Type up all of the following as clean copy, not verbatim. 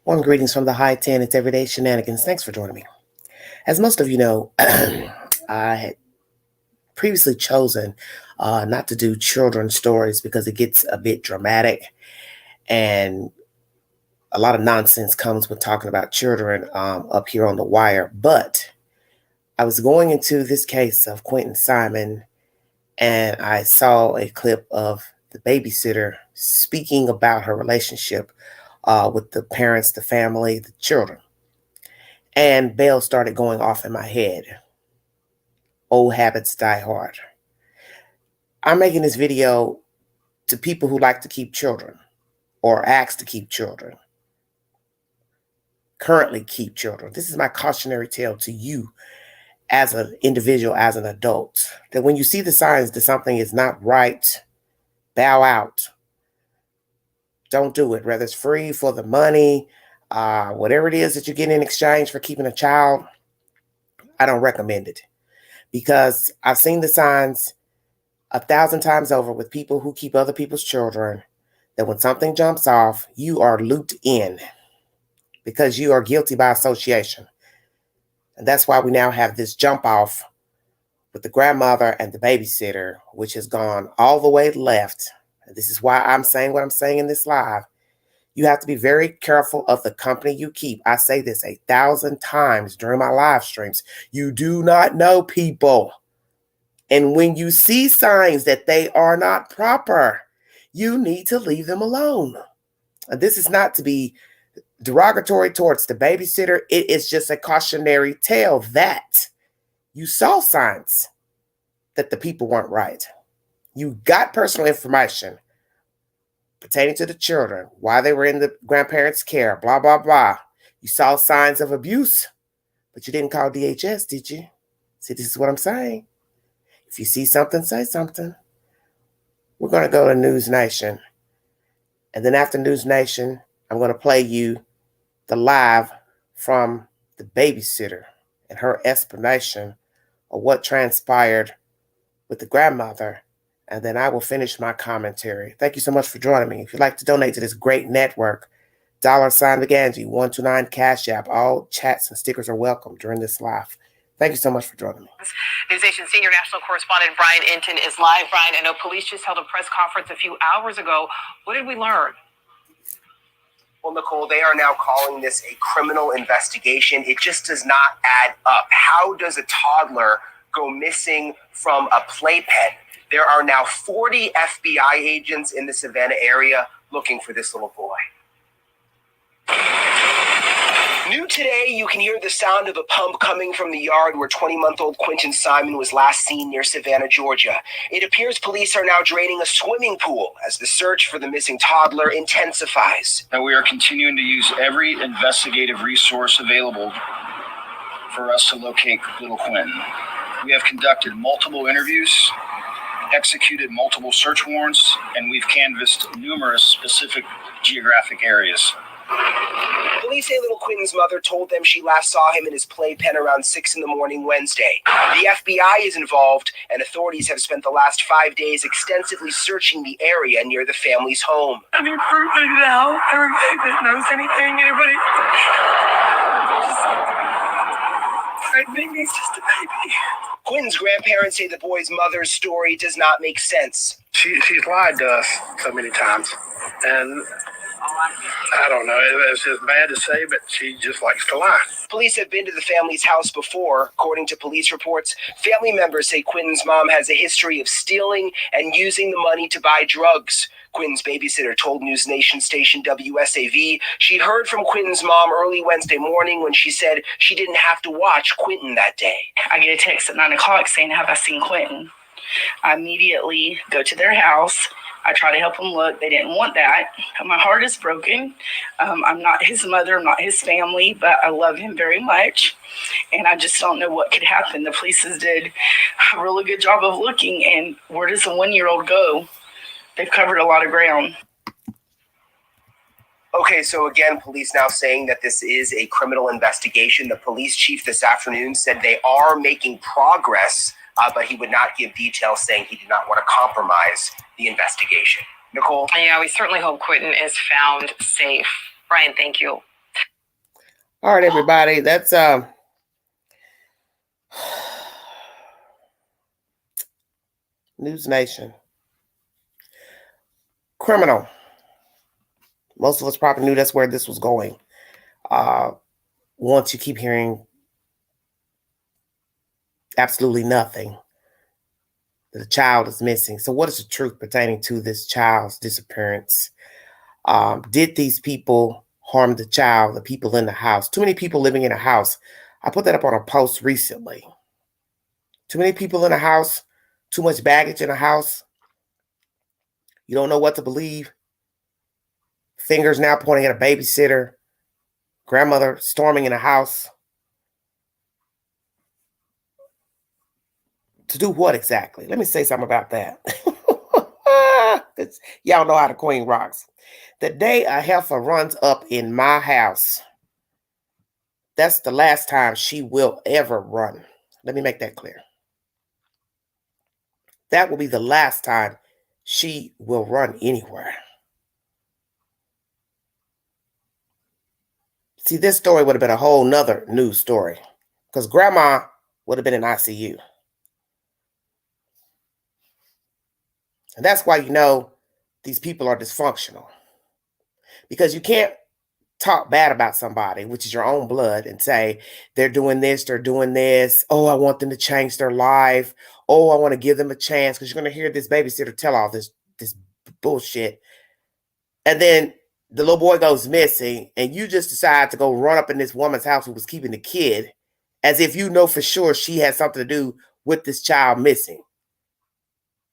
Warm greetings from the high 10. It's Everyday Shenanigans. Thanks for joining me. As most of you know, I had previously chosen not to do children's stories because it gets a bit dramatic and a lot of nonsense comes with talking about children up here on the wire. But I was going into this case of Quinton Simon and I saw a clip of the babysitter speaking about her relationship with the parents, the family, the children. And bells started going off in my head. Old habits die hard. I'm making this video to people who like to keep children or ask to keep children, currently keep children. This is my cautionary tale to you as an individual, as an adult, that when you see the signs that something is not right, bow out. Don't do it, whether it's free, for the money, whatever it is that you get in exchange for keeping a child. I don't recommend it because I've seen the signs 1,000 times over with people who keep other people's children, that when something jumps off, you are looped in because you are guilty by association. And that's why we now have this jump off with the grandmother and the babysitter, which has gone all the way left. And this is why I'm saying what I'm saying in this live. You have to be very careful of the company you keep. I say this 1,000 times during my live streams. You do not know people. And when you see signs that they are not proper, you need to leave them alone. And this is not to be derogatory towards the babysitter. It is just a cautionary tale that you saw signs that the people weren't right. You got personal information pertaining to the children, why they were in the grandparents' care, blah, blah, blah. You saw signs of abuse, but you didn't call DHS, did you? See, this is what I'm saying. If you see something, say something. We're going to go to News Nation. And then after News Nation, I'm going to play you the live from the babysitter and her explanation of what transpired with the grandmother. And then I will finish my commentary. Thank you so much for joining me. If you'd like to donate to this great network, $McGangie, 129 Cash App. All chats and stickers are welcome during this live. Thank you so much for joining me. Newsnation senior national correspondent Brian Quinton is live. Brian, I know police just held a press conference a few hours ago. What did we learn? Well, Nicole, they are now calling this a criminal investigation. It just does not add up. How does a toddler go missing from a playpen? There are now 40 FBI agents in the Savannah area looking for this little boy. New today, you can hear the sound of a pump coming from the yard where 20-month-old Quinton Simon was last seen near Savannah, Georgia. It appears police are now draining a swimming pool as the search for the missing toddler intensifies. And we are continuing to use every investigative resource available for us to locate little Quinton. We have conducted multiple interviews, executed multiple search warrants, and we've canvassed numerous specific geographic areas. Police say little Quinton's mother told them she last saw him in his playpen around 6 a.m. Wednesday. The FBI is involved, and authorities have spent the last 5 days extensively searching the area near the family's home. I need proof now. Everybody that knows anything, anybody. I think he's just a baby. Quinton's grandparents say the boy's mother's story does not make sense. She's lied to us so many times, and I don't know, it's just bad to say, but she just likes to lie. Police have been to the family's house before. According to police reports, family members say Quinton's mom has a history of stealing and using the money to buy drugs. Quinton's babysitter told News Nation station WSAV she heard from Quinton's mom early Wednesday morning when she said she didn't have to watch Quinton that day. I get a text at 9 o'clock saying, "Have I seen Quinton?" I immediately go to their house. I try to help them look. They didn't want that. My heart is broken. I'm not his mother. I'm not his family, but I love him very much. And I just don't know what could happen. The police did a really good job of looking. And where does a 1-year-old go? They've covered a lot of ground. Okay, so again, police now saying that this is a criminal investigation. The police chief this afternoon said they are making progress, but he would not give details, saying he did not want to compromise the investigation. Nicole? Yeah, we certainly hope Quinton is found safe. Brian, thank you. All right, everybody. That's News Nation. Criminal. Most of us probably knew that's where this was going. Once you keep hearing absolutely nothing, that a child is missing. So what is the truth pertaining to this child's disappearance? Did these people harm the child, the people in the house? Too many people living in a house. I put that up on a post recently. Too many people in a house, too much baggage in a house. You don't know what to believe. Fingers now pointing at a babysitter. Grandmother storming in a house. To do what exactly? Let me say something about that. Y'all know how the queen rocks. The day a heifer runs up in my house, that's the last time she will ever run. Let me make that clear. That will be the last time she will run anywhere. See, this story would have been a whole nother news story because grandma would have been in ICU. And that's why you know these people are dysfunctional. Because you can't talk bad about somebody, which is your own blood, and say they're doing this, they're doing this. Oh, I want them to change their life. Oh, I want to give them a chance, because you're going to hear this babysitter tell all this bullshit. And then the little boy goes missing, and you just decide to go run up in this woman's house who was keeping the kid, as if you know for sure she has something to do with this child missing.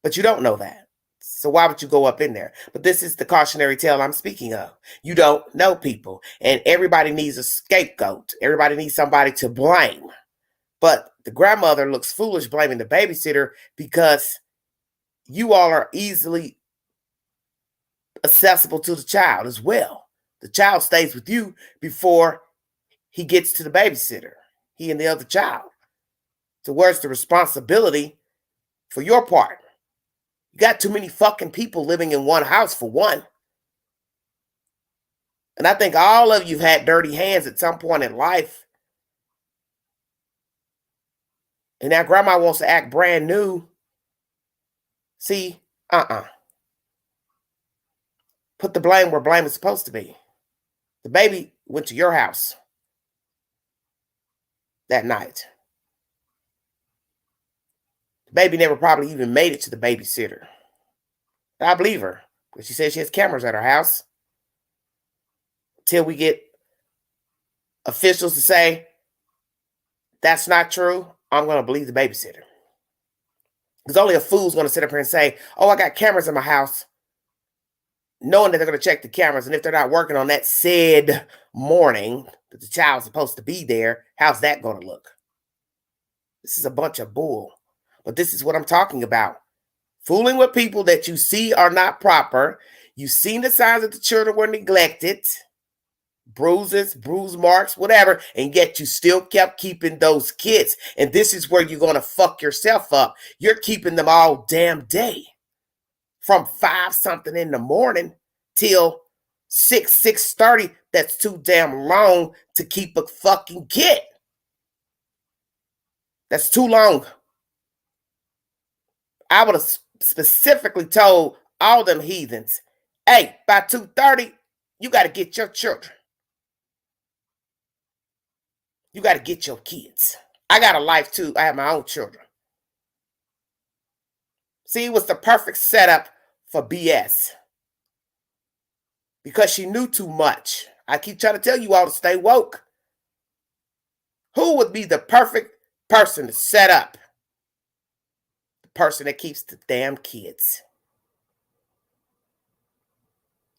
But you don't know that. So why would you go up in there? But this is the cautionary tale I'm speaking of. You don't know people, and everybody needs a scapegoat. Everybody needs somebody to blame. But the grandmother looks foolish blaming the babysitter because you all are easily accessible to the child as well. The child stays with you before he gets to the babysitter, he and the other child. So where's the responsibility for your part? You got too many fucking people living in one house, for one. And I think all of you had dirty hands at some point in life. And now grandma wants to act brand new. See, Put the blame where blame is supposed to be. The baby went to your house that night. The baby never probably even made it to the babysitter. I believe her, because she says she has cameras at her house. Till we get officials to say that's not true, I'm going to believe the babysitter. Because only a fool's going to sit up here and say, oh, I got cameras in my house, knowing that they're going to check the cameras. And if they're not working on that said morning that the child's supposed to be there, how's that going to look? This is a bunch of bull. But this is what I'm talking about. Fooling with people that you see are not proper. You've seen the signs that the children were neglected. Bruises, bruise marks, whatever, and yet you still kept keeping those kids. And this is where you're going to fuck yourself up. You're keeping them all damn day. From 5-something in the morning till 6:30. That's too damn long to keep a fucking kid. That's too long. I would have specifically told all them heathens, hey, by 2:30, you got to get your children. You got to get your kids. I got a life too. I have my own children. See, it was the perfect setup for BS. Because she knew too much. I keep trying to tell you all to stay woke. Who would be the perfect person to set up? The person that keeps the damn kids.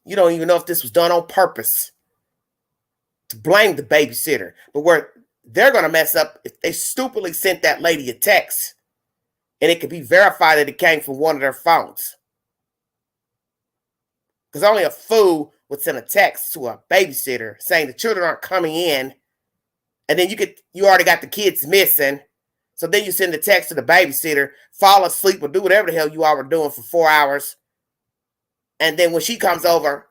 You don't even know if this was done on purpose. To blame the babysitter. But where they're going to mess up if they stupidly sent that lady a text. And it could be verified that it came from one of their phones. Because only a fool would send a text to a babysitter saying the children aren't coming in. And then you already got the kids missing. So then you send the text to the babysitter, fall asleep or do whatever the hell you all were doing for 4 hours. And then when she comes over,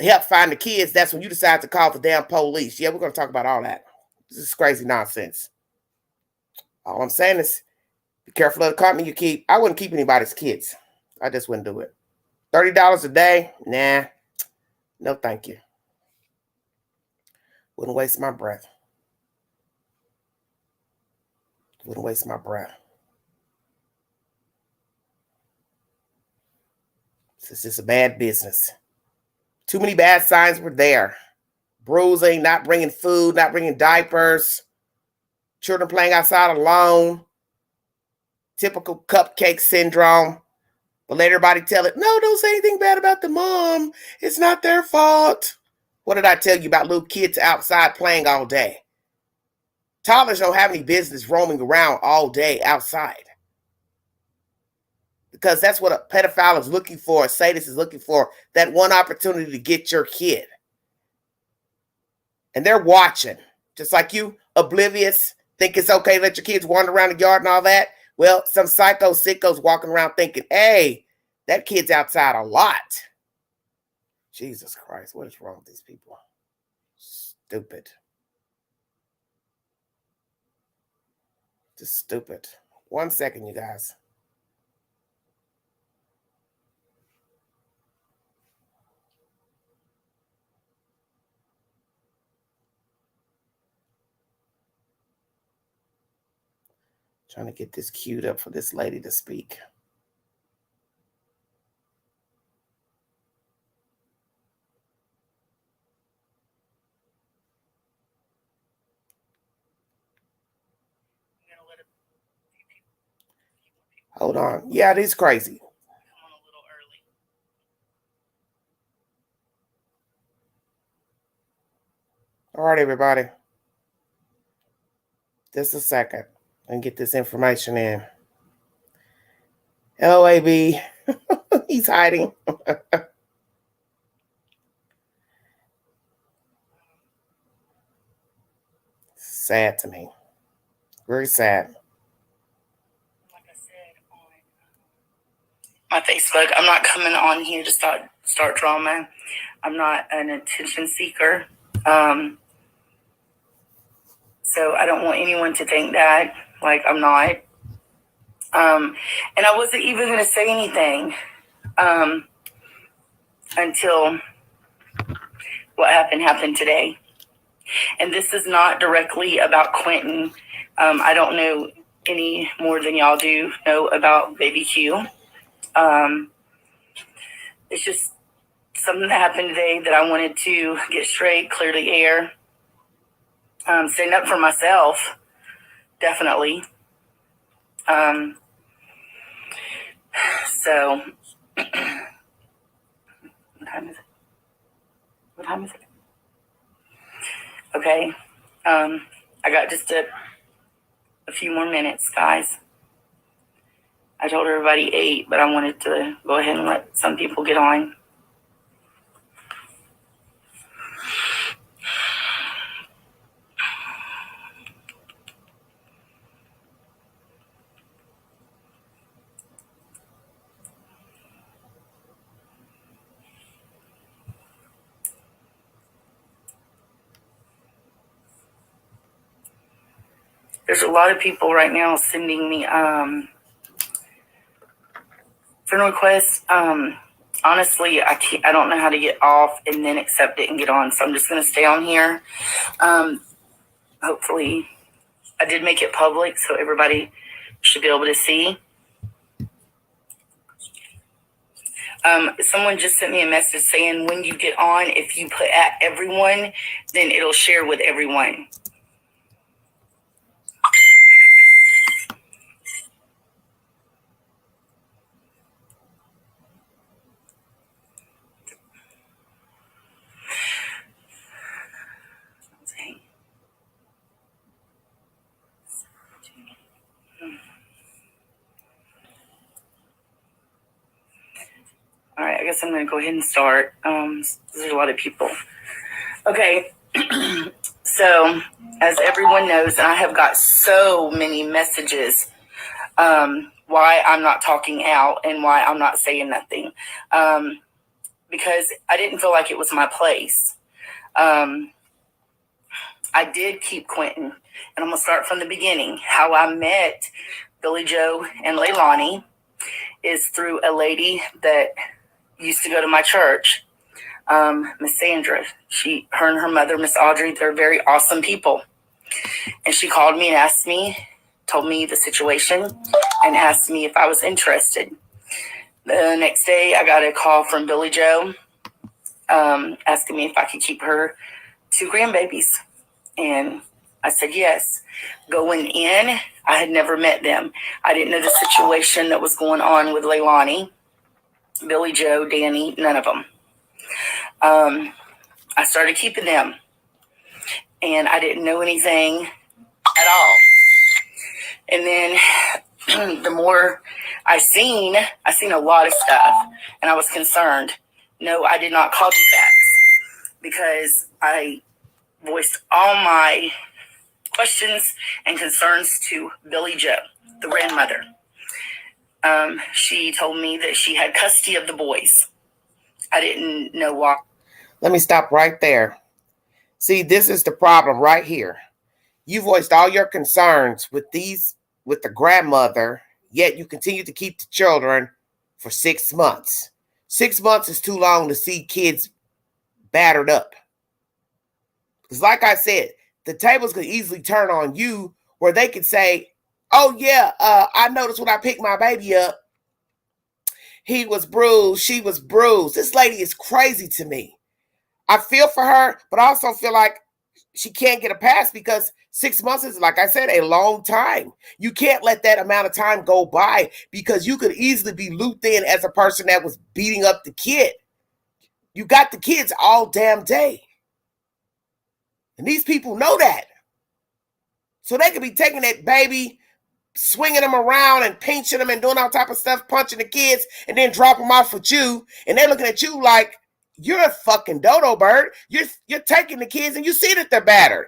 help find the kids, that's when you decide to call the damn police. Yeah, we're going to talk about all that. This is crazy nonsense. All I'm saying is be careful of the company you keep. I wouldn't keep anybody's kids. I just wouldn't do it. $30 a day? Nah. No, thank you. Wouldn't waste my breath. Wouldn't waste my breath. It's just a bad business. Too many bad signs were there. Bruising, not bringing food, not bringing diapers. Children playing outside alone. Typical cupcake syndrome. But let everybody tell it, no, don't say anything bad about the mom. It's not their fault. What did I tell you about little kids outside playing all day? Toddlers don't have any business roaming around all day outside. Because that's what a pedophile is looking for, a sadist is looking for, that one opportunity to get your kid. And they're watching, just like you, oblivious, think it's okay to let your kids wander around the yard and all that. Well, some psycho sickos walking around thinking, hey, that kid's outside a lot. Jesus Christ, what is wrong with these people? Stupid. Just stupid. 1 second, you guys. Trying to get this queued up for this lady to speak. Hold on. Yeah, it is crazy. All right, everybody. Just a second and get this information in. Hello, AB. He's hiding. Sad to me. Very sad. Like I said on my Facebook, I'm not coming on here to start drama. I'm not an attention seeker. So I don't want anyone to think that, like I'm not. And I wasn't even going to say anything until what happened today. And this is not directly about Quinton. I don't know any more than y'all do know about Baby Q. It's just something that happened today that I wanted to get straight, clear the air. Stand up for myself, definitely. So, what time is it? What time is it? Okay. I got just a few more minutes, guys. I told everybody 8, but I wanted to go ahead and let some people get on. There's a lot of people right now sending me friend requests. Honestly, I don't know how to get off and then accept it and get on, so I'm just going to stay on here. Hopefully, I did make it public, so everybody should be able to see. Someone just sent me a message saying when you get on, if you put at everyone, then it'll share with everyone. All right, I guess I'm going to go ahead and start. There's a lot of people. Okay, so as everyone knows, and I have got so many messages why I'm not talking out and why I'm not saying nothing. because I didn't feel like it was my place. I did keep Quinton, and I'm going to start from the beginning. How I met Billy Joe and Leilani is through a lady that used to go to my church, Miss Sandra. Her and her mother, Miss Audrey, they're very awesome people. And she called me and asked me, told me the situation, and asked me if I was interested. The next day, I got a call from Billy Joe asking me if I could keep her 2 grandbabies. And I said yes. Going in, I had never met them. I didn't know the situation that was going on with Leilani, Billy Joe, Danny, none of them. I started keeping them, and I didn't know anything at all. And then the more I seen a lot of stuff, and I was concerned. No, I did not call you facts because I voiced all my questions and concerns to Billy Joe, the grandmother. She told me that she had custody of the boys. I didn't know why. Let me stop right there. See, this is the problem right here. You voiced all your concerns with the grandmother, yet you continue to keep the children for 6 months. 6 months is too long to see kids battered up. Because like I said, the tables could easily turn on you where they could say, oh yeah, I noticed when I picked my baby up, he was bruised, she was bruised. This lady is crazy to me. I feel for her, but I also feel like she can't get a pass because 6 months is, like I said, a long time. You can't let that amount of time go by because you could easily be looped in as a person that was beating up the kid. You got the kids all damn day. And these people know that. So they could be taking that baby, swinging them around and pinching them and doing all type of stuff, punching the kids, and then drop them off with you. And they're looking at you like, you're a fucking dodo bird. You're taking the kids and you see that they're battered.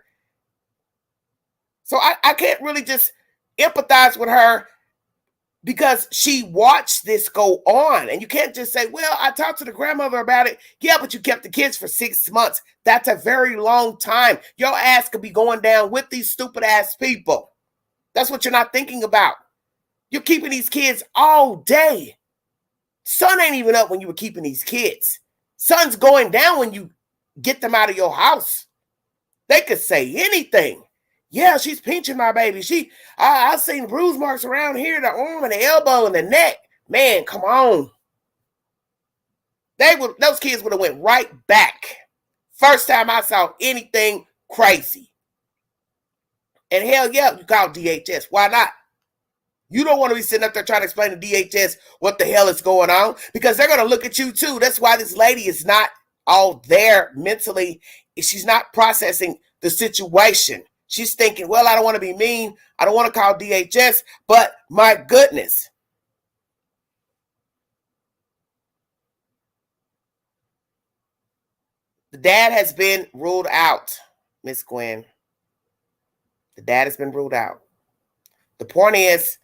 So I can't really just empathize with her because she watched this go on. And you can't just say, well, I talked to the grandmother about it. Yeah, but you kept the kids for 6 months. That's a very long time. Your ass could be going down with these stupid ass people. That's what you're not thinking about. You're keeping these kids all day. Sun ain't even up when you were keeping these kids. Sun's going down when you get them out of your house. They could say anything. Yeah, she's pinching my baby. I've seen bruise marks around here, the arm and the elbow and the neck. Man, come on. Those kids would have went right back. First time I saw anything crazy. And hell yeah, you call DHS. Why not? You don't want to be sitting up there trying to explain to DHS what the hell is going on because they're going to look at you too. That's why this lady is not all there mentally. She's not processing the situation. She's thinking, well, I don't want to be mean. I don't want to call DHS, but my goodness. The dad has been ruled out, Miss Gwen. The dad has been ruled out. The point is,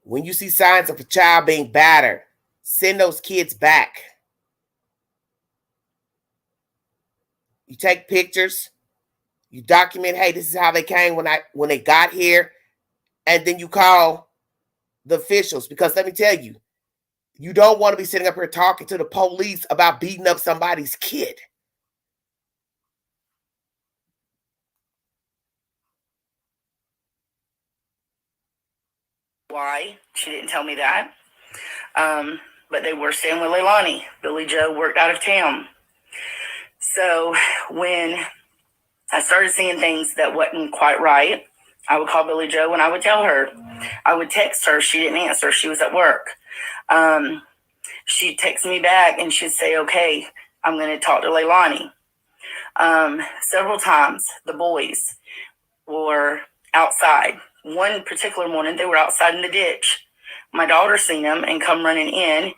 when you see signs of a child being battered, send those kids back. You take pictures. You document, hey, this is how they came when they got here. And then you call the officials. Because let me tell you, you don't want to be sitting up here talking to the police about beating up somebody's kid. Why? She didn't tell me that. But they were staying with Leilani. Billy Joe worked out of town. So when I started seeing things that wasn't quite right, I would call Billy Joe and I would tell her. I would text her. She didn't answer. She was at work. She'd text me back and she'd say, okay, I'm going to talk to Leilani. Several times the boys were outside. One particular morning, they were outside in the ditch. My daughter seen them and come running in.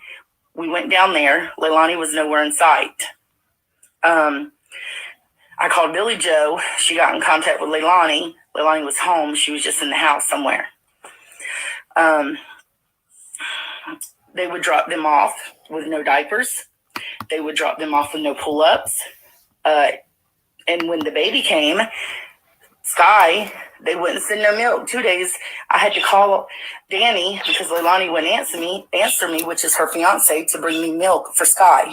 We went down there. Leilani was nowhere in sight. I called Billy Joe. She got in contact with Leilani. Leilani was home. She was just in the house somewhere. They would drop them off with no diapers. They would drop them off with no pull-ups. And when the baby came, Sky, they wouldn't send no milk. 2 days, I had to call Danny because Leilani wouldn't answer me, which is her fiance, to bring me milk for Sky.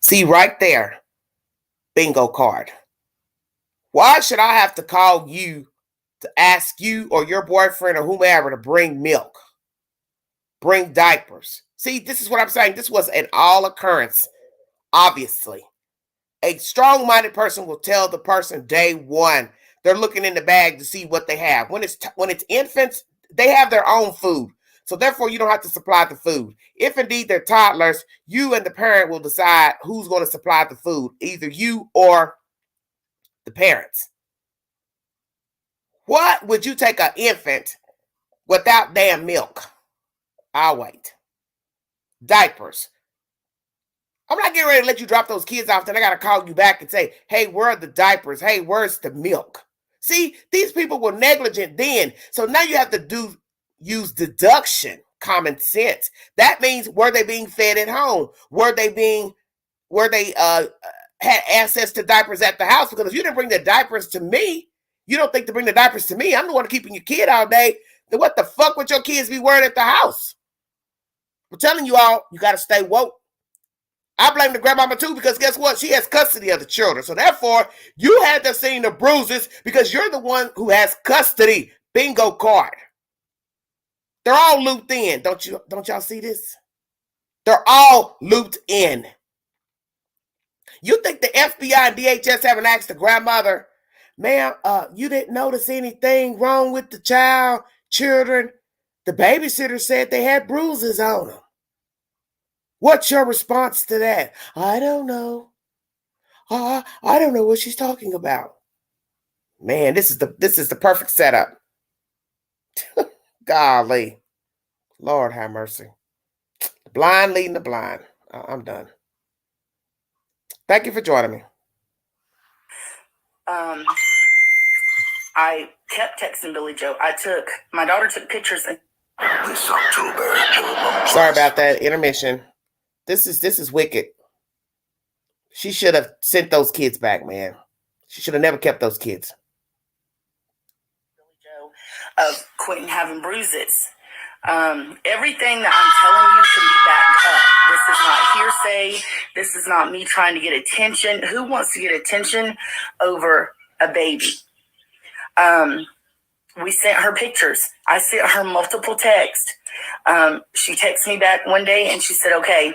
See, right there, bingo card. Why should I have to call you to ask you or your boyfriend or whomever to bring milk, bring diapers? See, this is what I'm saying. This was an all occurrence, obviously. A strong-minded person will tell the person day one. They're looking in the bag to see what they have. When it's infants, they have their own food. So therefore, you don't have to supply the food. If indeed they're toddlers, you and the parent will decide who's going to supply the food, either you or the parents. What would you take an infant without damn milk? I'll wait. Diapers. I'm not getting ready to let you drop those kids off, then I got to call you back and say, hey, where are the diapers? Hey, where's the milk? See, these people were negligent then. So now you have to use deduction, common sense. That means, were they being fed at home? Were they had access to diapers at the house? Because if you didn't bring the diapers to me, you don't think to bring the diapers to me, I'm the one keeping your kid all day, then what the fuck would your kids be wearing at the house? I'm telling you all, you got to stay woke. I blame the grandmama too, because guess what? She has custody of the children. So therefore, you had to see the bruises because you're the one who has custody. Bingo card. They're all looped in. Don't y'all see this? They're all looped in. You think the FBI and DHS haven't asked the grandmother, ma'am, you didn't notice anything wrong with the children? The babysitter said they had bruises on them. What's your response to that? I don't know. I don't know what she's talking about. Man, this is the perfect setup. Golly. Lord have mercy. The blind leading the blind. I'm done. Thank you for joining me. I kept texting Billy Joe. My daughter took pictures. This October. Sorry about that intermission. This is wicked. She should have sent those kids back, man. She should have never kept those kids. Billy Joe of Quinton having bruises. Everything that I'm telling you can be backed up. This is not hearsay. This is not me trying to get attention. Who wants to get attention over a baby? We sent her pictures. I sent her multiple texts. She texted me back one day and she said, okay,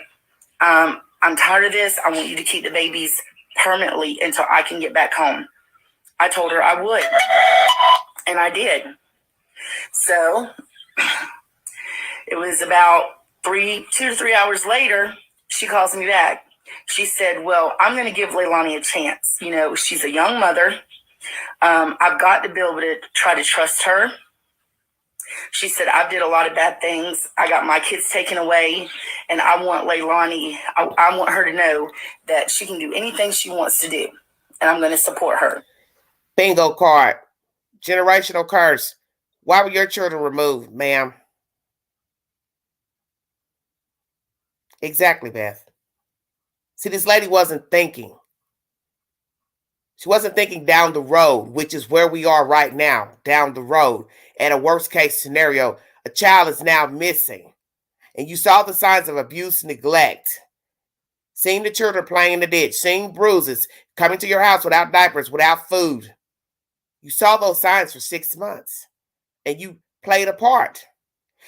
I'm tired of this. I want you to keep the babies permanently until I can get back home. I told her I would, and I did. So it was about 2 to 3 hours later, she calls me back. She said, well, I'm going to give Leilani a chance. You know, she's a young mother. I've got to be able to try to trust her. She said, I did a lot of bad things. I got my kids taken away, and I want Leilani, I want her to know that she can do anything she wants to do, and I'm going to support her. Bingo card. Generational curse. Why were your children removed, ma'am? Exactly, Beth. See, this lady wasn't thinking. She wasn't thinking down the road, which is where we are right now, down the road. At a worst case scenario, a child is now missing. And you saw the signs of abuse, neglect. Seeing the children playing in the ditch, seeing bruises, coming to your house without diapers, without food. You saw those signs for 6 months. And you played a part.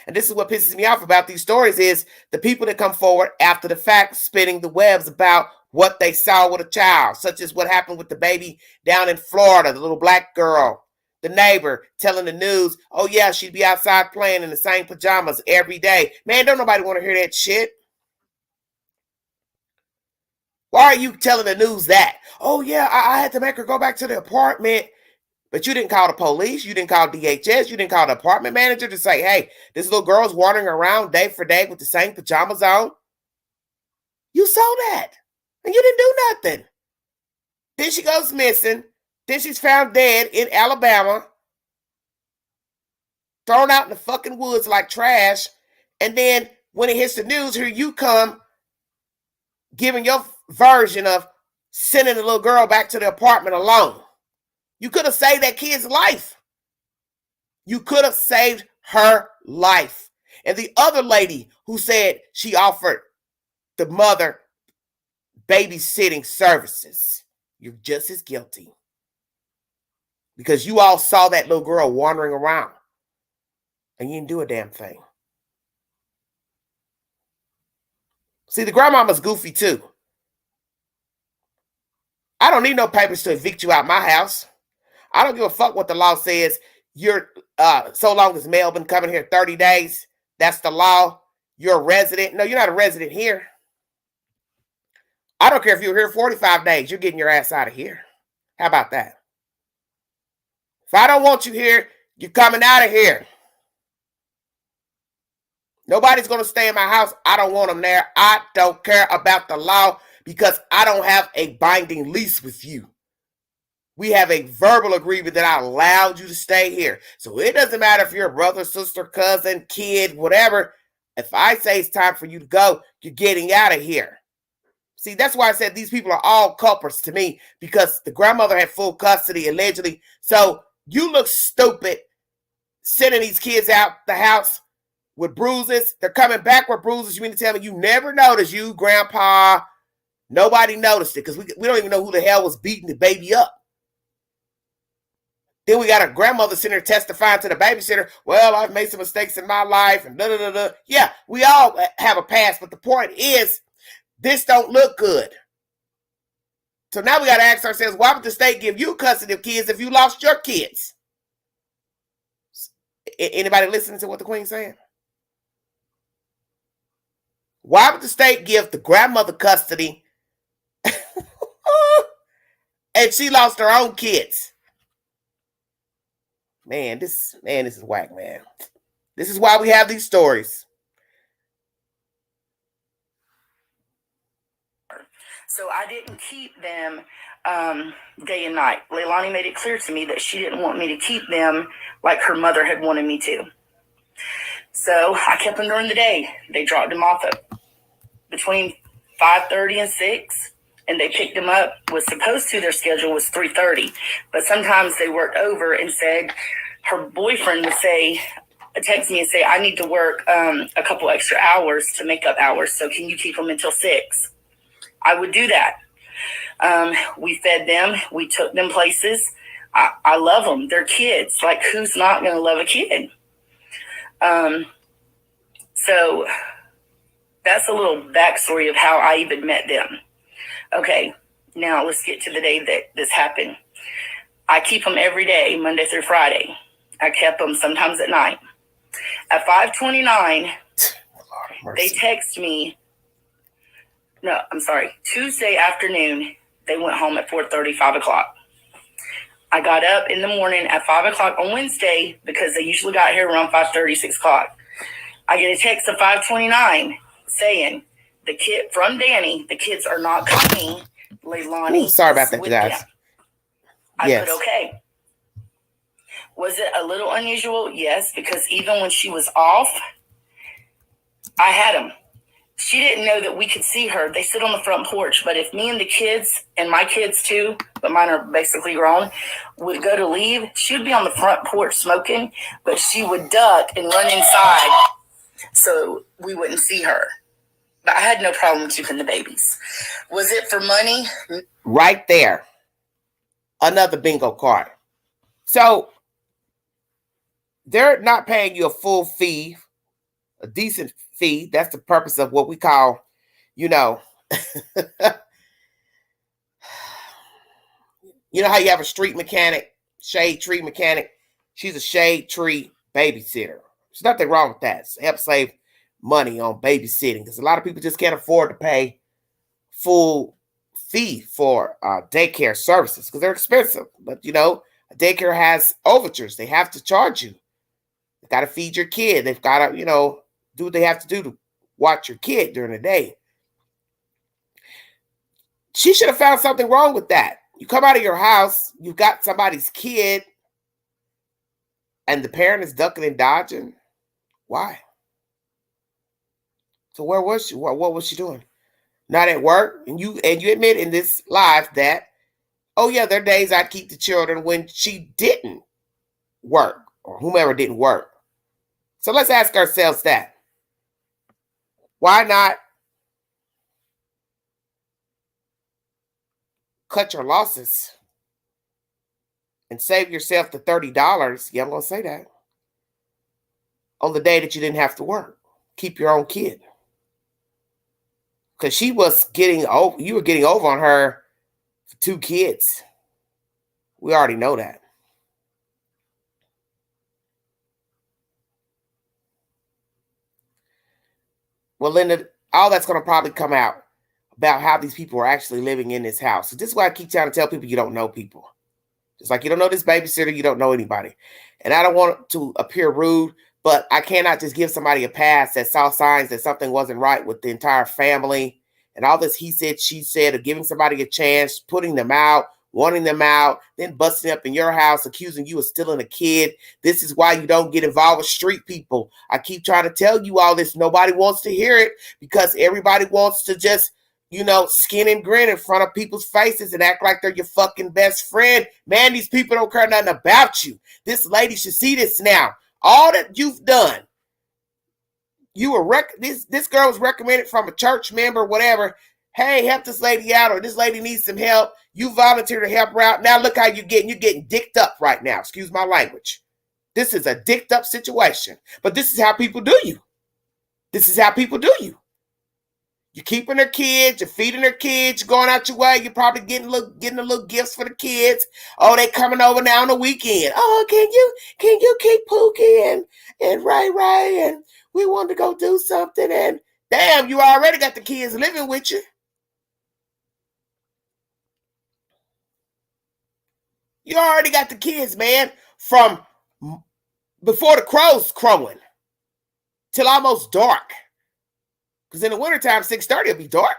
And this is what pisses me off about these stories is the people that come forward after the fact spinning the webs about what they saw with a child, such as what happened with the baby down in Florida, the little black girl, the neighbor telling the news, oh yeah, she'd be outside playing in the same pajamas every day. Man, don't nobody want to hear that shit. Why are you telling the news that? Oh yeah, I had to make her go back to the apartment. But you didn't call the police. You didn't call DHS. You didn't call the apartment manager to say, hey, this little girl's wandering around day for day with the same pajamas on. You saw that. And you didn't do nothing. Then she goes missing. Then she's found dead in Alabama. Thrown out in the fucking woods like trash. And then when it hits the news, here you come giving your version of sending the little girl back to the apartment alone. You could have saved that kid's life. You could have saved her life. And the other lady who said she offered the mother babysitting services, you're just as guilty. Because you all saw that little girl wandering around and you didn't do a damn thing. See, the grandmama's goofy too. I don't need no papers to evict you out my house. I don't give a fuck what the law says. You're so long as mail been coming here 30 days, that's the law. You're a resident. No, you're not a resident here. I don't care if you're here 45 days. You're getting your ass out of here. How about that? If I don't want you here, you're coming out of here. Nobody's going to stay in my house. I don't want them there. I don't care about the law because I don't have a binding lease with you. We have a verbal agreement that I allowed you to stay here. So it doesn't matter if you're a brother, sister, cousin, kid, whatever. If I say it's time for you to go, you're getting out of here. See, that's why I said these people are all culprits to me, because the grandmother had full custody allegedly. So you look stupid sending these kids out the house with bruises. They're coming back with bruises. You mean to tell me you never noticed, you, grandpa? Nobody noticed it because we don't even know who the hell was beating the baby up. Then we got a grandmother sitting there testifying to the babysitter. Well, I've made some mistakes in my life and da da da da. Yeah, we all have a past, but the point is, this don't look good. So now we got to ask ourselves, why would the state give you custody of kids if you lost your kids? Anybody listening to what the Queen's saying? Why would the state give the grandmother custody and she lost her own kids? Man, this is whack, man. This is why we have these stories. So I didn't keep them day and night. Leilani made it clear to me that she didn't want me to keep them like her mother had wanted me to. So I kept them during the day. They dropped them off at between 5:30 and 6, and they picked them up. Was supposed to, their schedule was 3:30, but sometimes they worked over and said, her boyfriend would say, text me and say, I need to work a couple extra hours to make up hours, so can you keep them until 6? I would do that. We fed them. We took them places. I love them. They're kids. Like, who's not going to love a kid? So that's a little backstory of how I even met them. Okay, now let's get to the day that this happened. I keep them every day, Monday through Friday. I kept them sometimes at night. At 5:29, they text me. No, I'm sorry. Tuesday afternoon, they went home at 4:30, 5 o'clock. I got up in the morning at 5 o'clock on Wednesday because they usually got here around 5:30, 6 o'clock. I get a text at 5:29 saying, the kid from Danny, the kids are not coming. Leilani. Ooh, sorry about that, guys. I put okay. Was it a little unusual? Yes, because even when she was off, I had them. She didn't know that we could see her. They sit on the front porch. But if me and the kids, and my kids too, but mine are basically grown, would go to leave, she would be on the front porch smoking, but she would duck and run inside so we wouldn't see her. But I had no problem keeping the babies. Was it for money? Right there. Another bingo card. So they're not paying you a full fee, a decent fee. That's the purpose of what we call, you know, you know how you have a street mechanic, shade tree mechanic. She's a shade tree babysitter. There's nothing wrong with that. It's help save money on babysitting because a lot of people just can't afford to pay full fee for daycare services because they're expensive. But, you know, a daycare has overtures. They have to charge you. They've got to feed your kid. They've got to, you know, do what they have to do to watch your kid during the day. She should have found something wrong with that. You come out of your house, you've got somebody's kid, and the parent is ducking and dodging. Why? So where was she? What was she doing? not at work, and you admit in this live that, oh yeah, there are days I'd keep the children when she didn't work or whomever didn't work. So let's ask ourselves that. Why not cut your losses and save yourself the $30? Yeah, I'm going to say that. On the day that you didn't have to work. Keep your own kid. Because you were getting over on her for 2 kids. We already know that. Well, Linda, all that's going to probably come out about how these people are actually living in this house. So this is why I keep trying to tell people you don't know people. Just like you don't know this babysitter, you don't know anybody. And I don't want to appear rude, but I cannot just give somebody a pass that saw signs that something wasn't right with the entire family and all this he said, she said of giving somebody a chance, putting them out, wanting them out, then busting up in your house, accusing you of stealing a kid. This is why you don't get involved with street people. I keep trying to tell you all this. Nobody wants to hear it because everybody wants to just, skin and grin in front of people's faces and act like they're your fucking best friend. Man, these people don't care nothing about you. This lady should see this now. All that you've done. You were this girl was recommended from a church member, whatever. Hey, help this lady out, or this lady needs some help. You volunteer to help her out. Now look how you're getting dicked up right now. Excuse my language. This is a dicked up situation. But this is how people do you. This is how people do you. You're keeping their kids, you're feeding their kids, you're going out your way, you're probably getting the little gifts for the kids. Oh, they coming over now on the weekend. Oh, can you keep Pookie and Ray and we want to go do something, and damn, you already got the kids living with you. You already got the kids, man, from before the crows crowing till almost dark. Because in the wintertime, 6:30 it'll be dark.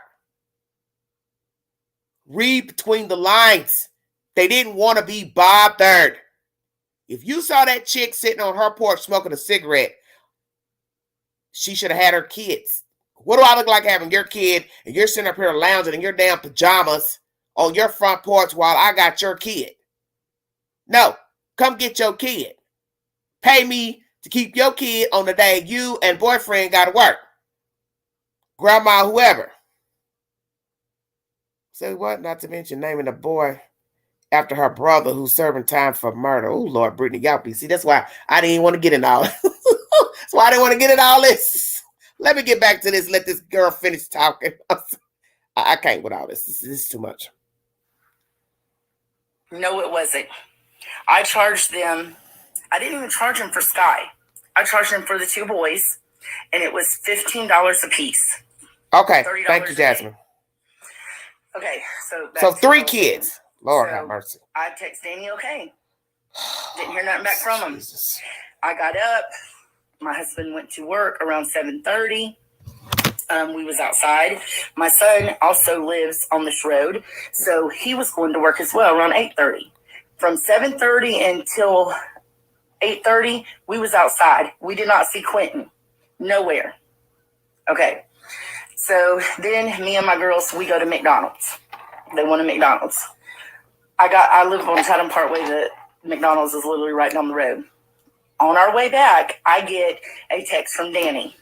Read between the lines. They didn't want to be bothered. If you saw that chick sitting on her porch smoking a cigarette, she should have had her kids. What do I look like having your kid and you're sitting up here lounging in your damn pajamas on your front porch while I got your kid? No, come get your kid. Pay me to keep your kid on the day you and boyfriend got to work. Grandma, whoever. Say what? Not to mention naming the boy after her brother who's serving time for murder. Oh, Lord, Brittany, y'all be. See, that's why I didn't want to get in all this. That's why I didn't want to get in all this. Let me get back to this. Let this girl finish talking. I can't with all this. This is too much. No, it wasn't. I charged them. I didn't even charge them for Sky. I charged them for the 2 boys, and it was $15 a piece. Okay, thank you, Jasmine. Okay, so 3 kids. Lord have mercy. I text Danny, okay. Didn't hear nothing back from him. Jesus. I got up. My husband went to work around 7:30. We was outside. My son also lives on this road, so he was going to work as well around 8:30. From 7:30 until 8:30, we was outside. We did not see Quinton. Nowhere. Okay. So then me and my girls, we go to McDonald's. They wanted McDonald's. I live on Chatham Parkway. The McDonald's is literally right down the road. On our way back, I get a text from Danny.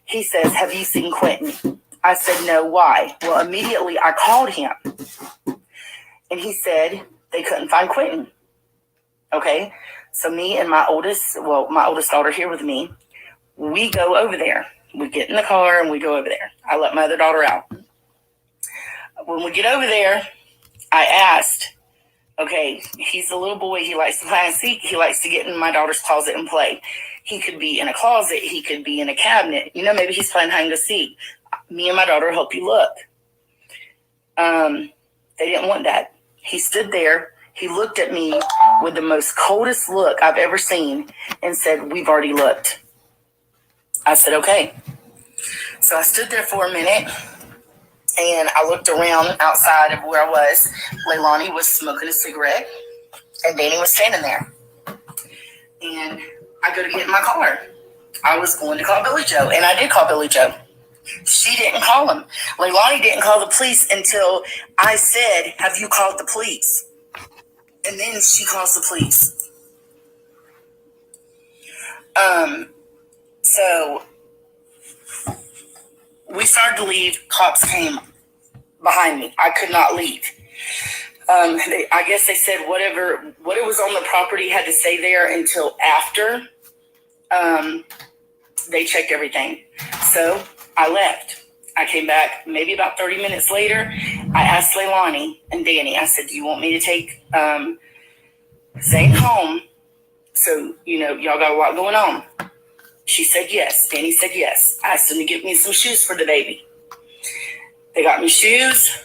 He says, have you seen Quinton? I said, no, why? Well, immediately I called him. And he said they couldn't find Quinton. Okay. So me and my oldest daughter here with me, we go over there. We get in the car and we go over there. I let my other daughter out. When we get over there, I asked, okay, he's a little boy. He likes to play and seek. He likes to get in my daughter's closet and play. He could be in a closet. He could be in a cabinet. Maybe he's playing hide and seek. Me and my daughter help you look. They didn't want that. He stood there. He looked at me with the most coldest look I've ever seen and said, we've already looked. I said, okay. So I stood there for a minute and I looked around outside of where I was. Leilani was smoking a cigarette and Danny was standing there. And I go to get in my car. I was going to call Billy Joe, and I did call Billy Joe. She didn't call him. Leilani didn't call the police until I said, have you called the police? And then she calls the police. So we started to leave. Cops came behind me. I could not leave. I guess they said what it was on the property had to stay there until after they checked everything. So I left. I came back maybe about 30 minutes later. I asked Leilani and Danny, I said, do you want me to take Zane home? So, y'all got a lot going on. She said yes. Danny said yes. I asked them to get me some shoes for the baby. They got me shoes.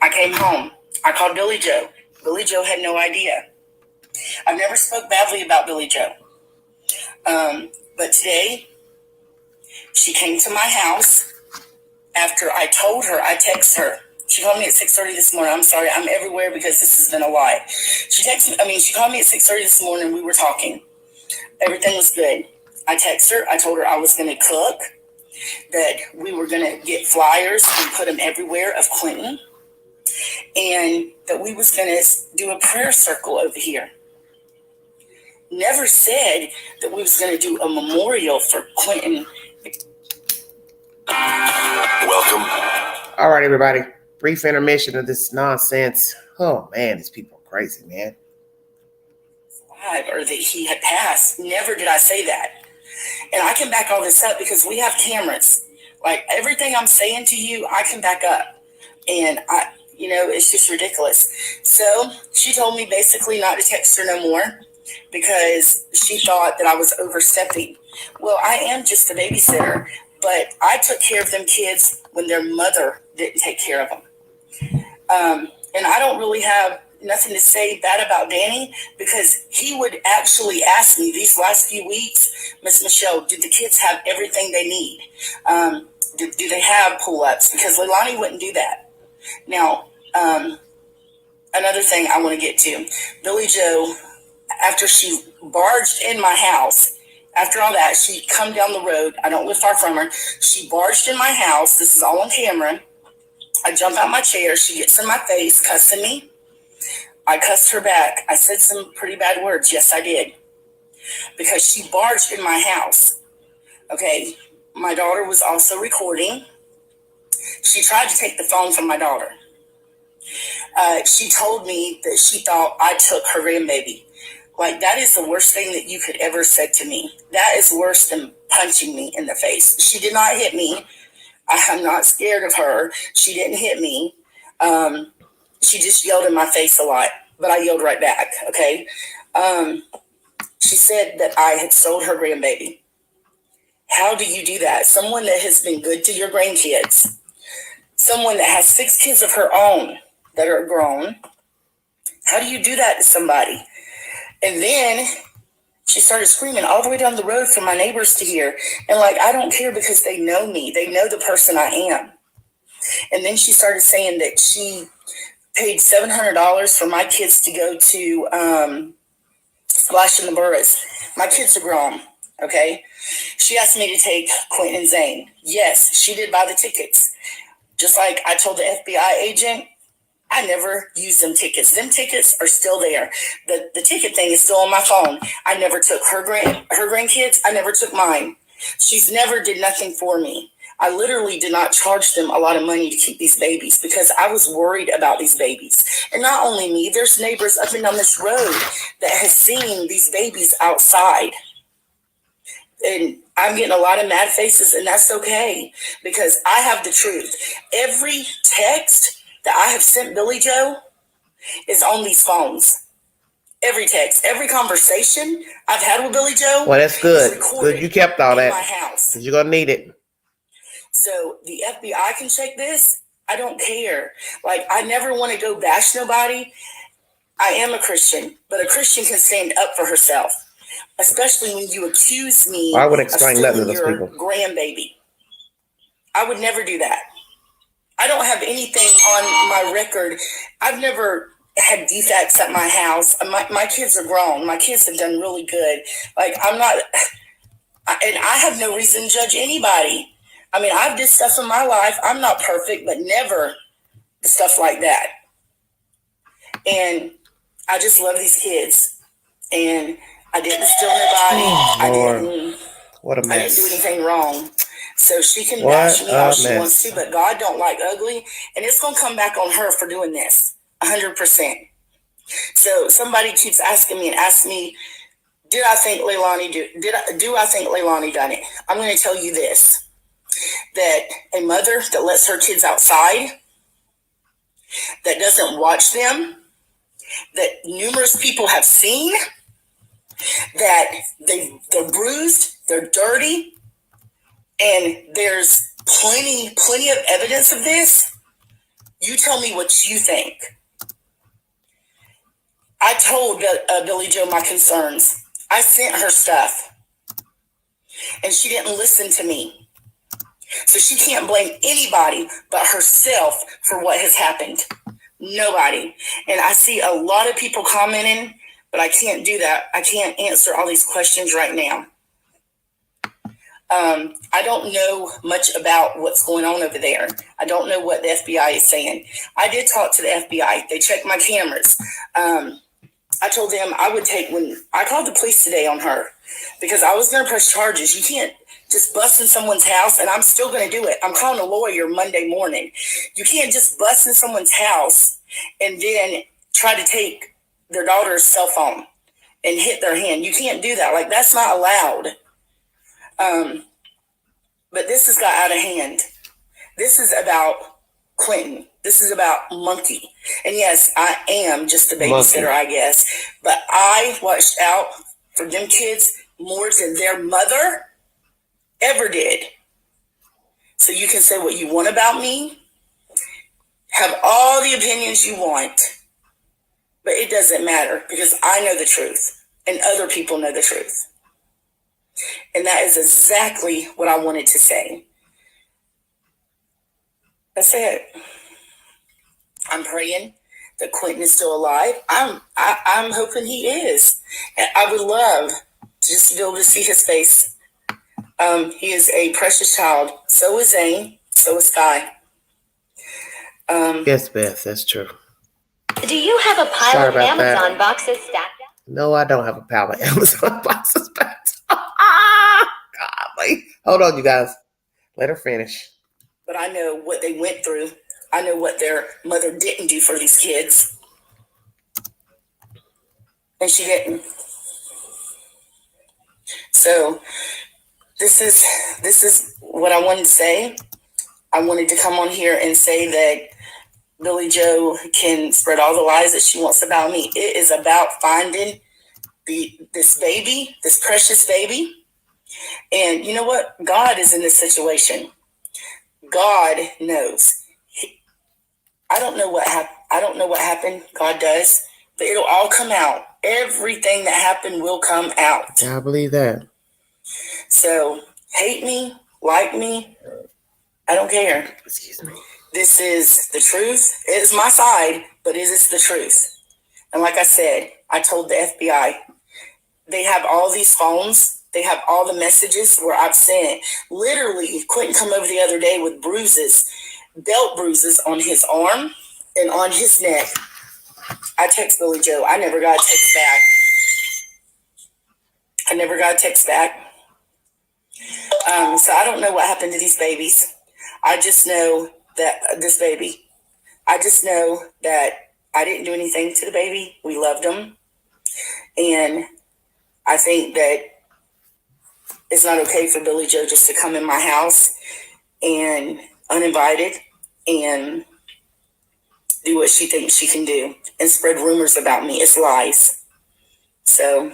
I came home. I called Billy Joe. Billy Joe had no idea. I've never spoke badly about Billy Joe. But today, she came to my house after I told her, I texted her. She called me at 6:30 this morning. I'm sorry, I'm everywhere because this has been a lie. She called me at 6:30 this morning. We were talking. Everything was good. I texted her. I told her I was going to cook, that we were going to get flyers and put them everywhere of Quinton, and that we was going to do a prayer circle over here. Never said that we was going to do a memorial for Quinton. Welcome. All right, everybody. Brief intermission of this nonsense. Oh, man, these people are crazy, man. Or that he had passed. Never did I say that. And I can back all this up because we have cameras. Like, everything I'm saying to you, I can back up. And it's just ridiculous. So she told me basically not to text her no more because she thought that I was overstepping. Well, I am just a babysitter, but I took care of them kids when their mother didn't take care of them. And I don't really have nothing to say bad about Danny because he would actually ask me these last few weeks, Miss Michelle, do the kids have everything they need? Do they have pull-ups? Because Leilani wouldn't do that. Now, another thing I want to get to, Billy Joe, after she barged in my house, after all that, she come down the road. I don't live far from her. She barged in my house. This is all on camera. I jump out my chair. She gets in my face, cussing me. I cussed her back. I said some pretty bad words. Yes, I did. Because she barged in my house. Okay. My daughter was also recording. She tried to take the phone from my daughter. She told me that she thought I took her grandbaby. Like, that is the worst thing that you could ever said to me. That is worse than punching me in the face. She did not hit me. I'm not scared of her. She didn't hit me. She just yelled in my face a lot, but I yelled right back, okay? She said that I had sold her grandbaby. How do you do that? Someone that has been good to your grandkids, someone that has 6 kids of her own that are grown, how do you do that to somebody? And then she started screaming all the way down the road for my neighbors to hear. And I don't care because they know me. They know the person I am. And then she started saying that she paid $700 for my kids to go to Splash in the Burris. My kids are grown, okay? She asked me to take Quinton and Zane. Yes, she did buy the tickets. Just like I told the FBI agent, I never used them tickets. Them tickets are still there. The ticket thing is still on my phone. I never took her grandkids. I never took mine. She's never did nothing for me. I literally did not charge them a lot of money to keep these babies because I was worried about these babies. And not only me, there's neighbors up and down this road that has seen these babies outside. And I'm getting a lot of mad faces, and that's okay because I have the truth. Every text that I have sent Billy Joe is on these phones. Every text, every conversation I've had with Billy Joe. Well, that's good. Good, you kept all that. In my house. You're going to need it. So the FBI can check this. I don't care. I never want to go bash nobody. I am a Christian, but a Christian can stand up for herself, especially when you accuse me I would explain that to those your people. Grandbaby. I would never do that. I don't have anything on my record. I've never had defects at my house. My kids are grown. My kids have done really good. I'm not, and I have no reason to judge anybody. I mean, I've did stuff in my life. I'm not perfect, but never stuff like that. And I just love these kids. And I didn't steal nobody. What a mess. I didn't do anything wrong. So she can bash me all she wants to, but God don't like ugly. And it's going to come back on her for doing this, 100%. So somebody keeps asking me do I think Leilani done it? I'm going to tell you this, that a mother that lets her kids outside, that doesn't watch them, that numerous people have seen, that they're bruised, they're dirty, and there's plenty of evidence of this. You tell me what you think. I told Billy Joe my concerns. I sent her stuff, and she didn't listen to me. So she can't blame anybody but herself for what has happened. Nobody. And I see a lot of people commenting, but I can't do that. I can't answer all these questions right now. I don't know much about what's going on over there. I don't know what the FBI is saying. I did talk to the FBI. They checked my cameras. I told them when I called the police today on her because I was going to press charges. You can't just bust in someone's house, and I'm still going to do it. I'm calling a lawyer Monday morning. You can't just bust in someone's house and then try to take their daughter's cell phone and hit their hand. You can't do that. Like, that's not allowed. But this has got out of hand. This is about Quinton. This is about Monkey. And yes, I am just a babysitter, I guess. But I watched out for them kids more than their mother ever did. So you can say what you want about me. Have all the opinions you want. But it doesn't matter because I know the truth. And other people know the truth. And that is exactly what I wanted to say. That's it. I'm praying that Quinton is still alive. I'm hoping he is. And I would love to just be able to see his face. He is a precious child. So is Zane. So is Sky. Yes, Beth, that's true. Do you have a pile of Amazon boxes stacked up? No, I don't have a pile of Amazon boxes stacked up. Golly. Hold on, you guys. Let her finish. But I know what they went through. I know what their mother didn't do for these kids. And she didn't. So this is what I wanted to say. I wanted to come on here and say that Billy Joe can spread all the lies that she wants about me. It is about finding this baby, this precious baby. And you know what? God is in this situation. God knows. I don't know what happened. God does. But it'll all come out. Everything that happened will come out. I believe that. So, hate me, like me, I don't care. Excuse me. This is the truth. It is my side, but it is the truth. And like I said, I told the FBI, they have all these phones. They have all the messages where I've sent. Literally, Quinton come over the other day with bruises, belt bruises on his arm and on his neck. I text Billy Joe. I never got a text back. So I don't know what happened to these babies. I just know that I just know that I didn't do anything to the baby. We loved them. And I think that it's not okay for Billy Joe just to come in my house and uninvited and do what she thinks she can do and spread rumors about me. It's lies. So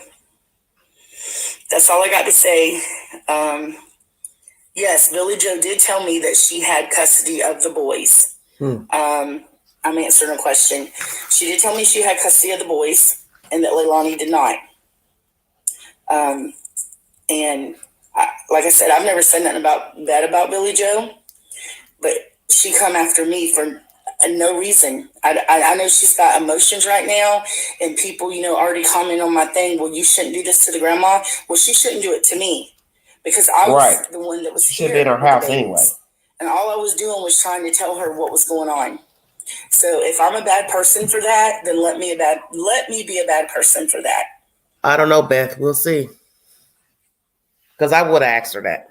that's all I got to say. Yes, Billy Joe did tell me that she had custody of the boys. I'm answering a question. She did tell me she had custody of the boys and that Leilani did not. Like I said, I've never said nothing bad about Billy Joe, but she come after me for no reason. I know she's got emotions right now, and people, already comment on my thing. Well, you shouldn't do this to the grandma. Well, she shouldn't do it to me, because I was Right. the one that was She should here be in her with the house babies. anyway. And all I was doing was trying to tell her what was going on. So if I'm a bad person for that, then let me be a bad person for that. I don't know, Beth. We'll see. Because I would have asked her that.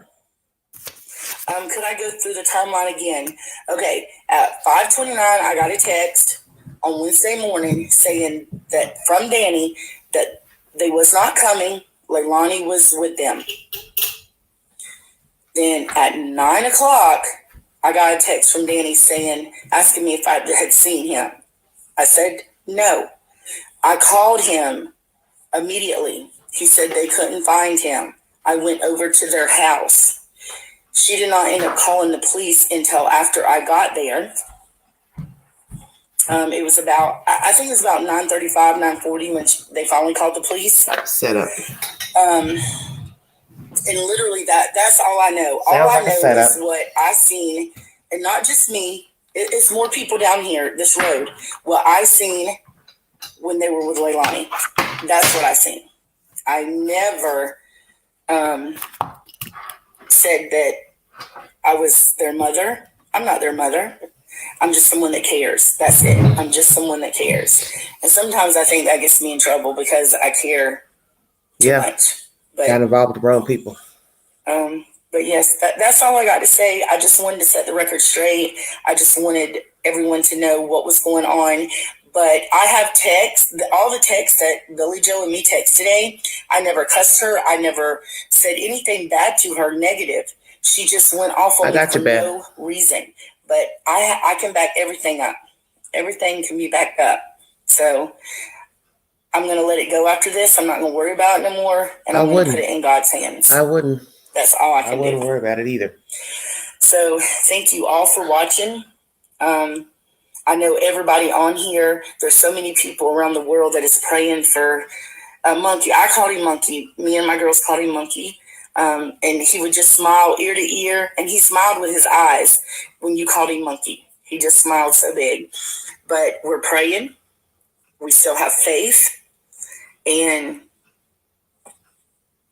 Could I go through the timeline again? Okay, at 5:29, I got a text on Wednesday morning saying that from Danny that they was not coming. Leilani was with them. Then at 9 o'clock, I got a text from Danny asking me if I had seen him. I said no. I called him immediately. He said they couldn't find him. I went over to their house. She did not end up calling the police until after I got there. It was about, I think it was about 9:35, 9:40 when they finally called the police. Set up. And literally that's all I know. All I know is what I seen, and not just me. It's more people down here, this road. What I seen when they were with Leilani. That's what I seen. I never said that I was their mother. I'm not their mother. I'm just someone that cares. That's it. I'm just someone that cares. And sometimes I think that gets me in trouble because I care too much. But got involved with the wrong people. But yes, that's all I got to say. I just wanted to set the record straight. I just wanted everyone to know what was going on. But I have texts, all the texts that Billy Joe and me text today. I never cussed her. I never said anything bad to her, negative. She just went off on me for no reason. But I can back everything up. Everything can be backed up. So I'm going to let it go after this. I'm not going to worry about it no more. And I'm going to put it in God's hands. I wouldn't. That's all I can do. I wouldn't worry about it either. So thank you all for watching. I know everybody on here, there's so many people around the world that is praying for Monkey. I called him Monkey. Me and my girls called him Monkey. And he would just smile ear to ear. And he smiled with his eyes when you called him Monkey. He just smiled so big. But we're praying. We still have faith. And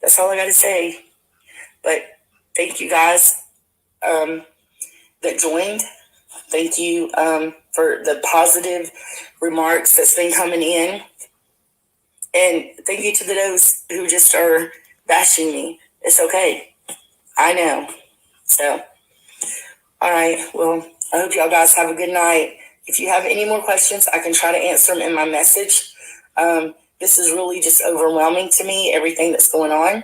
that's all I got to say. But thank you guys that joined. Thank you for the positive remarks that's been coming in. And thank you to those who just are bashing me. It's okay. I know. So, all right. Well, I hope y'all guys have a good night. If you have any more questions, I can try to answer them in my message. This is really just overwhelming to me, everything that's going on.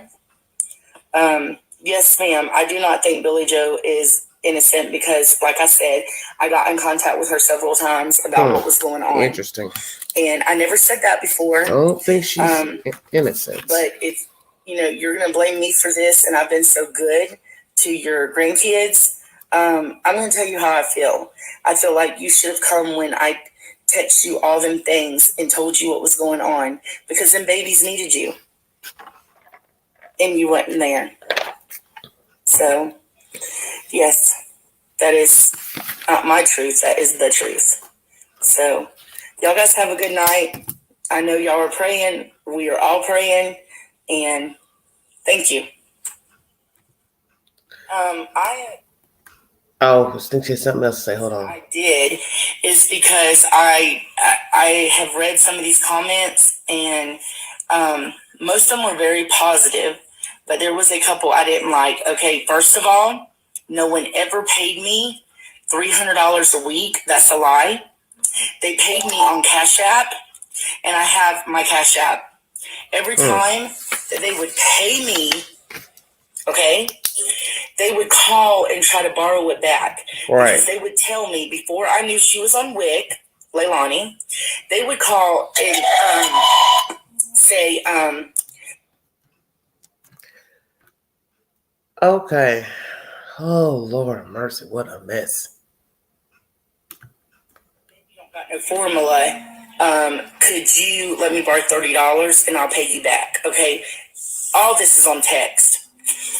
Yes, ma'am. I do not think Billy Joe is innocent because, like I said, I got in contact with her several times about what was going on. Interesting. And I never said that before. I don't think she's innocent. But if you're going to blame me for this, and I've been so good to your grandkids, I'm going to tell you how I feel. I feel like you should have come when I text you all them things and told you what was going on, because them babies needed you. And you wasn't there. So, yes, that is not my truth. That is the truth. So, y'all guys have a good night. I know y'all are praying. We are all praying. And thank you. I think she has something else to say. Hold on. I did is because I have read some of these comments, and most of them were very positive, but there was a couple I didn't like. Okay, first of all, no one ever paid me $300 a week. That's a lie. They paid me on Cash App, and I have my Cash App. Every time that they would pay me, okay, they would call and try to borrow it back. Right. Because they would tell me before I knew she was on WIC, Leilani, they would call and say, okay. Oh, Lord mercy, what a mess. You don't got no formula. Could you let me borrow $30 and I'll pay you back? Okay. All this is on text.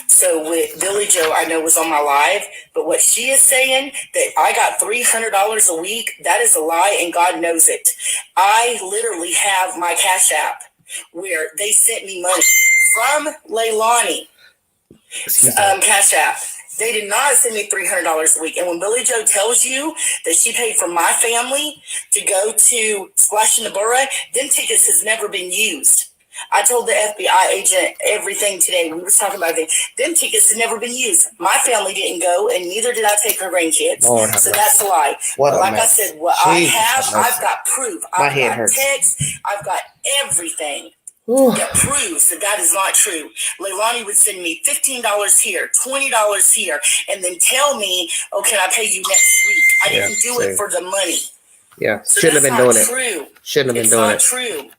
So with Billy Joe, I know was on my live, but what she is saying that I got $300 a week, that is a lie, and God knows it. I literally have my Cash App where they sent me money from Leilani. Cash App. They did not send me $300 a week. And when Billy Joe tells you that she paid for my family to go to Splash in the Borough, them tickets has never been used. I told the FBI agent everything today. We were talking about it. Them tickets have never been used. My family didn't go, and neither did I take her grandkids. Lord, so that's a lie. What like I said, what Jesus, I have, I've got proof. I've got text. I've got everything. That proves that is not true. Leilani would send me $15 here, $20 here, and then tell me, "Oh, can I pay you next week?" I didn't do it for the money. Yeah, so shouldn't have been doing true. it. Shouldn't have been doing it. It's not true.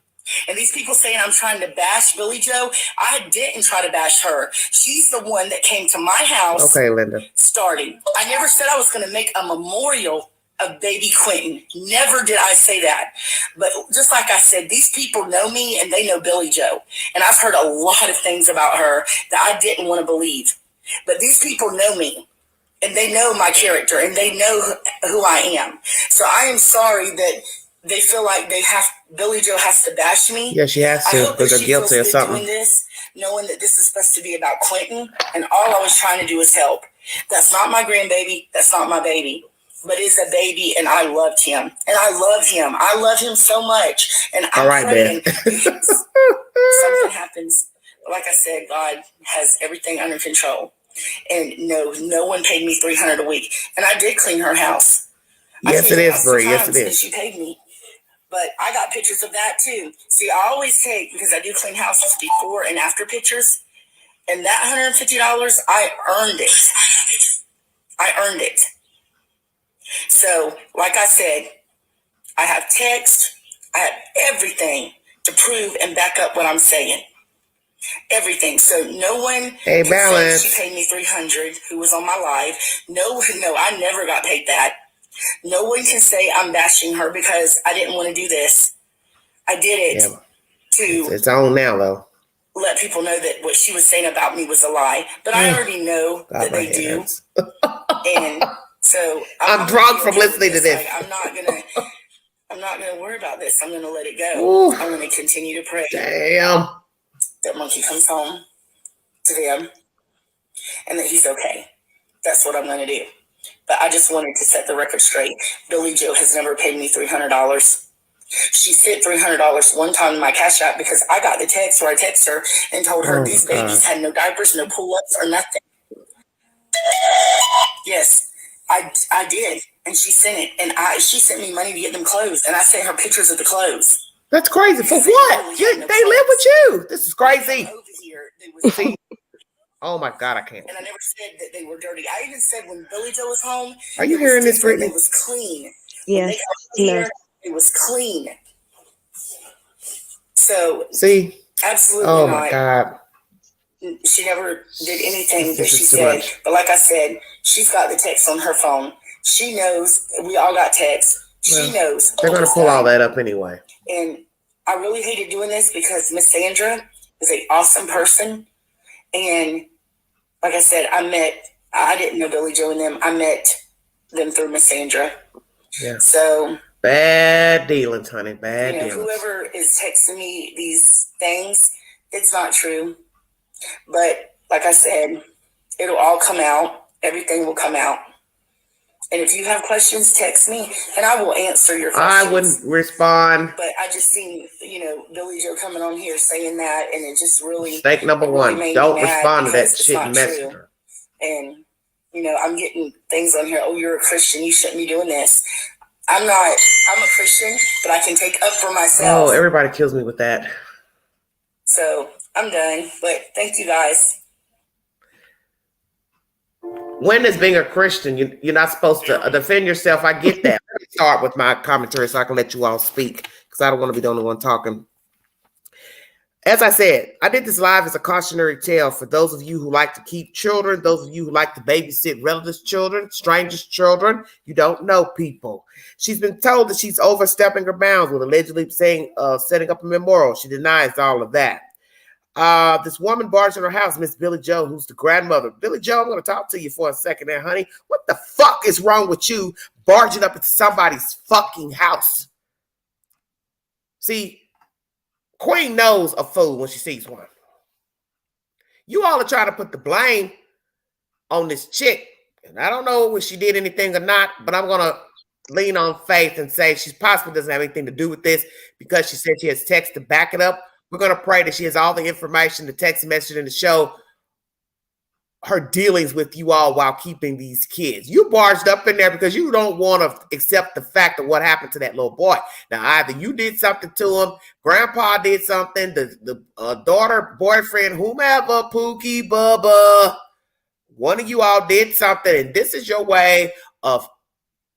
And these people saying I'm trying to bash Billy Joe, I didn't try to bash her. She's the one that came to my house. Okay, Linda. Starting. I never said I was going to make a memorial of baby Quinton. Never did I say that. But just like I said, these people know me and they know Billy Joe. And I've heard a lot of things about her that I didn't want to believe. But these people know me and they know my character and they know who I am. So I am sorry that they feel like Billy Joe has to bash me. Yeah, she has to because they're guilty of something. Doing this, knowing that this is supposed to be about Quinton, and all I was trying to do is help. That's not my grandbaby. That's not my baby. But it's a baby, and I loved him. And I love him. I love him so much. And I'm praying something happens. But like I said, God has everything under control. And no one paid me $300 a week. And I did clean her house. Yes, it is, Bree. Yes, it is. She paid me. But I got pictures of that, too. See, I always take, because I do clean houses before and after pictures. And that $150, I earned it. I earned it. So, like I said, I have text, I have everything to prove and back up what I'm saying. Everything. So no one balance. She paid me $300 who was on my live. No, I never got paid that. No one can say I'm bashing her because I didn't want to do this. I did it to it's on now though. Let people know that what she was saying about me was a lie. But I already know that they do. And so I'm drunk from listening to this. Like, I'm not gonna worry about this. I'm gonna let it go. Ooh. I'm gonna continue to pray. Damn. That Monkey comes home to them and that he's okay. That's what I'm gonna do. But I just wanted to set the record straight. Billy Joe has never paid me $300. She sent $300 one time in my Cash App because I got the text where I texted her and told her these babies had no diapers, no pull-ups, or nothing. Yes. I did, and she sent it, and she sent me money to get them clothes, and I sent her pictures of the clothes. That's crazy. For what? They live with you. This is crazy. Over here, they was oh my God, I can't. And I never said that they were dirty. I even said when Billy Joe was home. Are you hearing this, Brittany? It was clean. Yes. It was clean. So see, absolutely. Oh my God. She never did anything that she said. But like I said, she's got the text on her phone. She knows. We all got texts. She knows. They're going to pull all that up anyway. And I really hated doing this because Miss Sandra is an awesome person. And like I said, I didn't know Billy Joe and them. I met them through Miss Sandra. Yeah. So. Bad dealings, honey. Bad dealings. Whoever is texting me these things, it's not true. But like I said, it'll all come out. Everything will come out. And if you have questions, text me, and I will answer your questions. I wouldn't respond. But I just seen, Billy Joe coming on here saying that, and it just really... Mistake number one, don't respond to that shit messenger. And, I'm getting things on here, oh, you're a Christian, you shouldn't be doing this. I'm not. I'm a Christian, but I can take up for myself. Oh, everybody kills me with that. So I'm done, but thank you guys. When is being a Christian? You're not supposed to defend yourself. I get that. Let me start with my commentary so I can let you all speak because I don't want to be the only one talking. As I said, I did this live as a cautionary tale for those of you who like to keep children, those of you who like to babysit relatives' children, strangers' children. You don't know people. She's been told that she's overstepping her bounds with allegedly saying, setting up a memorial. She denies all of that. This woman barged in her house, Miss Billy Joe, who's the grandmother. Billy Joe, I'm going to talk to you for a second there, honey. What the fuck is wrong with you barging up into somebody's fucking house? See, Queen knows a fool when she sees one. You all are trying to put the blame on this chick. And I don't know if she did anything or not, but I'm going to lean on faith and say she possibly doesn't have anything to do with this because she said she has text to back it up. We're going to pray that she has all the information, the text message, and to show her dealings with you all while keeping these kids. You barged up in there because you don't want to accept the fact of what happened to that little boy. Now, either you did something to him, grandpa did something, the daughter, boyfriend, whomever, Pookie, Bubba, one of you all did something, and this is your way of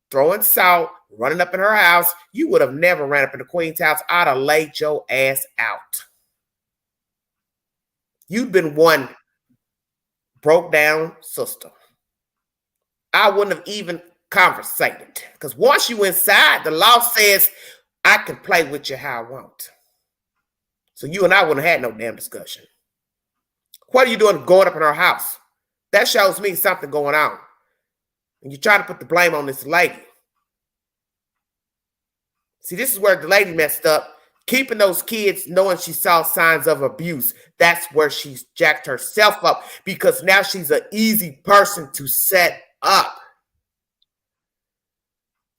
throwing salt, running up in her house. You would have never ran up in the Queen's house. I'd have laid your ass out. You'd been one broke down sister. I wouldn't have even conversated because once you inside, the law says I can play with you how I want. So you and I wouldn't have had no damn discussion. What are you doing going up in her house? That shows me something going on. And you're trying to put the blame on this lady. See, this is where the lady messed up. Keeping those kids knowing she saw signs of abuse. That's where she's jacked herself up because now she's an easy person to set up.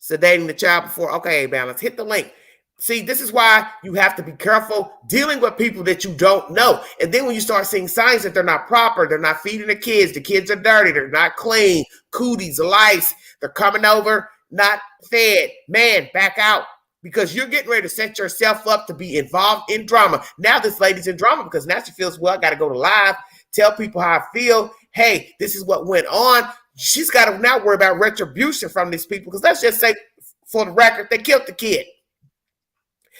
Sedating the child before. Okay, balance. Hit the link. See, this is why you have to be careful dealing with people that you don't know. And then when you start seeing signs that they're not proper, they're not feeding the kids are dirty, they're not clean, cooties, lice, they're coming over, not fed. Man, back out. Because you're getting ready to set yourself up to be involved in drama. Now this lady's in drama because now she feels, well, I got to go to live, tell people how I feel. Hey, this is what went on. She's got to now worry about retribution from these people because let's just say, for the record, they killed the kid.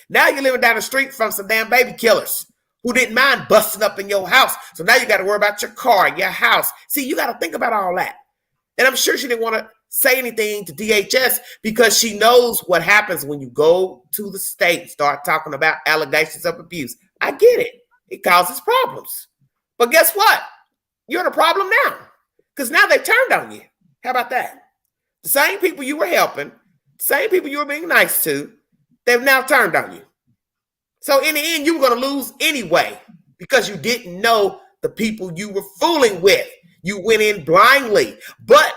Now you're living down the street from some damn baby killers who didn't mind busting up in your house. So now you got to worry about your car, your house. See, you got to think about all that. And I'm sure she didn't want to say anything to DHS because she knows what happens when you go to the state and start talking about allegations of abuse. I get it. It causes problems. But guess what? You're in a problem now because now they've turned on you. How about that? The same people you were helping, the same people you were being nice to, they've now turned on you. So in the end, you were going to lose anyway because you didn't know the people you were fooling with. You went in blindly. But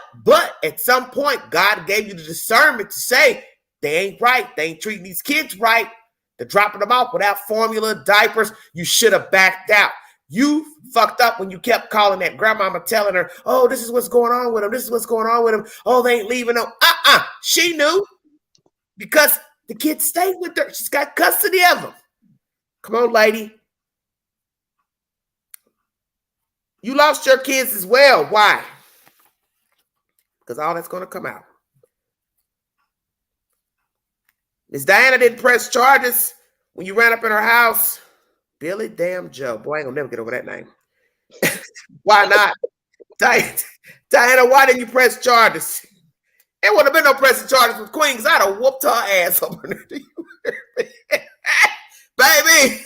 at some point, God gave you the discernment to say, they ain't right. They ain't treating these kids right. They're dropping them off without formula, diapers. You should have backed out. You fucked up when you kept calling that grandmama telling her, oh, this is what's going on with them. This is what's going on with them. Oh, they ain't leaving them. She knew because the kids stayed with her. She's got custody of them. Come on, lady. You lost your kids as well. Why? Because all that's going to come out. Miss Diana didn't press charges when you ran up in her house. Billy damn Joe. Boy, I ain't going to never get over that name. Why not? Diana, why didn't you press charges? There wouldn't have been no pressing charges with Queen because I'd have whooped her ass over there. Baby,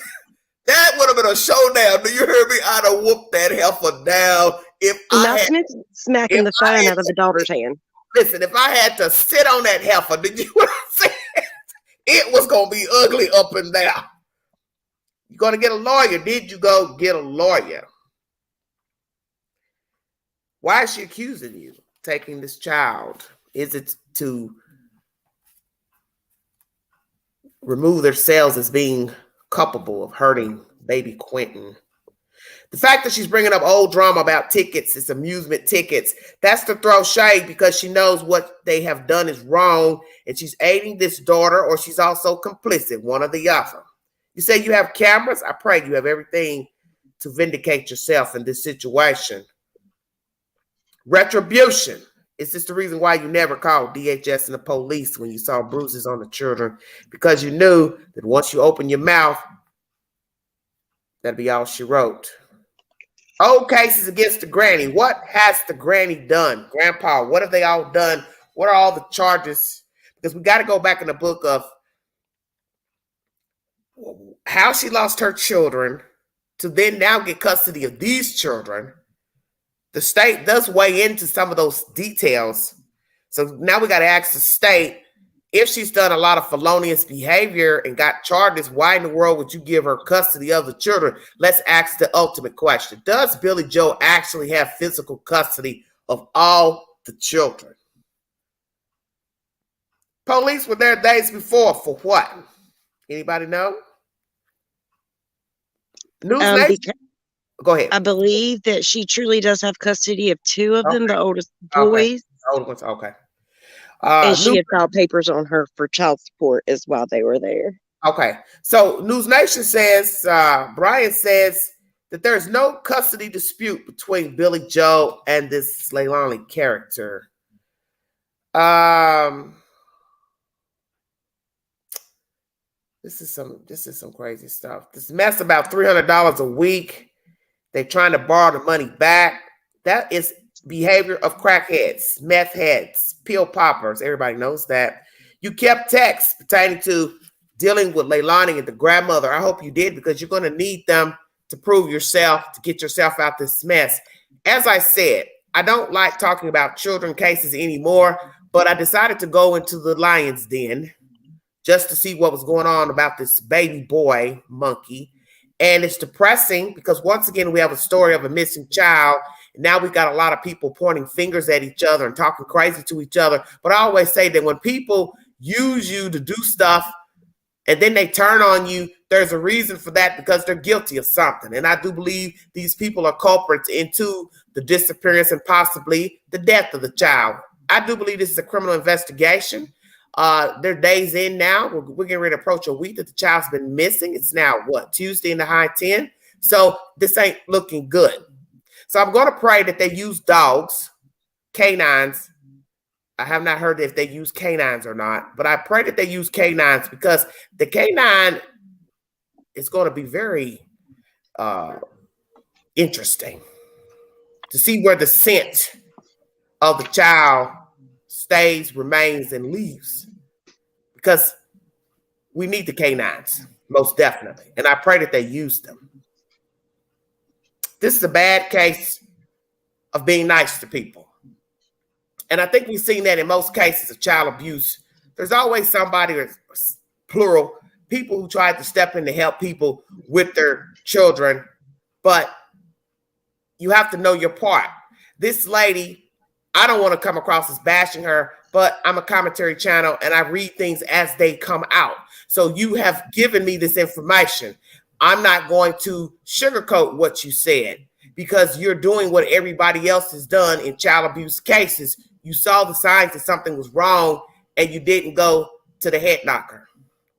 that would have been a showdown. Do you hear me? I'd have whooped that heifer down if I had smacking the phone out of the daughter's hand. Listen, if I had to sit on that heifer, did you what I'm saying? It was going to be ugly up and down. You're going to get a lawyer. Did you go get a lawyer? Why is she accusing you of taking this child? Is it to remove themselves as being culpable of hurting baby Quinton? The fact that she's bringing up old drama about tickets, it's amusement tickets, that's to throw shade because she knows what they have done is wrong and she's aiding this daughter or she's also complicit, one or the other. You say you have cameras? I pray you have everything to vindicate yourself in this situation. Retribution. Is this the reason why you never called DHS and the police when you saw bruises on the children? Because you knew that once you open your mouth, that'd be all she wrote. Old cases against the granny. What has the granny done? Grandpa, what have they all done? What are all the charges? Because we got to go back in the book of how she lost her children to then now get custody of these children. The state does weigh into some of those details. So now we got to ask the state, if she's done a lot of felonious behavior and got charges, why in the world would you give her custody of the children? Let's ask the ultimate question. Does Billy Joe actually have physical custody of all the children? Police were there days before for what? Anybody know? Go ahead. I believe that she truly does have custody of two of them, the oldest boys. Older ones, okay. And she had filed papers on her for child support as while they were there. Okay. So News Nation says, Brian says that there's no custody dispute between Billy Joe and this Leilani character. This is some crazy stuff. This mess about $300 a week. They're trying to borrow the money back. That is behavior of crackheads, meth heads, pill poppers. Everybody knows that. You kept texts pertaining to dealing with Leilani and the grandmother. I hope you did, because you're going to need them to prove yourself, to get yourself out this mess. As I said, I don't like talking about children cases anymore, but I decided to go into the lion's den just to see what was going on about this baby boy monkey. And it's depressing because once again, we have a story of a missing child. And now we got a lot of people pointing fingers at each other and talking crazy to each other. But I always say that when people use you to do stuff and then they turn on you, there's a reason for that, because they're guilty of something. And I do believe these people are culprits into the disappearance and possibly the death of the child. I do believe this is a criminal investigation. They're days in now. We're getting ready to approach a week that the child's been missing. It's now Tuesday in the high 10. So this ain't looking good. So I'm going to pray that they use dogs, canines. I have not heard if they use canines or not, but I pray that they use canines, because the canine is going to be very interesting to see where the scent of the child stays, remains, and leaves, because we need the canines, most definitely. And I pray that they use them. This is a bad case of being nice to people. And I think we've seen that in most cases of child abuse. There's always somebody, plural, people who try to step in to help people with their children, but you have to know your part. This lady, I don't want to come across as bashing her, but I'm a commentary channel and I read things as they come out. So you have given me this information. I'm not going to sugarcoat what you said, because you're doing what everybody else has done in child abuse cases. You saw the signs that something was wrong and you didn't go to the head knocker,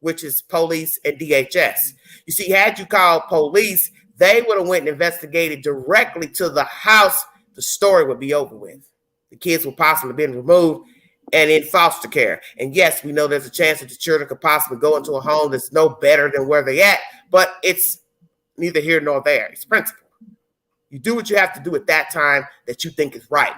which is police and DHS. You see, had you called police, they would have went and investigated directly to the house. The story would be over with. The kids would possibly have been removed and in foster care. And yes, we know there's a chance that the children could possibly go into a home that's no better than where they're at, but it's neither here nor there. It's principle. You do what you have to do at that time that you think is right.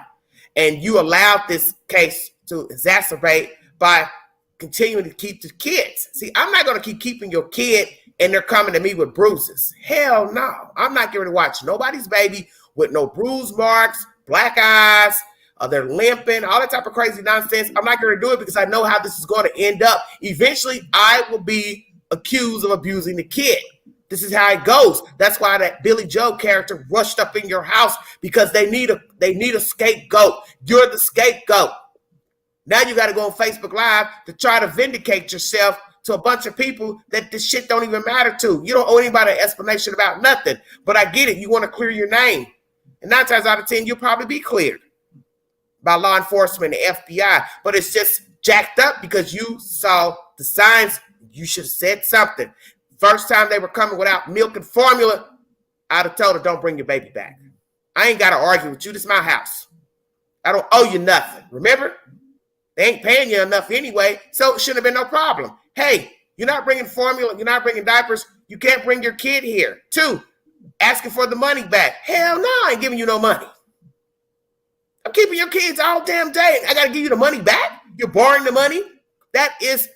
And you allowed this case to exacerbate by continuing to keep the kids. See, I'm not going to keep keeping your kid and they're coming to me with bruises. Hell no. I'm not going to watch nobody's baby with no bruise marks, black eyes, they're limping, all that type of crazy nonsense. I'm not going to do it because I know how this is going to end up. Eventually, I will be accused of abusing the kid. This is how it goes. That's why that Billy Joe character rushed up in your house, because they need a scapegoat. You're the scapegoat. Now you got to go on Facebook Live to try to vindicate yourself to a bunch of people that this shit don't even matter to. You don't owe anybody an explanation about nothing. But I get it. You want to clear your name. And 9 times out of 10, you'll probably be cleared by law enforcement and the FBI. But it's just jacked up because you saw the signs. You should have said something. First time they were coming without milk and formula, I'd have told her, don't bring your baby back. I ain't got to argue with you. This is my house. I don't owe you nothing. Remember? They ain't paying you enough anyway, so it shouldn't have been no problem. Hey, you're not bringing formula. You're not bringing diapers. You can't bring your kid here. 2, asking for the money back. Hell no, I ain't giving you no money. I'm keeping your kids all damn day. I got to give you the money back? You're borrowing the money? That is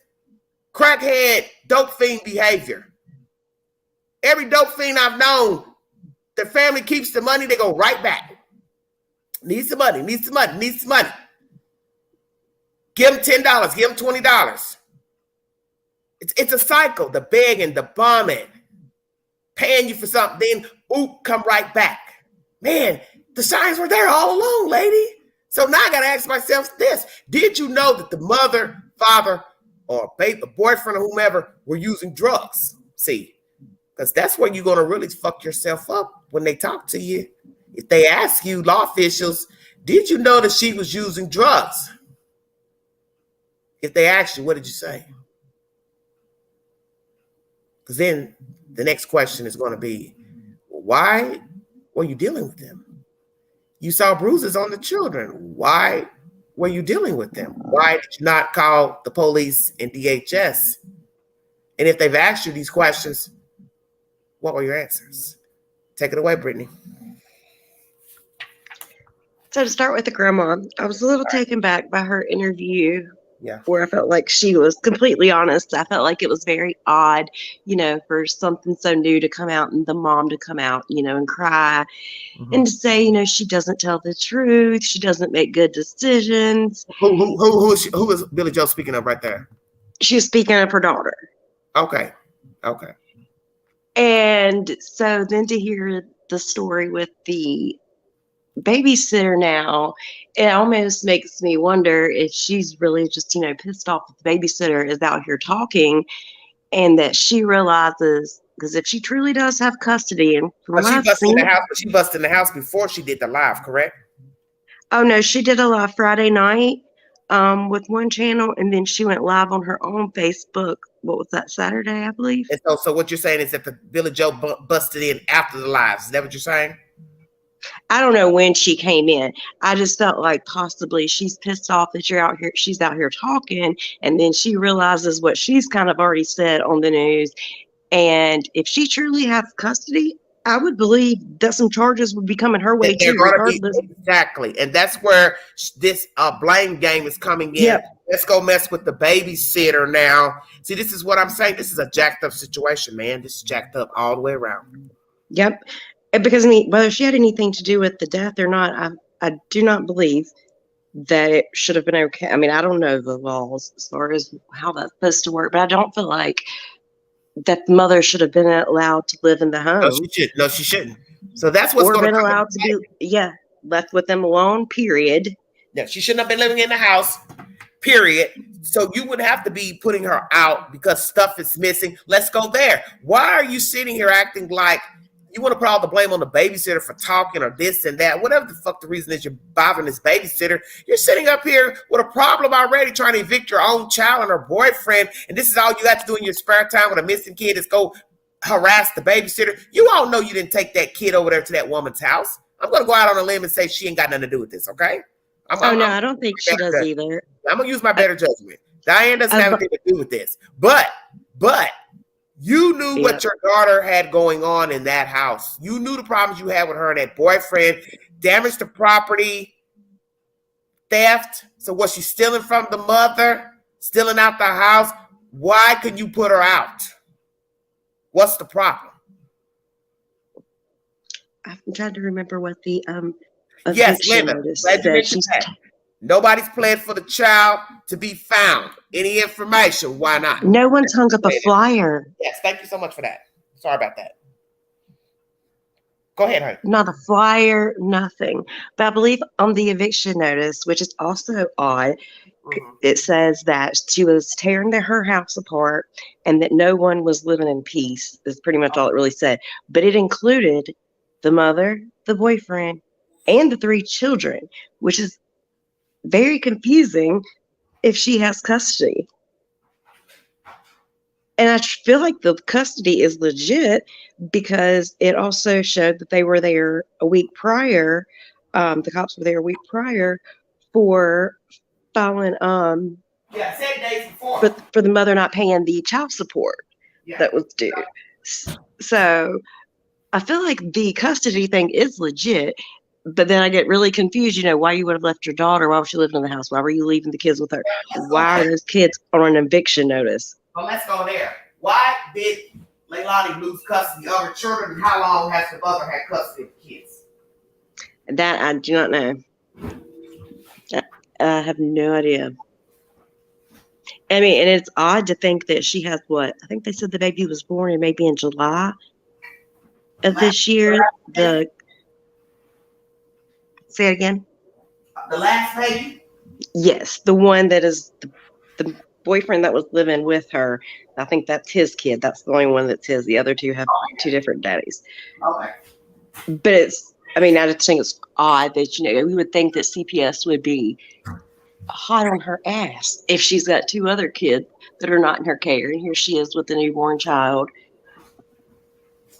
crackhead, dope fiend behavior. Every dope fiend I've known, their family keeps the money, they go right back. Needs some money, needs some money, needs some money. Give them $10. Give them $20. It's a cycle. The begging, the bumming, paying you for something, then come right back. Man, the signs were there all along, lady. So now I got to ask myself this. Did you know that the mother, father, or a boyfriend or whomever were using drugs? See, because that's where you're going to really fuck yourself up when they talk to you. If they ask you, law officials, did you know that she was using drugs? If they ask you, what did you say? Because then the next question is going to be, why were you dealing with them? You saw bruises on the children. Why were you dealing with them? Why did you not call the police and DHS? And if they've asked you these questions, what were your answers? Take it away, Brittany. So to start with the grandma, I was a little taken back by her interview. Yeah. Where I felt like she was completely honest. I felt like it was very odd, for something so new to come out and the mom to come out, and cry and to say, she doesn't tell the truth. She doesn't make good decisions. Who is Billy Joe speaking of right there? She was speaking of her daughter. Okay. And so then to hear the story with the babysitter now, it almost makes me wonder if she's really just pissed off that the babysitter is out here talking, and that she realizes, because if she truly does have custody, and from what I've seen, she busted in the house before she did the live, correct? Oh no, she did a live Friday night with one channel, and then she went live on her own Facebook. What was that, Saturday, I believe? And so what you're saying is that the Billy Joe busted in after the lives. Is that what you're saying? I don't know when she came in. I just felt like possibly she's pissed off that she's out here talking, and then she realizes what she's kind of already said on the news. And if she truly has custody, I would believe that some charges would be coming her way too, regardless. Exactly. And that's where this blame game is coming in. Yep. Let's go mess with the babysitter now. See, this is what I'm saying. This is a jacked up situation, man. This is jacked up all the way around. Yep. Because whether she had anything to do with the death or not, I do not believe that it should have been okay. I mean, I don't know the laws as far as how that's supposed to work, but I don't feel like that the mother should have been allowed to live in the home. No, she shouldn't. So that's what's going to been allowed to be, left with them alone, period. Yeah, she shouldn't have been living in the house, period. So you would have to be putting her out because stuff is missing. Let's go there. Why are you sitting here acting like you want to put all the blame on the babysitter for talking or this and that? Whatever the fuck the reason is you're bothering this babysitter. You're sitting up here with a problem already trying to evict your own child and her boyfriend. And this is all you got to do in your spare time with a missing kid is go harass the babysitter. You all know you didn't take that kid over there to that woman's house. I'm going to go out on a limb and say she ain't got nothing to do with this, okay? I don't think she does either. I'm going to use my better judgment. Diane doesn't have anything to do with this. But you knew what your daughter had going on in that house. You knew the problems you had with her and that boyfriend, damage to property, theft. So was she stealing from the mother, stealing out the house? Why couldn't you put her out? What's the problem? I'm trying to remember what the yes, nobody's planned for the child to be found. Any information? Why not? No one's hung up a flyer. Yes, thank you so much for that. Sorry about that. Go ahead, honey. Not a flyer, nothing. But I believe on the eviction notice, which is also odd, it says that she was tearing her house apart and that no one was living in peace. Is pretty much all it really said. But it included the mother, the boyfriend, and the 3 children, which is very confusing if she has custody. And I feel like the custody is legit because it also showed that they were there a week prior. The cops were there a week prior for filing 7 days before. For the mother not paying the child support that was due. So I feel like the custody thing is legit. But then I get really confused, why you would have left your daughter. Why was she living in the house? Why were you leaving the kids with her? Why are those kids on an eviction notice? Well, let's go there. Why did Leilani lose custody of her children? And how long has the mother had custody of the kids? That I do not know. I have no idea. I mean, and it's odd to think that she has what? I think they said the baby was born maybe in July of this year. Say it again. The last baby? Yes, the one that is the boyfriend that was living with her. I think that's his kid. That's the only one that's his. The other two have two different daddies. Okay. But I just think it's odd that, we would think that CPS would be hot on her ass if she's got two other kids that are not in her care. And here she is with a newborn child.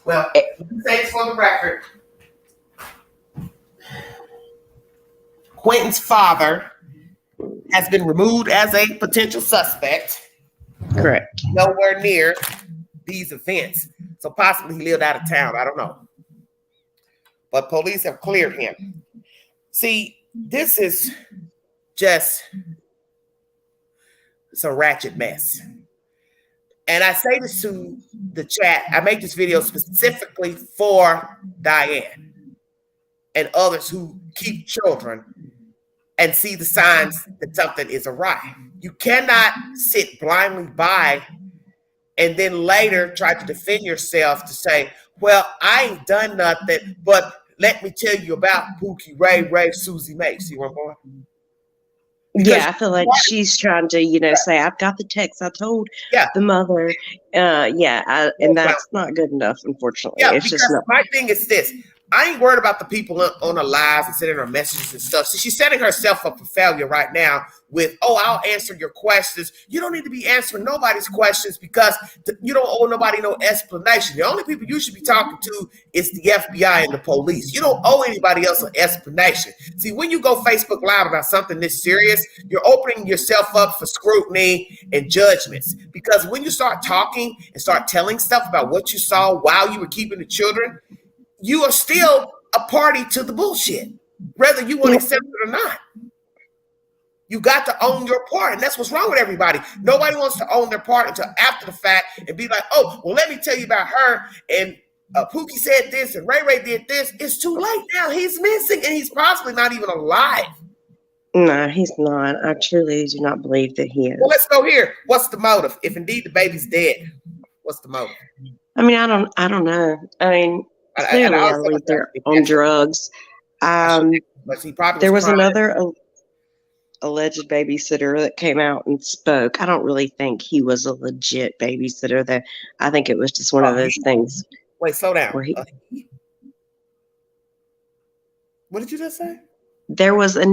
Well, thanks for the record. Quinton's father has been removed as a potential suspect. Correct. Nowhere near these events. So possibly he lived out of town. I don't know. But police have cleared him. See, this is just it's a ratchet mess. And I say this to the chat. I make this video specifically for Diane and others who keep children and see the signs that something is awry. You cannot sit blindly by and then later try to defend yourself to say, well, I ain't done nothing, but let me tell you about Pookie, Ray, Susie Mae. See where I'm going? Because I feel like she's trying to, say, I've got the text. I told the mother. And that's not good enough, unfortunately. Yeah, it's because just not. My thing is this. I ain't worried about the people on the lives and sending her messages and stuff. So she's setting herself up for failure right now with, I'll answer your questions. You don't need to be answering nobody's questions because you don't owe nobody no explanation. The only people you should be talking to is the FBI and the police. You don't owe anybody else an explanation. See, when you go Facebook Live about something this serious, you're opening yourself up for scrutiny and judgments. Because when you start talking and start telling stuff about what you saw while you were keeping the children, you are still a party to the bullshit, whether you want to accept it or not. You got to own your part, and that's what's wrong with everybody. Nobody wants to own their part until after the fact and be like, let me tell you about her, and Pookie said this, and Ray did this. It's too late now. He's missing, and he's possibly not even alive. No, he's not. I truly do not believe that he is. Well, let's go here. What's the motive? If indeed the baby's dead, what's the motive? I mean, I don't know. I mean, clearly, I believe they're on drugs. There was another alleged babysitter that came out and spoke. I don't really think he was a legit babysitter. That I think it was just one of those things. Wait, slow down. What did you just say? There was a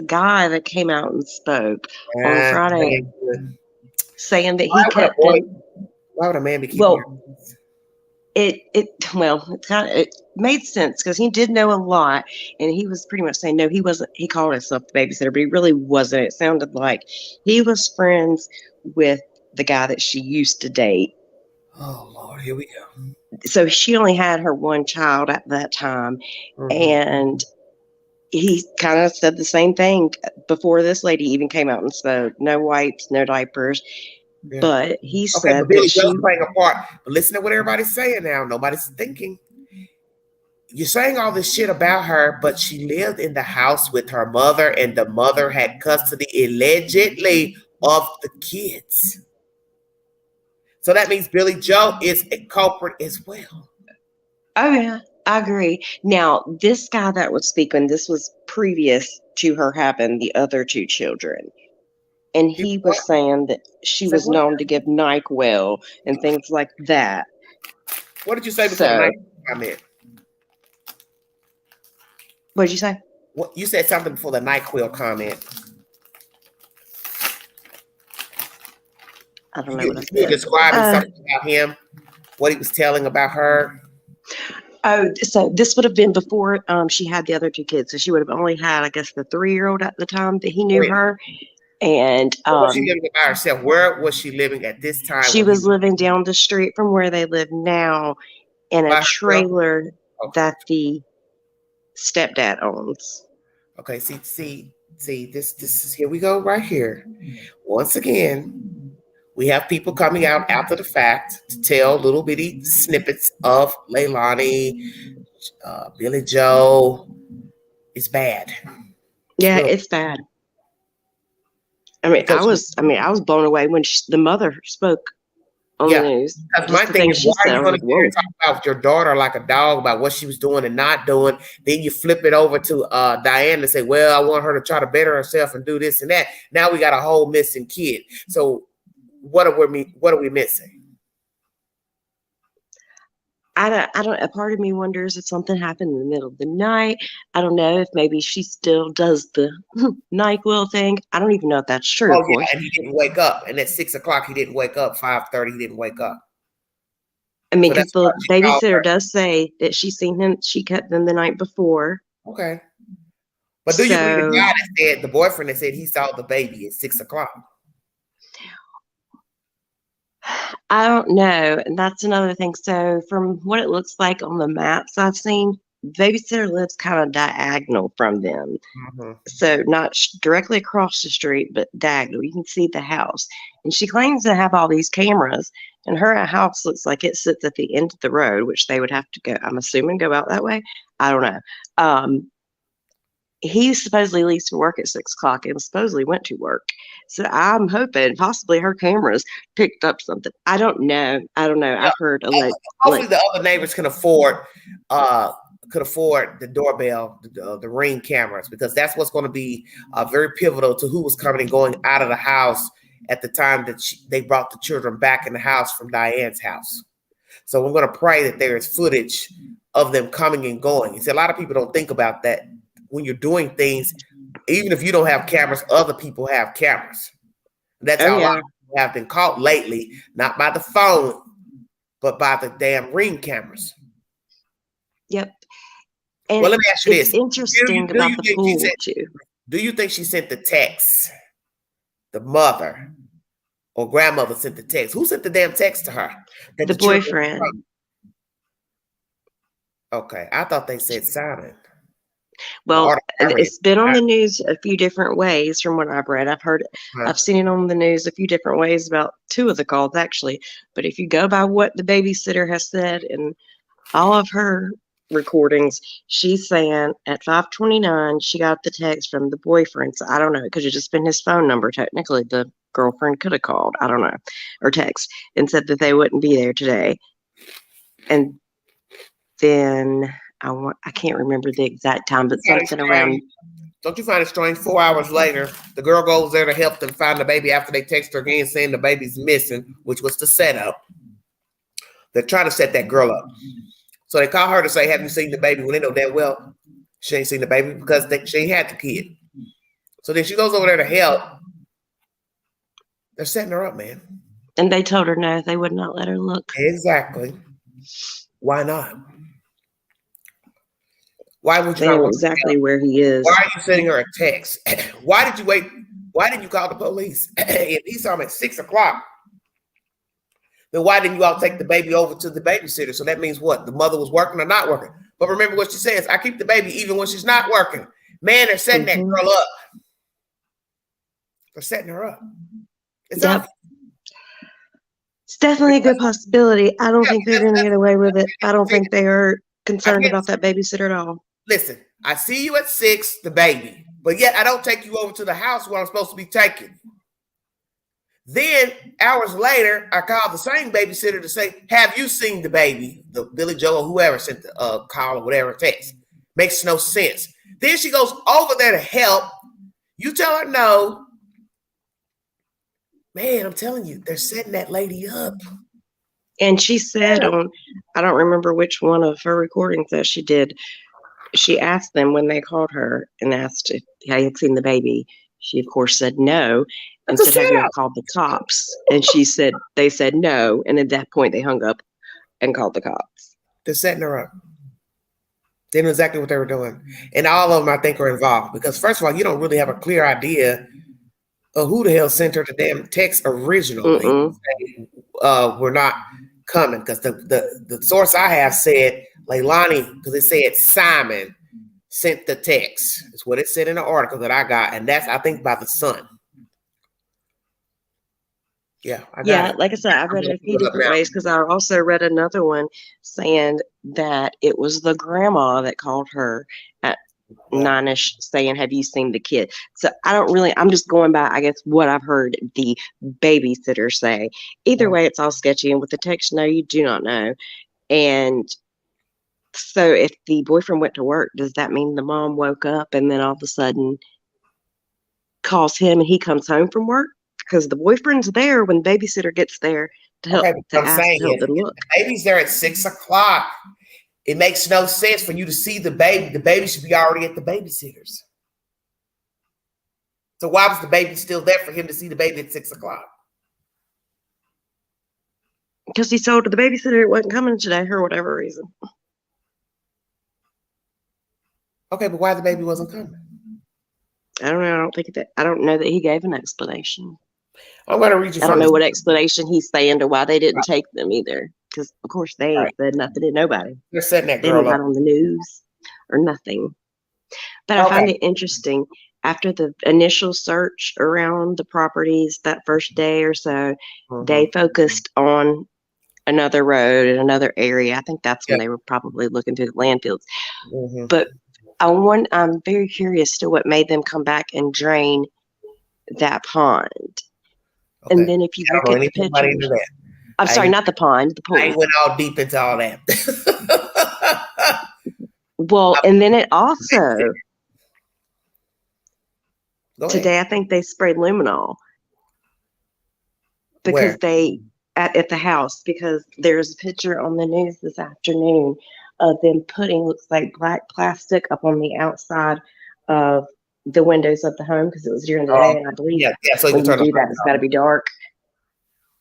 guy that came out and spoke on Friday saying that he kept. Why would a man be keeping? It made sense because he did know a lot, and he was pretty much saying no, he wasn't. He called himself the babysitter, but he really wasn't. It sounded like he was friends with the guy that she used to date. Oh Lord, here we go. So she only had her one child at that time, and he kind of said the same thing before this lady even came out and spoke. No wipes, no diapers. Yeah. But he said but Billy Joe's playing a part. But listen to what everybody's saying now. Nobody's thinking. You're saying all this shit about her, but she lived in the house with her mother, and the mother had custody, allegedly, of the kids. So that means Billy Joe is a culprit as well. Oh, yeah, I agree. Now, this guy that was speaking, this was previous to her having the other two children. And he was saying that she was known to give NyQuil and things like that. What did you say before the NyQuil comment? What did you say? You said something before the NyQuil comment. I don't know what I said. You were describing something about him, what he was telling about her. Oh, so this would have been before she had the other two kids. So she would have only had, I guess, the 3-year-old at the time that he knew her. And was she living by herself? Where was she living at this time? She was living down the street from where they live now in a trailer that the stepdad owns. Okay, see, this is here we go right here. Once again, we have people coming out after the fact to tell little bitty snippets of Leilani, Billy Joe. It's bad. Yeah, it's bad. I mean, I was blown away when the mother spoke on the news. Because my thing is, why are you going to talk about your daughter like a dog about what she was doing and not doing? Then you flip it over to Diane and say, well, I want her to try to better herself and do this and that. Now we got a whole missing kid. So what are we missing? I don't. A part of me wonders if something happened in the middle of the night. I don't know if maybe she still does the NyQuil thing. I don't even know if that's true. Oh, yeah, and he didn't wake up. And at 6 o'clock, he didn't wake up. 5:30, he didn't wake up. I mean, because the babysitter does say that she's seen him. She kept them the night before. Okay. But do you believe the guy that said, the boyfriend that said he saw the baby at 6 o'clock? I don't know. And that's another thing. So from what it looks like on the maps I've seen, babysitter lives kind of diagonal from them. Mm-hmm. So not directly across the street, but diagonal. You can see the house. And she claims to have all these cameras. And her house looks like it sits at the end of the road, which they would have to go, I'm assuming, go out that way. I don't know. He supposedly leaves for work at 6 o'clock and supposedly went to work. So I'm hoping possibly her cameras picked up something. I don't know. Yeah. I've heard hopefully the other neighbors can afford the doorbell, the Ring cameras, because that's what's going to be very pivotal to who was coming and going out of the house at the time that they brought the children back in the house from Diane's house. So we're going to pray that there is footage of them coming and going. You see, a lot of people don't think about that. When you're doing things, even if you don't have cameras, other people have cameras. That's how a lot of people have been caught lately, not by the phone, but by the damn Ring cameras. Yep. And well, let me ask you this. Interesting about the pool too. Do you think she sent the text? The mother or grandmother sent the text. Who sent the damn text to her? The boyfriend. Okay. I thought they said Simon. Well, it's been on the news a few different ways from what I've read. I've seen it on the news a few different ways about 2 of the calls, actually. But if you go by what the babysitter has said in all of her recordings, she's saying at 5:29, she got the text from the boyfriend. So I don't know. It could have just been his phone number. Technically, the girlfriend could have called. I don't know. Or text and said that they wouldn't be there today. And then I can't remember the exact time, but something around. Don't you find it strange? 4 hours later, the girl goes there to help them find the baby after they text her again saying the baby's missing, which was the setup. They're trying to set that girl up. So they call her to say, have you seen the baby? When they know damn well she ain't seen the baby because she ain't had the kid. So then she goes over there to help. They're setting her up, man. And they told her no, they would not let her look. Exactly. Why not? Why would you know exactly where he is? Why are you sending her a text? Why did you wait? Why didn't you call the police? If he saw him at 6 o'clock, then why didn't you all take the baby over to the babysitter? So that means what? The mother was working or not working. But remember what she says, I keep the baby even when she's not working. Man, they're setting that girl up. They're setting her up. It's definitely a good possibility. I don't think they're going to get away with it. I don't think they are concerned about that babysitter at all. Listen, I see you at 6, the baby, but yet I don't take you over to the house where I'm supposed to be taken. Then hours later, I call the same babysitter to say, have you seen the baby? The Billy Joe or whoever sent the call or whatever text. Makes no sense. Then she goes over there to help. You tell her no. Man, I'm telling you, they're setting that lady up. And she said I don't remember which one of her recordings that she did. She asked them when they called her and asked if they had seen the baby. She, of course, said no and said, have you called the cops? And she said, they said no. And at that point, they hung up and called the cops. They're setting her up. They knew exactly what they were doing. And all of them, I think, are involved. Because, first of all, you don't really have a clear idea of who the hell sent her the damn text originally. We're not coming. Because the source I have said, Leilani, because it said Simon sent the text. It's what it said in the article that I got. And that's, I think, by the Sun. Yeah. Like I said, I read it a few different ways because I also read another one saying that it was the grandma that called her at 9ish saying, have you seen the kid? So I'm just going by, I guess, what I've heard the babysitter say. Either way, it's all sketchy. And with the text, no, you do not know. And so if the boyfriend went to work, does that mean the mom woke up and then all of a sudden calls him and he comes home from work? Because the boyfriend's there when the babysitter gets there to help, to ask to help them look. The baby's there at 6 o'clock. It makes no sense for you to see the baby. The baby should be already at the babysitter's. So why was the baby still there for him to see the baby at 6 o'clock? Because he told the babysitter it wasn't coming today for whatever reason. Okay, but why the baby wasn't coming? I don't know. I don't know that he gave an explanation. I'm going to read you. I don't know what explanation he's saying to why they didn't take them either. Because of course they ain't said nothing to nobody. They're setting that they girl didn't up on the news or nothing. But I find it interesting. After the initial search around the properties that first day or so, they focused on another road and another area. I think that's when they were probably looking through the landfills. But I'm very curious to what made them come back and drain that pond. And then if you look at the pictures, I'm sorry, not the pond, the pool. I went all deep into all that. Well, and then it also today I think they sprayed luminol because they at the house, because there's a picture on the news this afternoon of them putting, looks like black plastic up on the outside of the windows of the home because it was during the day, and I believe so when you do that, it's got to be dark.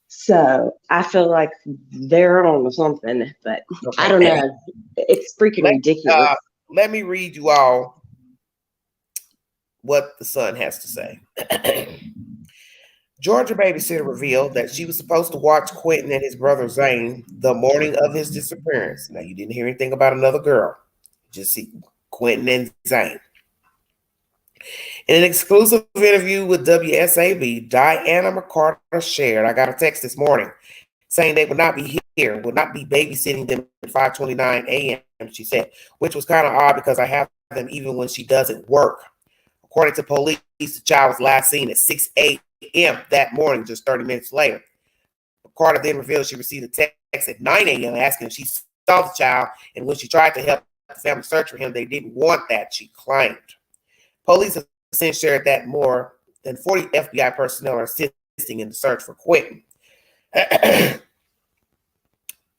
So I feel like they're on something, but I don't know. It's freaking ridiculous. Let me read you all what the Sun has to say. Georgia babysitter revealed that she was supposed to watch Quinton and his brother Zane the morning of his disappearance. Now, you didn't hear anything about another girl. Just see Quinton and Zane. In an exclusive interview with WSAB, Diana McCarter shared, I got a text this morning saying they would not be here, would not be babysitting them at 5:29 a.m., she said, which was kind of odd because I have them even when she doesn't work. According to police, the child was last seen at 6 a.m. that morning, just 30 minutes later. McCarter then revealed she received a text at 9 a.m. asking if she saw the child, and when she tried to help the family search for him, they didn't want that, she claimed. Police have since shared that more than 40 FBI personnel are assisting in the search for Quinton.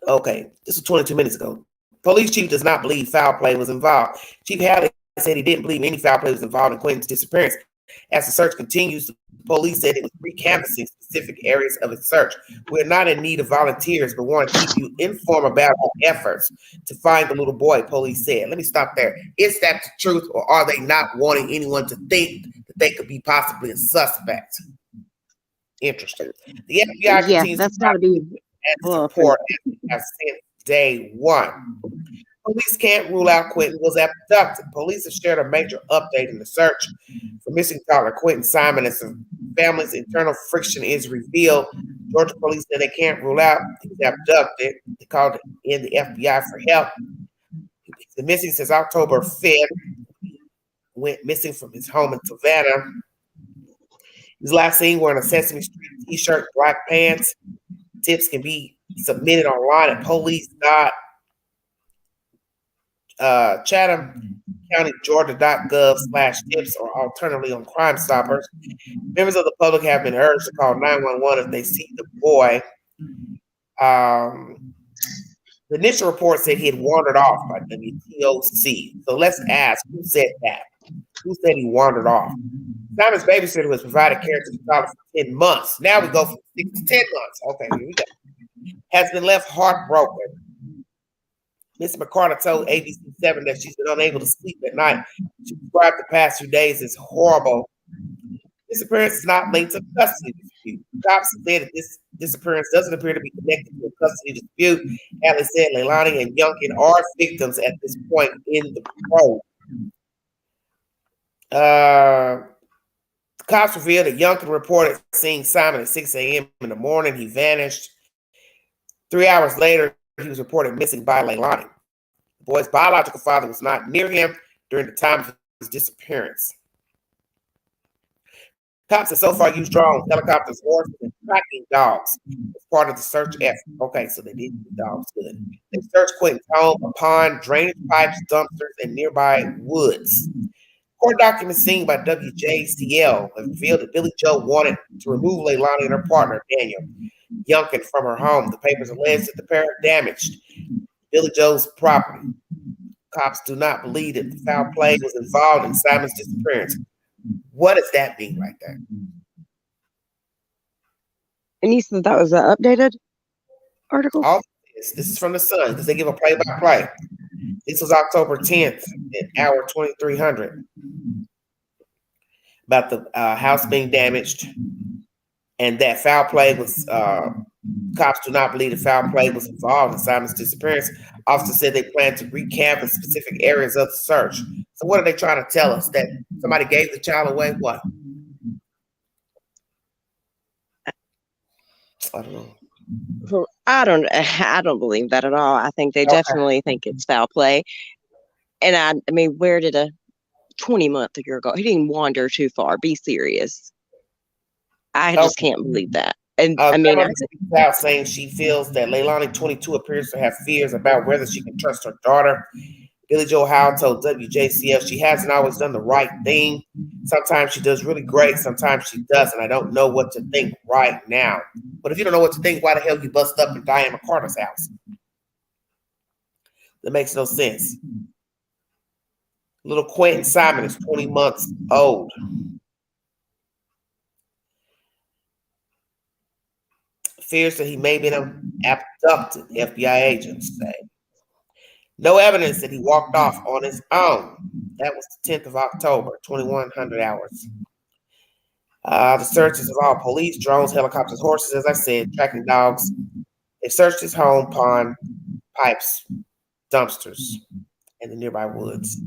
Okay, this was 22 minutes ago. Police chief does not believe foul play was involved. Chief Halley said he didn't believe any foul play was involved in Quinton's disappearance. As the search continues, the police said it was re-canvassing specific areas of its search. We're not in need of volunteers, but want to keep you informed about our efforts to find the little boy, police said. Let me stop there. Is that the truth, or are they not wanting anyone to think that they could be possibly a suspect? Interesting. The FBI continues that's got to be support since day one. Police can't rule out Quinton was abducted. Police have shared a major update in the search for missing toddler Quinton Simon as the family's internal friction is revealed. Georgia police said they can't rule out he was abducted. They called in the FBI for help. He's been missing since October 5th. Went missing from his home in Savannah. He was last seen wearing a Sesame Street t-shirt, black pants. Tips can be submitted online at police.Chatham County, Georgia.gov/tips, or alternatively on Crime Stoppers. Members of the public have been urged to call 911 if they see the boy. The initial report said he had wandered off by WTOC. So let's ask, who said that? Who said he wandered off? Simon's babysitter was provided care to the child for 10 months. Now we go from 6 to 10 months. Okay, here we go. Has been left heartbroken. Ms. McCarter told ABC7 that she's been unable to sleep at night. She described the past few days as horrible. Disappearance is not linked to custody dispute. Cops said that this disappearance doesn't appear to be connected to a custody dispute. Allie said Leilani and Youngkin are victims at this point in the probe. Cops revealed that Youngkin reported seeing Simon at 6 a.m. in the morning. He vanished. 3 hours later, he was reported missing by Leilani. The boy's biological father was not near him. during the time of his disappearance. Cops have so far used drones, helicopters, horses, and tracking dogs as part of the search effort. Okay, so they did use dogs. Good. They searched Quinton's home, a pond, drainage pipes, dumpsters, and nearby woods. Court documents seen by WJCL have revealed that Billy Joe wanted to remove Leilani and her partner, Daniel Youngkin, from her home. The papers allege that the pair damaged Billy Joe's property. Cops do not believe that the foul play was involved in Simon's disappearance. What does that mean right there? And you said that was an updated article? All this is from the Sun because they give a play-by-play. This was October 10th at hour 2300 about the house being damaged and that foul play was, cops do not believe the foul play was involved in Simon's disappearance. Officers said they plan to recanvass specific areas of the search. So what are they trying to tell us? That somebody gave the child away? What? I don't know. I don't believe that at all. I think they definitely think it's foul play. And I mean, where did a 20-month-year go? He didn't wander too far. Be serious. I just can't believe that. And I mean, out saying she feels that Leilani, 22, appears to have fears about whether she can trust her daughter. Billy Joe Howell told WJCL she hasn't always done the right thing. Sometimes she does really great. Sometimes she doesn't. I don't know what to think right now. But if you don't know what to think, why the hell you bust up in Diana Carter's house? That makes no sense. Little Quinton Simon is 20 months old. Fears that he may have been abducted, FBI agents say. No evidence that he walked off on his own. That was the 10th of October, 2100 hours. The searches involved police, drones, helicopters, horses, as I said, tracking dogs. They searched his home, pond, pipes, dumpsters, and the nearby woods.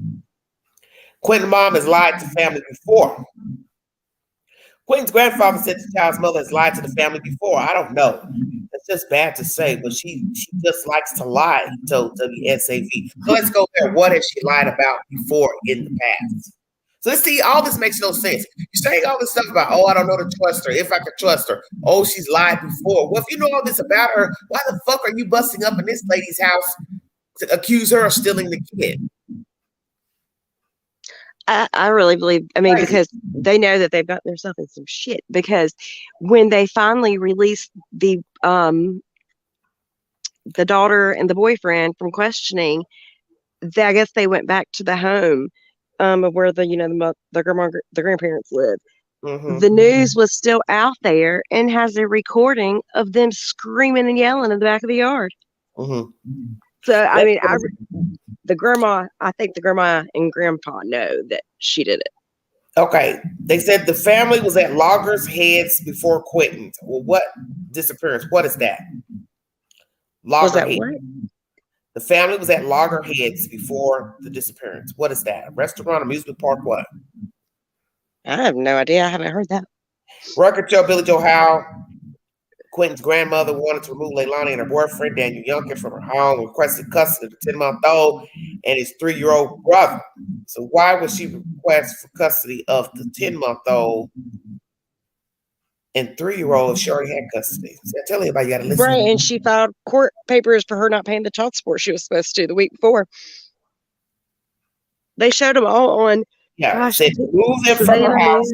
Quinton's mom has lied to family before. Quinton's grandfather said the child's mother has lied to the family before. I don't know. It's just bad to say, but she just likes to lie, he told WSAV. So let's go there. What has she lied about before in the past? So let's see, all this makes no sense. You're saying all this stuff about, I don't know to trust her, if I could trust her. Oh, she's lied before. Well, if you know all this about her, why the fuck are you busting up in this lady's house to accuse her of stealing the kid? I really believe, because they know that they've gotten themselves in some shit. Because when they finally released the daughter and the boyfriend from questioning, I guess they went back to the home of where the grandparents live. Mm-hmm. The news was still out there and has a recording of them screaming and yelling in the back of the yard. Mm-hmm. So I think the grandma and grandpa know that she did it. Okay. They said the family was at Loggerheads before Quinton. Well, what disappearance? What is that? Loggerheads. The family was at Loggerheads before the disappearance. What is that? A restaurant, amusement park, what? I have no idea. I haven't heard that. Record show Billy Joe Howell. Quinton's grandmother wanted to remove Leilani and her boyfriend, Daniel Youngkin, from her home, requested custody of the 10-month-old and his 3-year-old brother. So why would she request for custody of the 10-month-old and 3-year-old if she already had custody? So I tell anybody, you got to listen. Right, and she filed court papers for her not paying the child support she was supposed to the week before. They showed them all on. Yeah, said move them from her house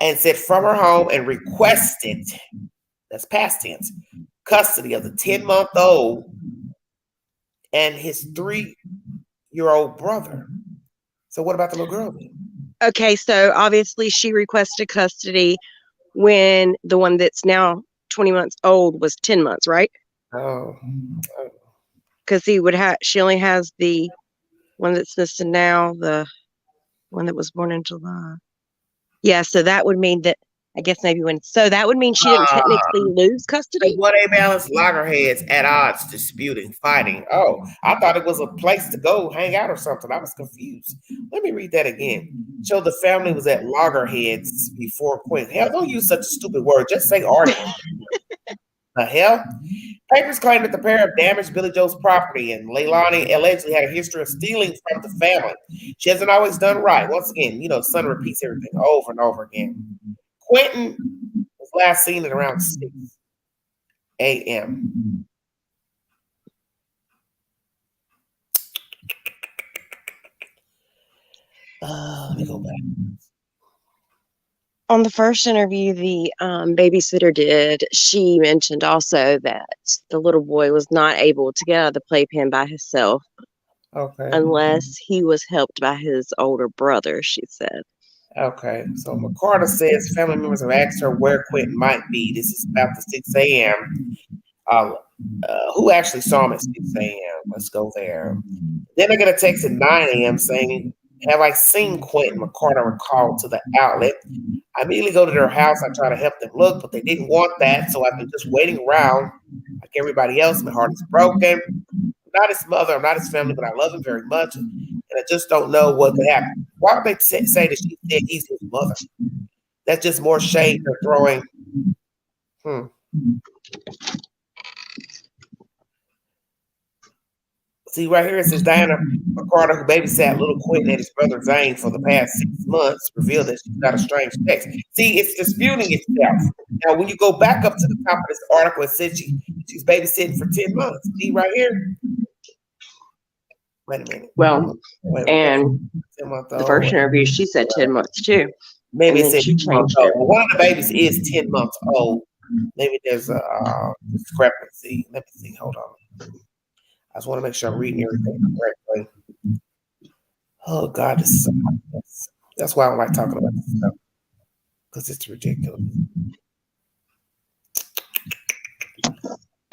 and said from her home and requested. That's past tense. Custody of the 10-month-old and his 3-year-old brother. So what about the little girl then? Okay, so obviously she requested custody when the one that's now 20 months old was 10 months, right? Oh. Because she only has the one that's missing now, the one that was born in July. Yeah, so that would mean that I guess maybe that would mean she didn't technically lose custody. What a balance Loggerheads at odds, disputing, fighting. Oh, I thought it was a place to go hang out or something. I was confused. Let me read that again. So the family was at Loggerheads before Quinton. Hell, don't use such a stupid word. Just say argument. The hell? Papers claim that the pair of damaged Billy Joe's property, and Leilani allegedly had a history of stealing from the family. She hasn't always done right. Once again, the son repeats everything over and over again. Quinton was last seen at around 6 a.m. Let me go back. On the first interview the babysitter did, she mentioned also that the little boy was not able to get out of the playpen by himself. Okay. Unless he was helped by his older brother, she said. Okay. So McCarter says family members have asked her where Quinton might be. This is about the 6 a.m. Who actually saw him at 6 a.m.? Let's go there. Then I get a text at 9 a.m. saying, have I seen Quinton? McCarter called to the outlet. I immediately go to their house. I try to help them look, but they didn't want that. So I've been just waiting around like everybody else. My heart is broken. I'm not his mother. I'm not his family, but I love him very much. And I just don't know what could happen. Why would they say that she said he's his mother? That's just more shade they're throwing. See, right here it says Diana McCarter, who babysat little Quinton and his brother Zane for the past 6 months, revealed that she's got a strange text. See, it's disputing itself. Now, when you go back up to the top of this article, it says she's babysitting for 10 months. See, right here? Wait a minute. Well, and the first interview, she said 10 months too. Maybe it said 10 months old. Well, one of the babies is 10 months old. Maybe there's a discrepancy. Let me see. Hold on. I just want to make sure I'm reading everything correctly. Oh, God, this is so hot. That's why I don't like talking about this stuff, because it's ridiculous.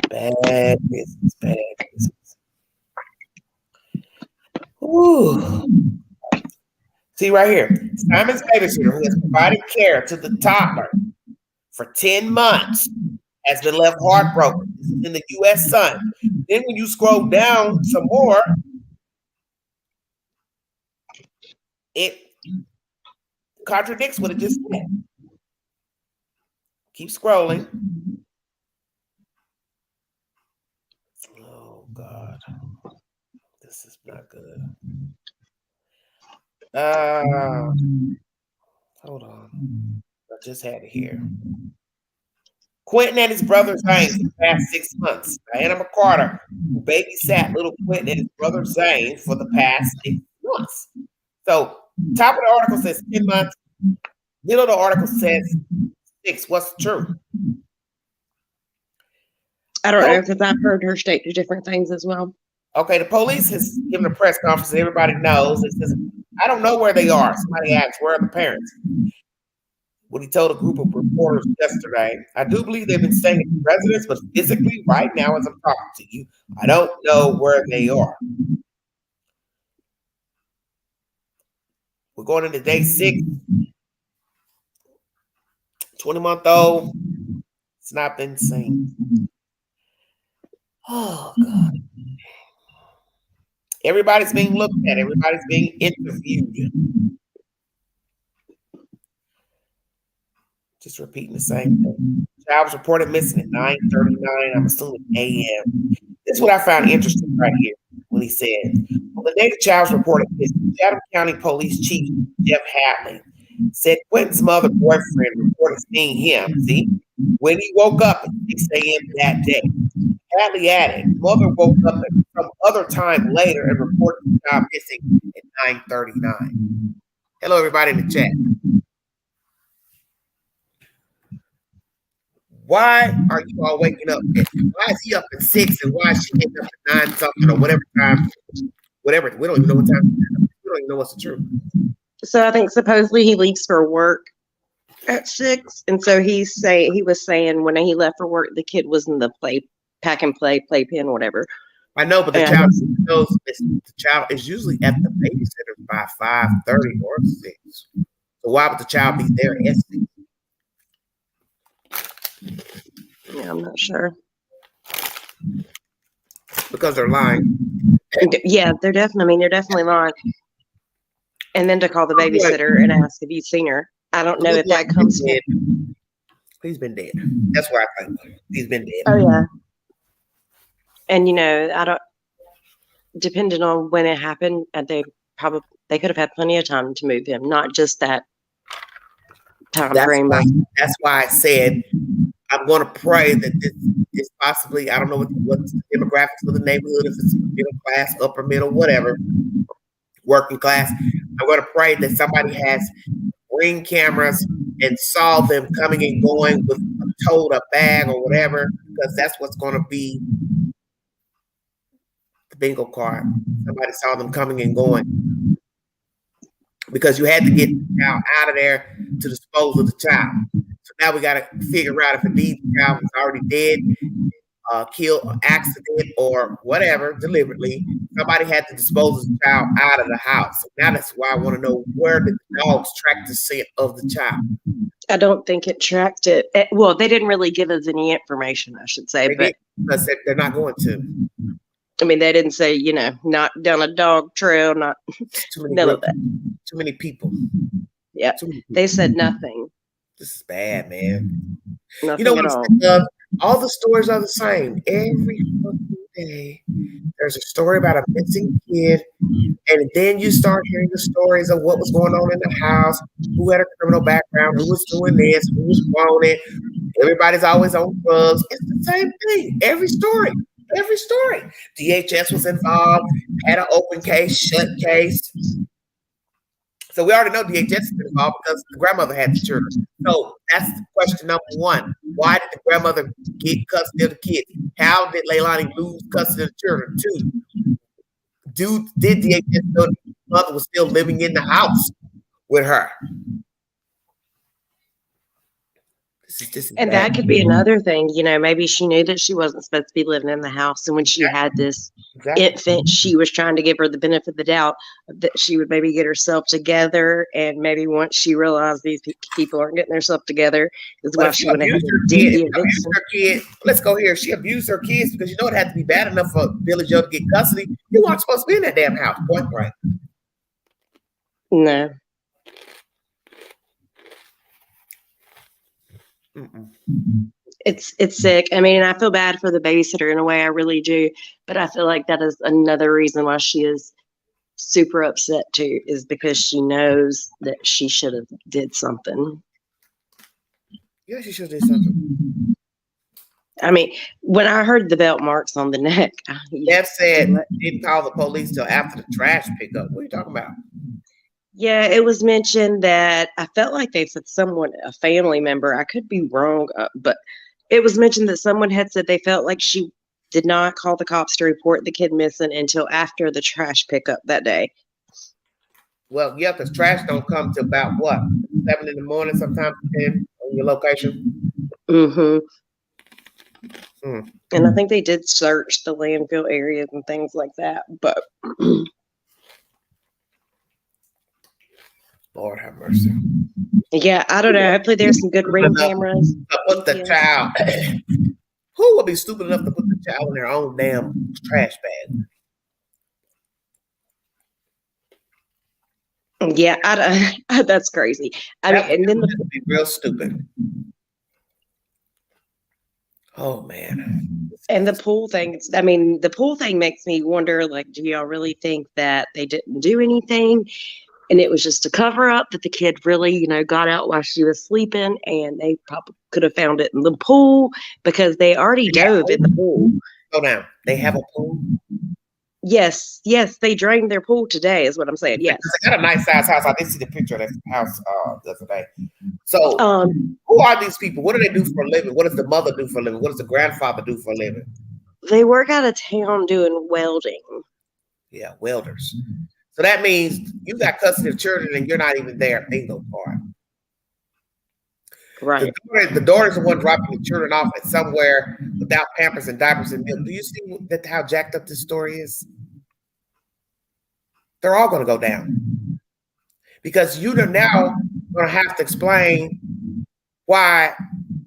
Bad business, bad business. Ooh. See right here, Simon's babysitter, who has provided care to the toddler for 10 months, has been left heartbroken. This is in the U.S. Sun. Then when you scroll down some more, it contradicts what it just said. Keep scrolling. Oh, God. This is not good. Hold on. I just had it here. Quinton and his brother Zane for the past 6 months. Diana McCarter, who babysat little Quinton and his brother Zane for the past 6 months. So, top of the article says 10 months. Middle of the article says 6. What's true? I don't know, because I've heard her state 2 different things as well. Okay, the police has given a press conference and everybody knows. It says, I don't know where they are. Somebody asked, where are the parents? What he told a group of reporters yesterday. I do believe they've been staying at residence, but physically, right now, as I'm talking to you, I don't know where they are. We're going into day 6. 20-month-old. It's not been seen. Oh, God. Everybody's being looked at. Everybody's being interviewed. Just repeating the same thing. Child was reported missing at 9:39. I'm assuming a.m. This is what I found interesting right here when he said, on the day the child was reported missing, Chatham County Police Chief Jeff Hadley said Quinton's mother boyfriend reported seeing him. See, when he woke up at 6 a.m. that day. Hadley added, mother woke up at some other time later and reported the child missing at 9:39. Hello, everybody in the chat. Why are you all waking up? Why is he up at 6 and why is she waking up at 9 something or whatever time? Whatever. We don't even know what time. We don't even know what's the truth. So I think supposedly he leaves for work at 6, and so he was saying when he left for work, the kid was in the pack and play playpen, whatever. I know, but the child is usually at the babysitter by 5:30 or 6. So why would the child be there at 6? Yeah, I'm not sure. Because they're lying. Yeah, they're definitely lying. And then to call the babysitter and ask if you've seen her. I don't know if that comes from. He's been dead. That's why I think he's been dead. Oh, yeah. And I don't. Depending on when it happened, they could have had plenty of time to move him, not just that time frame. That's why I said I'm going to pray that this is possibly, I don't know what's the demographics of the neighborhood, if it's middle class, upper middle, whatever, working class. I'm going to pray that somebody has Ring cameras and saw them coming and going with a bag or whatever, because that's what's going to be the bingo card. Somebody saw them coming and going, because you had to get the child out of there to dispose of the child. So now we got to figure out if indeed the child was already dead, killed, accident, or whatever, deliberately. Somebody had to dispose of the child out of the house. So now that's why I want to know, where did the dogs track the scent of the child? I don't think it tracked it. Well, they didn't really give us any information, I should say, because they're not going to. I mean, they didn't say, not down a dog trail, not none of that. Too many people. Yeah, they said nothing. This is bad, man. Nothing What at I'm all. saying? All the stories are the same. Every fucking day, there's a story about a missing kid, and then you start hearing the stories of what was going on in the house, who had a criminal background, who was doing this, who was wanted. Everybody's always on drugs. It's the same thing. Every story. DHS was involved, had an open case, shut case. So we already know DHS is involved because the grandmother had the children. So that's question number one. Why did the grandmother get custody of the kids? How did Leilani lose custody of the children? Two, did DHS know the mother was still living in the house with her? This is and bad. that could be another thing. Maybe she knew that she wasn't supposed to be living in the house. And when she had this infant, she was trying to give her the benefit of the doubt that she would maybe get herself together. And maybe once she realized these people aren't getting themselves together, is why she went ahead and did the eviction. Her kid. Let's go here. She abused her kids because it had to be bad enough for Billy Joe to get custody. You weren't supposed to be in that damn house. Point blank. No. Mm-mm. It's sick. I mean, I feel bad for the babysitter in a way, I really do. But I feel like that is another reason why she is super upset too, is because she knows that she should have did something. Yeah, she should have did something. I mean, when I heard the belt marks on the neck, Jeff said didn't call the police till after the trash pickup. What are you talking about? Yeah, it was mentioned that I felt like they said someone, a family member, I could be wrong, but it was mentioned that someone had said they felt like she did not call the cops to report the kid missing until after the trash pickup that day. Well, yeah, because trash don't come till about what? 7 in the morning, sometimes 10 on your location. Mm-hmm. And I think they did search the landfill areas and things like that, but Lord have mercy. Yeah, I don't know. Hopefully there's some good ring cameras. Put the child. Who would be stupid enough to put the child in their own damn trash bag? Yeah, that's crazy. I mean, and then would be real stupid. Oh man. And the pool thing, I mean, the pool thing makes me wonder, like, do y'all really think that they didn't do anything? And it was just a cover up, that the kid really, got out while she was sleeping, and they probably could have found it in the pool because they already dove in the pool. Go down. They have a pool? Yes, they drained their pool today, is what I'm saying. Yes. They got a nice size house. I did see the picture of that house the other day. So who are these people? What do they do for a living? What does the mother do for a living? What does the grandfather do for a living? They work out of town doing welding. Yeah, welders. So that means you got custody of children and you're not even there. Bingo card. Right. The daughter's the one dropping the children off at somewhere without Pampers and diapers and milk. Do you see how jacked up this story is? They're all going to go down. Because you're now going to have to explain why,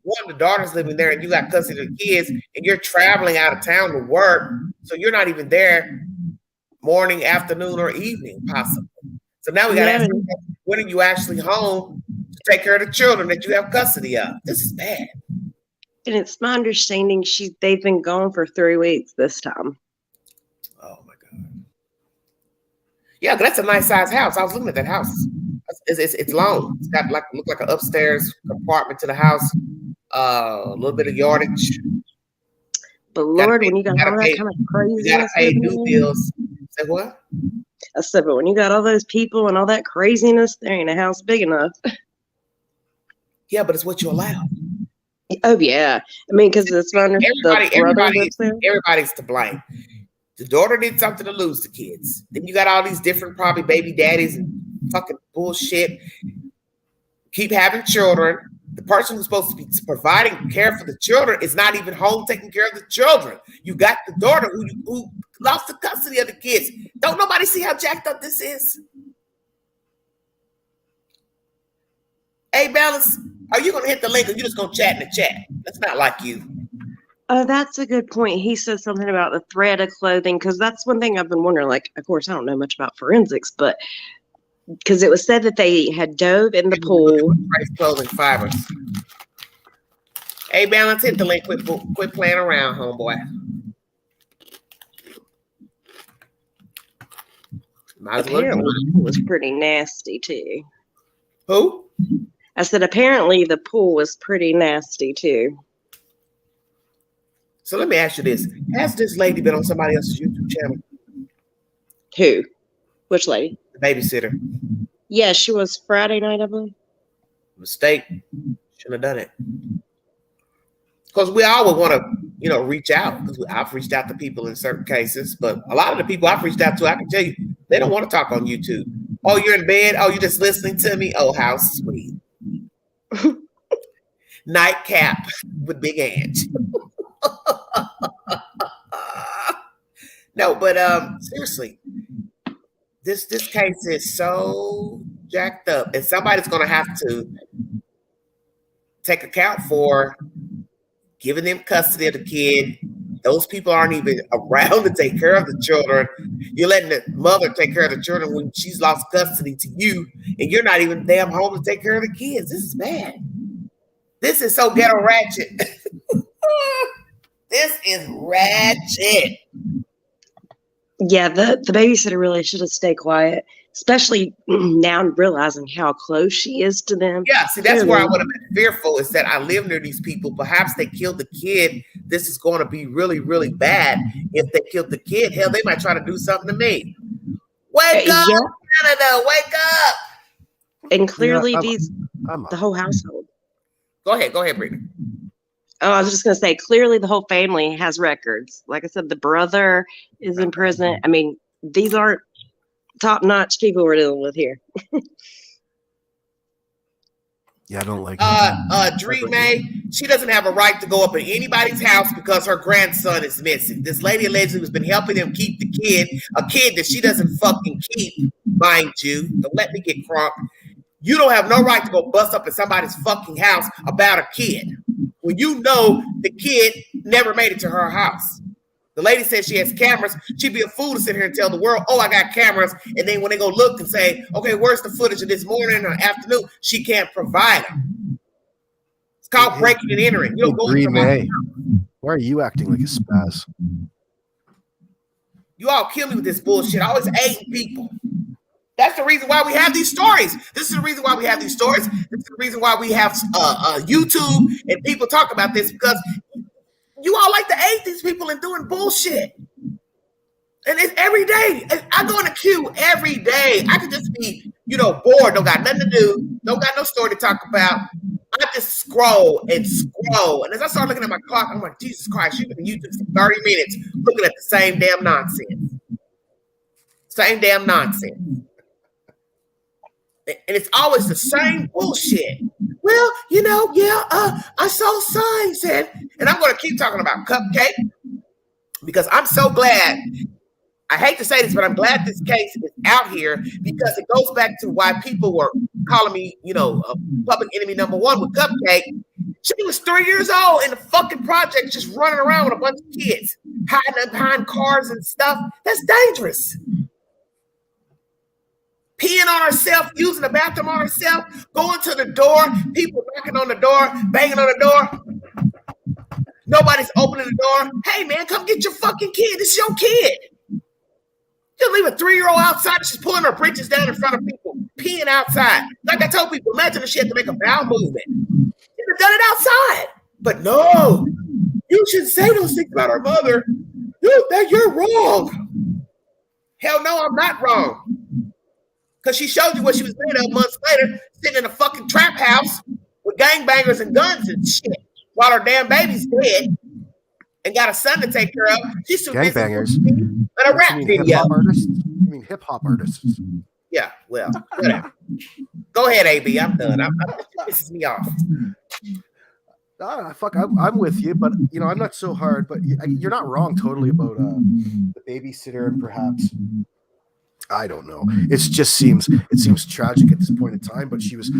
one, the daughter's living there and you got custody of the kids and you're traveling out of town to work. So you're not even there morning, afternoon, or evening, possibly. So now we got to ask, when are you actually home to take care of the children that you have custody of? This is bad. And it's my understanding they've been gone for 3 weeks this time. Oh my God. Yeah, that's a nice size house. I was looking at that house. It's long. It's got look like an upstairs compartment to the house. A little bit of yardage. But Lord, when you got all that kind of craziness, you gotta pay new bills. Say what? I said, but when you got all those people and all that craziness, there ain't a house big enough. Yeah, but it's what you allow. Oh yeah, I mean, because it's fun. Everybody's to blame. The daughter did something to lose the kids. Then you got all these different probably baby daddies and fucking bullshit. Keep having children. The person who's supposed to be providing care for the children is not even home taking care of the children. You got the daughter who lost the custody of the kids. Don't nobody see how jacked up this is? Hey, Balance, are you going to hit the link or you just going to chat in the chat? That's not like you. Oh, that's a good point. He said something about the thread of clothing, because that's one thing I've been wondering. Like, of course, I don't know much about forensics, but because it was said that they had dove in the pool. Clothing fibers. Hey, Balance, hit the link. Quit playing around, homeboy. Might as well. Apparently, the pool was pretty nasty too. Who? I said apparently the pool was pretty nasty too. So let me ask you this: has this lady been on somebody else's YouTube channel? Who? Which lady? The babysitter. Yeah, she was Friday night, I believe. Mistake. Shouldn't have done it. Because we all would want to, reach out. Because I've reached out to people in certain cases, but a lot of the people I've reached out to, I can tell you, they don't want to talk on YouTube. Oh, you're in bed. Oh, you're just listening to me. Oh, how sweet. Nightcap with Big Ange. No, but seriously, this case is so jacked up, and somebody's going to have to take account for giving them custody of the kid. Those people aren't even around to take care of the children. You're letting the mother take care of the children when she's lost custody to you, and you're not even damn home to take care of the kids. This is bad. This is so ghetto ratchet. This is ratchet. Yeah, the babysitter really should have stayed quiet, especially now realizing how close she is to them. Yeah, see, that's where I would have been fearful, is that I live near these people. Perhaps they killed the kid. This is going to be really, really bad. If they killed the kid, hell, they might try to do something to me. Wake up, Canada, wake up. And clearly the whole household. Go ahead, Brittany. Oh, I was just going to say, clearly the whole family has records. Like I said, the brother is in prison. I mean, these aren't top-notch people we're dealing with here. Yeah, I don't like Dream May, she doesn't have a right to go up in anybody's house because her grandson is missing. This lady allegedly has been helping them keep the kid, a kid that she doesn't fucking keep, mind you. Don't let me get crunk. You don't have no right to go bust up in somebody's fucking house about a kid when you know the kid never made it to her house. The lady said she has cameras. She'd be a fool to sit here and tell the world, oh, I got cameras. And then when they go look and say, okay, where's the footage of this morning or afternoon? She can't provide them. It's called breaking and entering. You don't go into my house. Why are you acting like a spaz? You all kill me with this bullshit. I always hating people. That's the reason why we have these stories. This is the reason why we have these stories. This is the reason why we have YouTube and people talk about this, because you all like to aid these people and doing bullshit. And it's every day. I go in the queue every day. I could just be, bored, don't got nothing to do, don't got no story to talk about. I just scroll. And as I start looking at my clock, I'm like, Jesus Christ, you've been in YouTube for 30 minutes looking at the same damn nonsense. Same damn nonsense. And it's always the same bullshit. Well, I saw signs, and I'm going to keep talking about Cupcake because I'm so glad. I hate to say this, but I'm glad this case is out here because it goes back to why people were calling me, public enemy number one with Cupcake. She was 3 years old in the fucking project, just running around with a bunch of kids, hiding behind cars and stuff. That's dangerous. Peeing on herself, using the bathroom on herself, going to the door, people knocking on the door, banging on the door. Nobody's opening the door. Hey, man, come get your fucking kid. This is your kid. You leave a 3-year-old outside. She's pulling her britches down in front of people, peeing outside. Like I told people, imagine if she had to make a bowel movement. She'd have done it outside. But no, you shouldn't say those things about her mother. You're wrong. Hell no, I'm not wrong. Because she showed you what she was made of months later, sitting in a fucking trap house with gangbangers and guns and shit while her damn baby's dead and got a son to take care of. She's too busy in a rap video. You mean hip hop artists? Yeah, well, whatever. Go ahead, AB. I'm done. This pisses me off. I'm with you, but I'm not so hard. But you're not wrong totally about the babysitter, and perhaps I don't know. It seems tragic at this point in time, but she was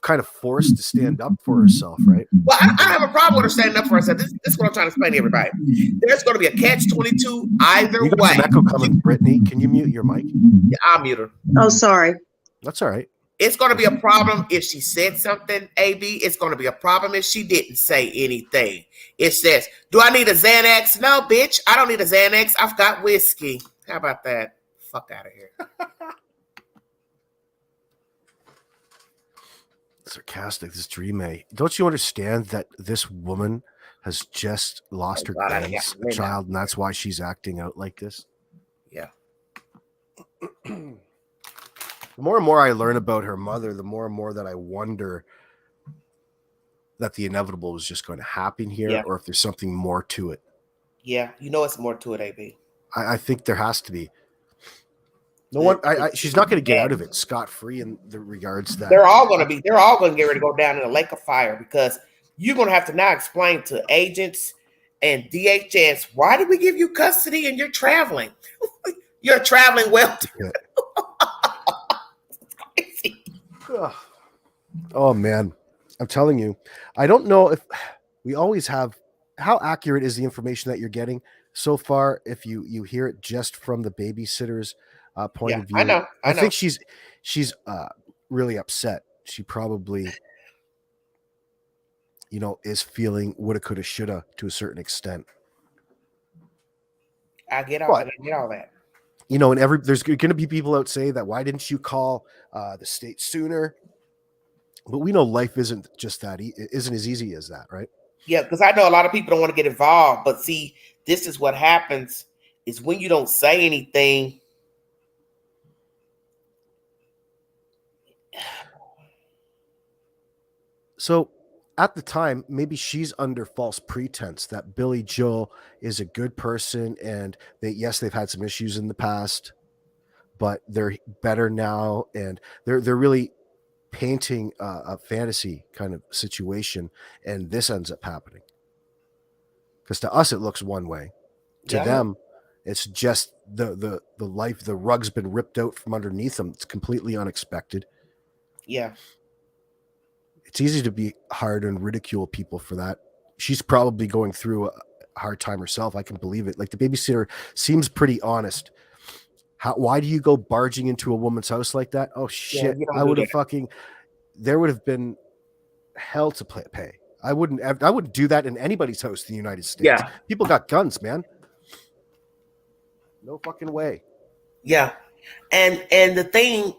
kind of forced to stand up for herself, right? Well, I don't have a problem with her standing up for herself. This is what I'm trying to explain to everybody. There's going to be a catch-22 either you got way. Some echo coming, Brittany. Can you mute your mic? Yeah, I'll mute her. Oh, sorry. That's all right. It's going to be a problem if she said something, AB. It's going to be a problem if she didn't say anything. It says, do I need a Xanax? No, bitch. I don't need a Xanax. I've got whiskey. How about that? Fuck out of here. Sarcastic, this dream A. Don't you understand that this woman has just lost her child, and that's why she's acting out like this? Yeah. The more and more I learn about her mother, the more and more that I wonder that the inevitable is just going to happen here, or if there's something more to it. Yeah, it's more to it, AB. I think there has to be. No one. She's not going to get out of it scot-free in the regards that they're all going to get ready to go down in a lake of fire, because you're going to have to now explain to agents and DHS, why did we give you custody and you're traveling? You're a traveling welder. Oh man, I'm telling you, I don't know if we always have. How accurate is the information that you're getting so far? If you hear it just from the babysitter's point of view, I know. I think she's really upset. She probably, is feeling woulda, coulda, shoulda to a certain extent. I get all that. And there's going to be people out say that, why didn't you call the state sooner? But we know life isn't just that. It isn't as easy as that, right? Yeah, because I know a lot of people don't want to get involved. But see, this is what happens is when you don't say anything. So at the time, maybe she's under false pretense that Billy Joel is a good person, and they've had some issues in the past, but they're better now, and they're really painting a fantasy kind of situation, and this ends up happening. Because to us, it looks one way. To them, it's just the life, the rug's been ripped out from underneath them. It's completely unexpected. Yeah. It's easy to be hard and ridicule people for that. She's probably going through a hard time herself. I can believe it. Like, the babysitter seems pretty honest. Why do you go barging into a woman's house like that? Oh shit! I would have there would have been hell to pay. I wouldn't do that in anybody's house in the United States. Yeah. People got guns, man. No fucking way. Yeah. And the thing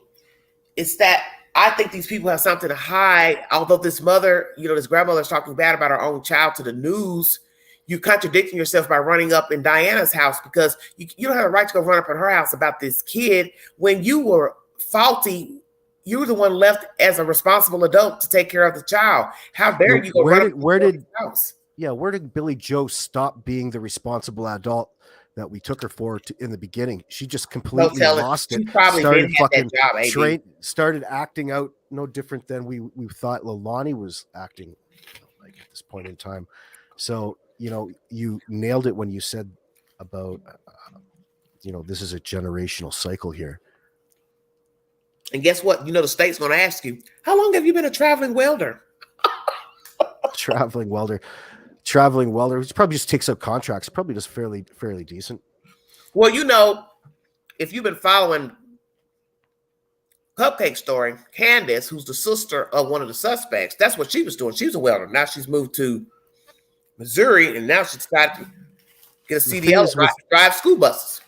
is that I think these people have something to hide. Although this mother, this grandmother is talking bad about her own child to the news, you're contradicting yourself by running up in Diana's house, because you don't have a right to go run up in her house about this kid when you were faulty. You were the one left as a responsible adult to take care of the child. How dare you go run up in the house? Yeah, where did Billy Joe stop being the responsible adult that we took her for in the beginning? She just completely lost it. She probably didn't have that job, started acting out no different than we thought Leilani was acting like at this point in time. So, you nailed it when you said about, this is a generational cycle here. And guess what? The state's going to ask you, how long have you been a traveling welder? Traveling welder, which probably just takes up contracts, probably just fairly decent. Well, if you've been following Cupcake Story, Candace, who's the sister of one of the suspects, that's what she was doing. She was a welder. Now she's moved to Missouri, and now she decided to get a The thing CDL is to with drive school buses.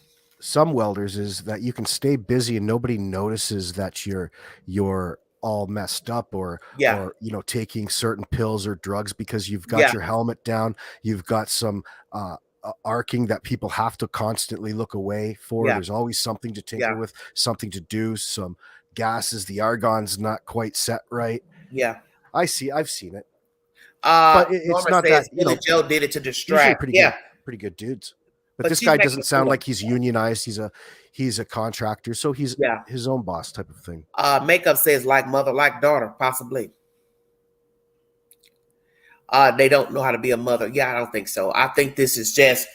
some welders is that you can stay busy and nobody notices that you're all messed up or taking certain pills or drugs because you've got your helmet down, you've got some arcing that people have to constantly look away for. There's always something to tinker with, something to do, some gases, the argon's not quite set right. I've seen it. But it's not that Billy Joe did it to usually distract. pretty good dudes. But this guy doesn't sound like he's unionized. He's a contractor, so he's his own boss type of thing. Makeup says like mother, like daughter, possibly. They don't know how to be a mother. Yeah, I don't think so. I think this is just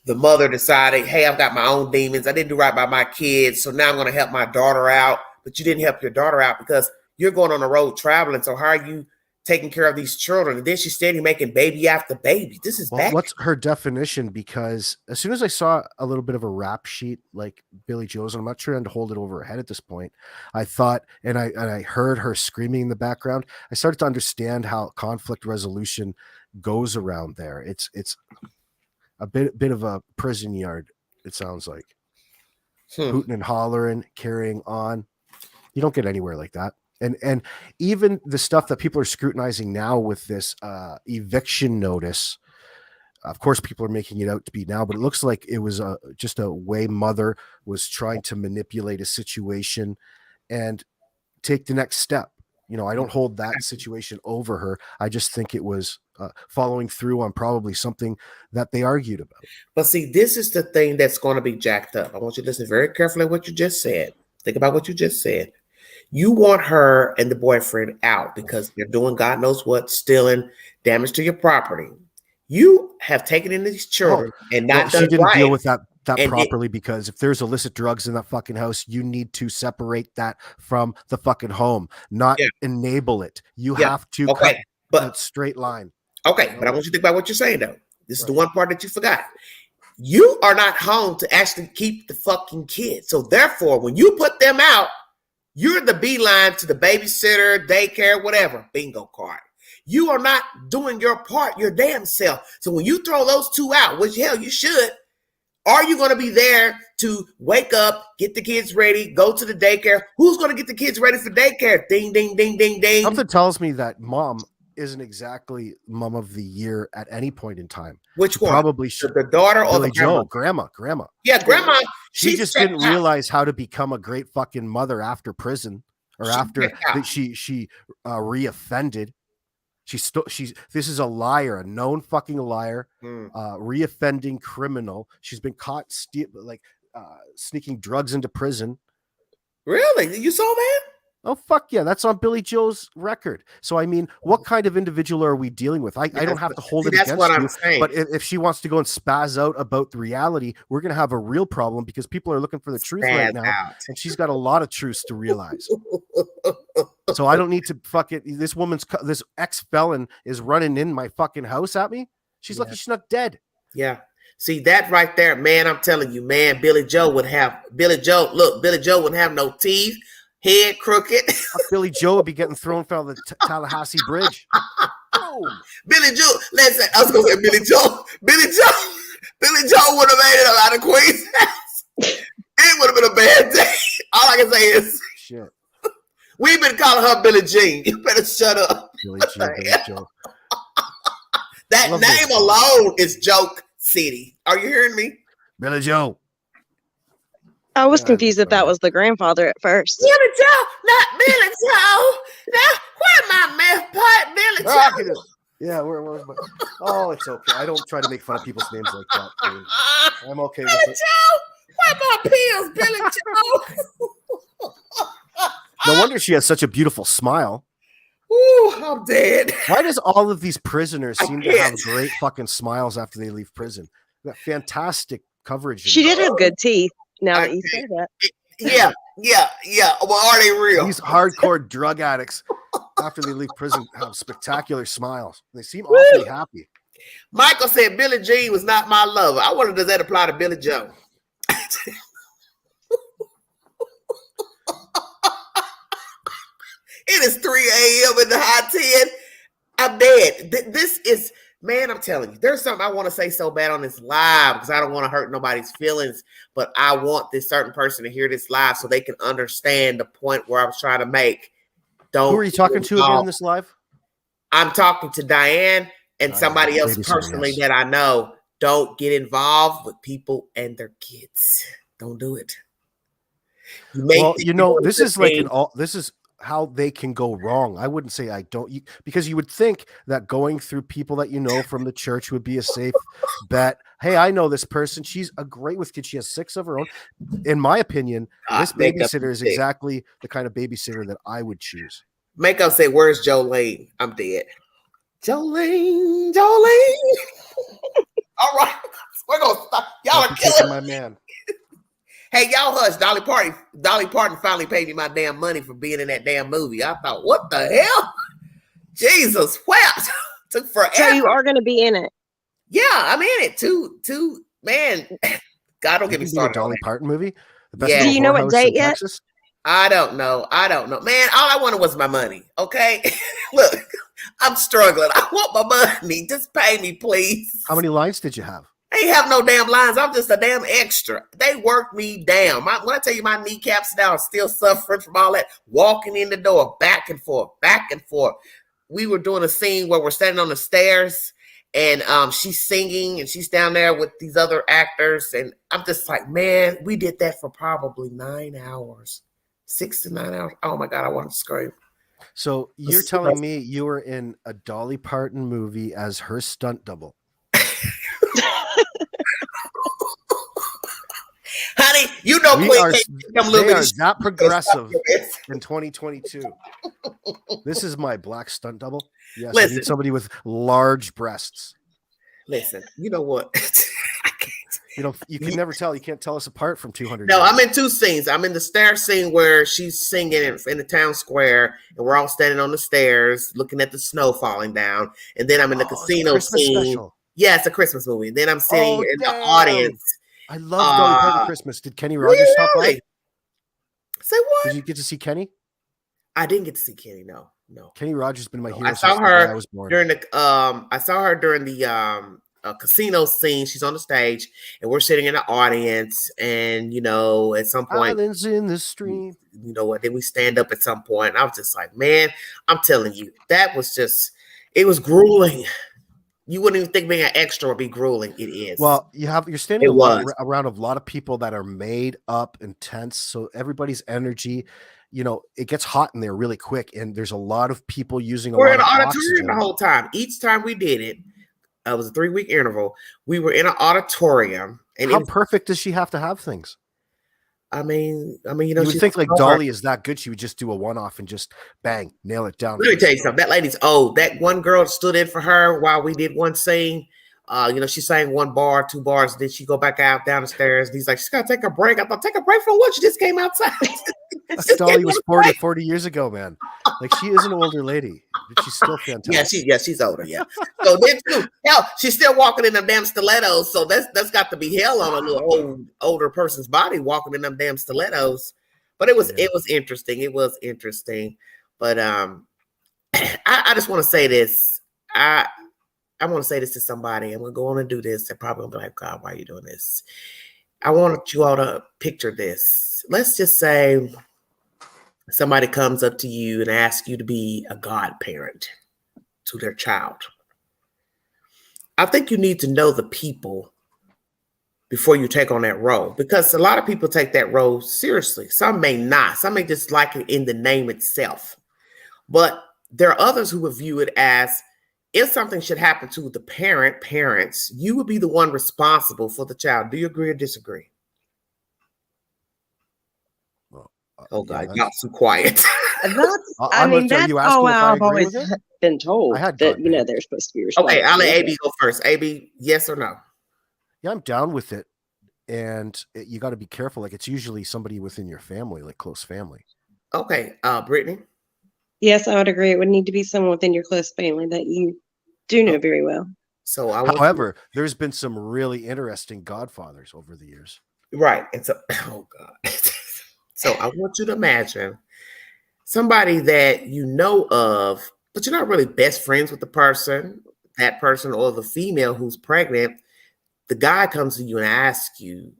the mother decided, hey, I've got my own demons. I didn't do right by my kids, so now I'm going to help my daughter out. But you didn't help your daughter out because you're going on the road traveling. So how are you taking care of these children? And then she's standing making baby after baby. This is bad. What's her definition? Because as soon as I saw a little bit of a rap sheet like Billy Joe's, and I'm not trying to hold it over her head at this point, I thought, and I heard her screaming in the background, I started to understand how conflict resolution goes around there. It's a bit of a prison yard, it sounds like. Hooting and hollering, carrying on. You don't get anywhere like that. And even the stuff that people are scrutinizing now with this eviction notice, of course, people are making it out to be now, but it looks like it was just a way mother was trying to manipulate a situation and take the next step. I don't hold that situation over her. I just think it was following through on probably something that they argued about. But see, this is the thing that's going to be jacked up. I want you to listen very carefully to what you just said. Think about what you just said. You want her and the boyfriend out because they're doing God knows what, stealing, damage to your property. You have taken in these children and not done. She didn't right. deal with that properly because if there's illicit drugs in that fucking house, you need to separate that from the fucking home, not enable it. You have to cut that straight line. Okay, but I want you to think about what you're saying though. This is the one part that you forgot. You are not home to actually keep the fucking kids. So therefore, when you put them out, you're the beeline to the babysitter, daycare, whatever, bingo card. You are not doing your part, your damn self. So when you throw those two out, which hell you should, are you going to be there to wake up, get the kids ready, go to the daycare? Who's going to get the kids ready for daycare? Ding, ding, ding, ding, ding. Something tells me that mom isn't exactly mom of the year at any point in time. Which one? Probably should. The daughter or the grandma? Grandma. Yeah, grandma. She just didn't realize how to become a great fucking mother after prison or after that she reoffended. This is a liar, a known fucking liar, reoffending criminal. She's been caught sneaking drugs into prison. Really? You saw that? Oh, fuck yeah. That's on Billy Joe's record. So, I mean, what kind of individual are we dealing with? I don't have to hold it against you. I'm saying. But if she wants to go and spaz out about the reality, we're going to have a real problem because people are looking for the truth right now. And she's got a lot of truths to realize. So I don't need to this ex-felon is running in my fucking house at me. She's lucky she's not dead. Yeah. See that right there, man. I'm telling you, man, Billy Joe wouldn't have no teeth. Head crooked. Billy Joe would be getting thrown from the Tallahassee Bridge. Billy Joe, listen, I was going to say Billy Joe would have made it out of Queens. It would have been a bad day. All I can say is, shit. We've been calling her Billie Jean. You better shut up. Billy Joe. That name alone is joke city. Are you hearing me? Billy Joe. I was confused if that was the grandfather at first. Billy Joe, not Billy Joe. Now, where my meth pipe, Billy Joe? Yeah, where's my... Oh, it's okay. I don't try to make fun of people's names like that. Dude. I'm okay Billy with it. Joe, where my pills, Billy Joe? No wonder she has such a beautiful smile. Ooh, I'm dead. Why does all of these prisoners seem to have great fucking smiles after they leave prison? That fantastic coverage. She did have good teeth. Now that you say that. Yeah. Well, are they real? These hardcore drug addicts, after they leave prison, have spectacular smiles. They seem awfully happy. Michael said Billie Jean was not my lover. I wonder, does that apply to Billy Joe? It is 3 a.m. in the high 10. I'm dead. This is Man, I'm telling you, there's something I want to say so bad on this live because I don't want to hurt nobody's feelings, but I want this certain person to hear this live so they can understand the point where I was trying to make. Who are you talking to again in this live? I'm talking to Diane and somebody else personally that I know. Don't get involved with people and their kids. Don't do it. Well, this is like this is how they can go wrong. I wouldn't say I don't, because you would think that going through people that you know from the church would be a safe bet. Hey, I know this person. She's a great with kids. She has 6 of her own. In my opinion, this babysitter is exactly the kind of babysitter that I would choose. Mako said, "Where's Jolene?" I'm dead. Jolene. All right, we're gonna stop. Y'all are killing my man. Hey, y'all hush. Dolly Parton finally paid me my damn money for being in that damn movie. I thought, what the hell? Jesus, what? Took forever. So you are going to be in it? Yeah, I'm in it. Two, man. God, don't get me started. A Dolly Parton movie? Do you know what date yet? Texas? I don't know. Man, all I wanted was my money. Okay? Look, I'm struggling. I want my money. Just pay me, please. How many lines did you have? I ain't have no damn lines. I'm just a damn extra. They worked me down. When I tell you my kneecaps now are still suffering from all that walking in the door, back and forth. We were doing a scene where we're standing on the stairs and she's singing and she's down there with these other actors. And I'm just like, man, we did that for probably 9 hours, 6 to 9 hours. Oh my God, I want to scream. So you're telling me you were in a Dolly Parton movie as her stunt double? Honey, you know they are that progressive in 2022. This is my black stunt double. Yes, listen, I need somebody with large breasts. Listen, you know what? I can't. You can never tell. You can't tell us apart from 200. No, I'm in 2 scenes. I'm in the stair scene where she's singing in the town square, and we're all standing on the stairs looking at the snow falling down. And then I'm in the casino scene. Special. Yeah, it's a Christmas movie. Then I'm sitting in the audience. I love Dolly Parton Christmas. Did Kenny Rogers stop by? Say what? Did you get to see Kenny? I didn't get to see Kenny. No. Kenny Rogers has been my hero. I saw her I was born. During the casino scene. She's on the stage, and we're sitting in the audience. And at some point, islands in the stream. You know what? Then we stand up at some point. And I was just like, man, I'm telling you, that was it was grueling. You wouldn't even think being an extra would be grueling. It is. Well, you're standing around a lot of people that are made up and tense. So everybody's energy, it gets hot in there really quick. And there's a lot of people using We're in an auditorium the whole time. Each time we did it, it was a 3-week interval. We were in an auditorium. And how perfect does she have to have things? I mean, you would think like Dolly is that good. She would just do a one-off and just bang, nail it down. Let me tell you something. That lady's old. That one girl stood in for her while we did one scene. She sang 1 bar, 2 bars. Then she go back out down the stairs. And he's like, she's got to take a break. I thought, take a break from what? She just came outside. Dolly was 40 years ago, man. Like, she is an older lady, but she's still fantastic. She's older. Yeah. So then too, hell, she's still walking in them damn stilettos. So that's got to be hell on a little older person's body walking in them damn stilettos. But it was interesting. It was interesting. But I just want to say this. I want to say this to somebody. I'm going to go on and do this. They're probably going to be like, God, why are you doing this? I want you all to picture this. Let's just say somebody comes up to you and asks you to be a godparent to their child. I think you need to know the people before you take on that role, because a lot of people take that role seriously. Some may not. Some may just like it in the name itself. But there are others who would view it as, if something should happen to the parents, you would be the one responsible for the child. Do you agree or disagree? Oh God, y'all too quiet. That's all I've always been told, that they're supposed to be responsible. Okay, I'll let AB go first. AB, yes or no? Yeah, I'm down with it. And you got to be careful. Like, it's usually somebody within your family, like close family. Okay, Brittany? Yes, I would agree. It would need to be someone within your close family that you do know very well. So, however, there's been some really interesting godfathers over the years. Right. And so, oh God. So I want you to imagine somebody that you know of, but you're not really best friends with the person. that person or the female who's pregnant, the guy comes to you and asks you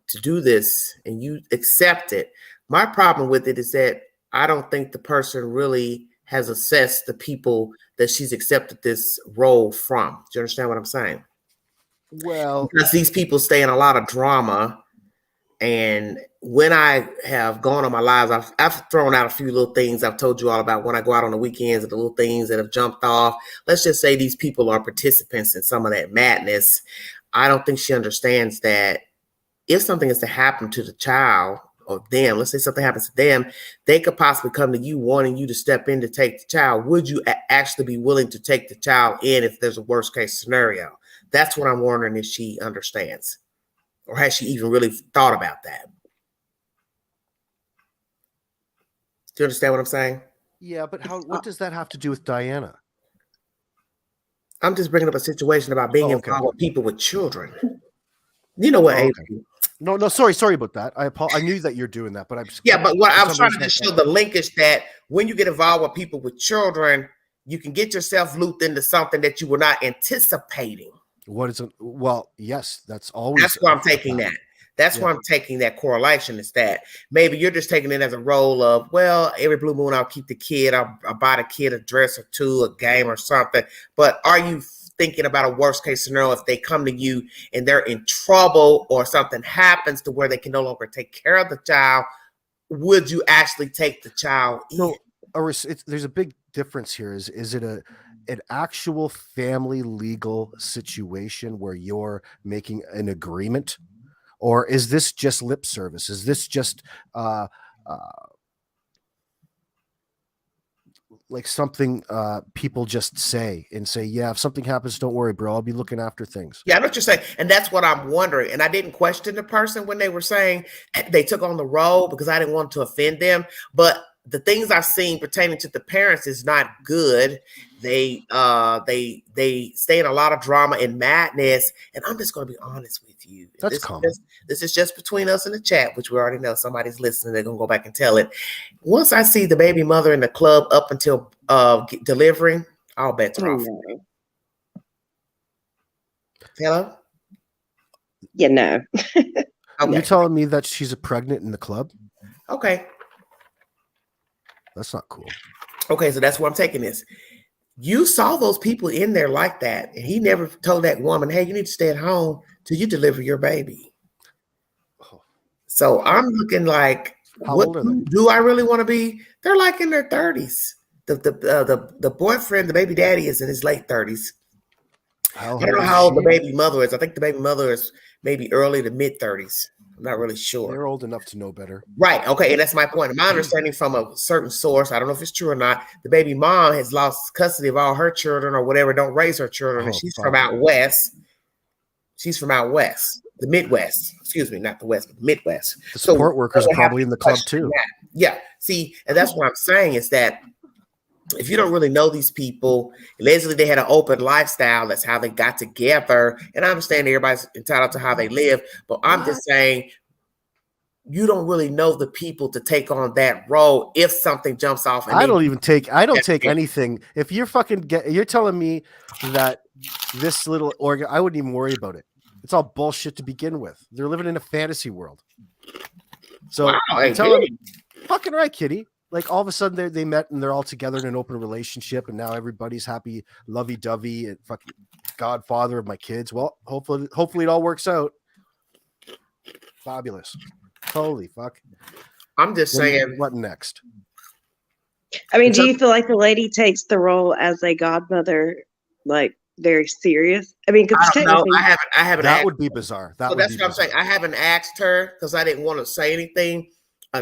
to do this and you accept it. My problem with it is that I don't think the person really has assessed the people that she's accepted this role from. Do you understand what I'm saying? Well, because these people stay in a lot of drama. And when I have gone on my lives, I've thrown out a few little things I've told you all about when I go out on the weekends and the little things that have jumped off. Let's just say these people are participants in some of that madness. I don't think she understands that if something is to happen to the child or them, let's say something happens to them, they could possibly come to you wanting you to step in to take the child. Would you actually be willing to take the child in if there's a worst case scenario? That's what I'm wondering if she understands. Or has she even really thought about that? Do you understand what I'm saying? Yeah, but what does that have to do with Diana? I'm just bringing up a situation about being involved with people with children. You know what? Okay. No, sorry about that. I knew that you're doing that, but I'm just but what I'm trying to just show the linkage that when you get involved with people with children, you can get yourself looped into something that you were not anticipating. What is it? Well, yes, that's always. That's why I'm taking that. That's why I'm taking that correlation. Is that maybe you're just taking it as a role of, well, every blue moon I'll keep the kid, I'll buy the kid a dress or two, a game or something. But are you thinking about a worst case scenario if they come to you and they're in trouble or something happens to where they can no longer take care of the child? Would you actually take the child in? No, there's a big difference here. Is it an actual family legal situation where you're making an agreement, or is this just lip service? Is this just like something people just say, yeah, if something happens, don't worry, bro, I'll be looking after things? Yeah, I know what you're saying. And that's what I'm wondering. And I didn't question the person when they were saying they took on the role because I didn't want to offend them. But the things I've seen pertaining to the parents is not good. They stay in a lot of drama and madness. And I'm just going to be honest with you. That's common. This is just between us in the chat, which we already know somebody's listening. They're going to go back and tell it. Once I see the baby mother in the club up until delivering, all bets are off. Hello? Yeah, no. Okay. You're telling me that she's pregnant in the club? Okay. That's not cool. Okay, so that's where I'm taking this. You saw those people in there like that, and he never told that woman, hey, you need to stay at home till you deliver your baby. So I'm looking like, what do I really want to be? They're like in their 30s. The boyfriend, the baby daddy, is in his late 30s. I don't know how old the baby mother is. I think the baby mother is maybe early to mid 30s. I'm not really sure. They're old enough to know better. Right. Okay. And that's my point. My understanding from a certain source, I don't know if it's true or not, the baby mom has lost custody of all her children or whatever, don't raise her children. And she's from out west. She's from out west, the Midwest. Excuse me, not the West, but the Midwest. The support workers are probably in the club too. Yeah. See, and that's what I'm saying is that if you don't really know these people, allegedly they had an open lifestyle. That's how they got together. And I understand everybody's entitled to how they live, but I'm just saying you don't really know the people to take on that role if something jumps off. I don't take anything. If you're you're telling me that this little organ, I wouldn't even worry about it. It's all bullshit to begin with. They're living in a fantasy world. So I'm telling you, fucking right, kitty. Like all of a sudden they met and they're all together in an open relationship, and now everybody's happy, lovey-dovey, and fucking godfather of my kids. Well, hopefully it all works out. Fabulous. Holy fuck. I'm just saying, what next? I mean, do you feel like the lady takes the role as a godmother like very serious? I mean, because technically, I haven't. That would be bizarre. That's what I'm saying. I haven't asked her because I didn't want to say anything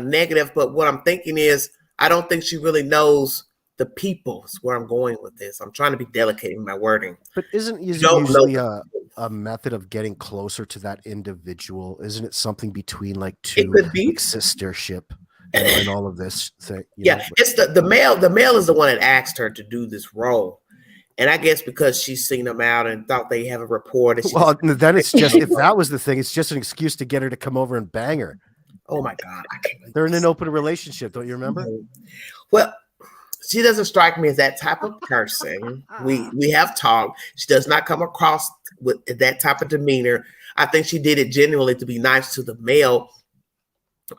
negative, but what I'm thinking is I don't think she really knows the people. Is where I'm going with this. I'm trying to be delicate in my wording. But isn't usually a method of getting closer to that individual? Isn't it something between like two, like sistership and all of this thing? It's the male. The male is the one that asked her to do this role. And I guess because she's seen them out and thought they have a rapport. Well, then it's just, if that was the thing, it's just an excuse to get her to come over and bang her. Oh my God. They're in an open relationship. Don't you remember? Well, She doesn't strike me as that type of person. We have talked. She does not come across with that type of demeanor. I think she did it genuinely to be nice to the male.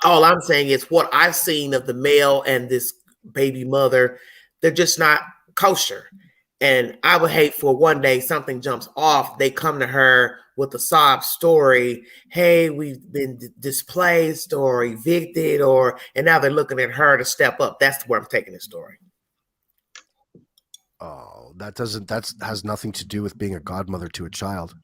All I'm saying is what I've seen of the male and this baby mother, they're just not kosher. And I would hate for one day something jumps off. They come to her with a sob story. Hey, we've been displaced or evicted, and now they're looking at her to step up. That's where I'm taking the story. Oh, that has nothing to do with being a godmother to a child.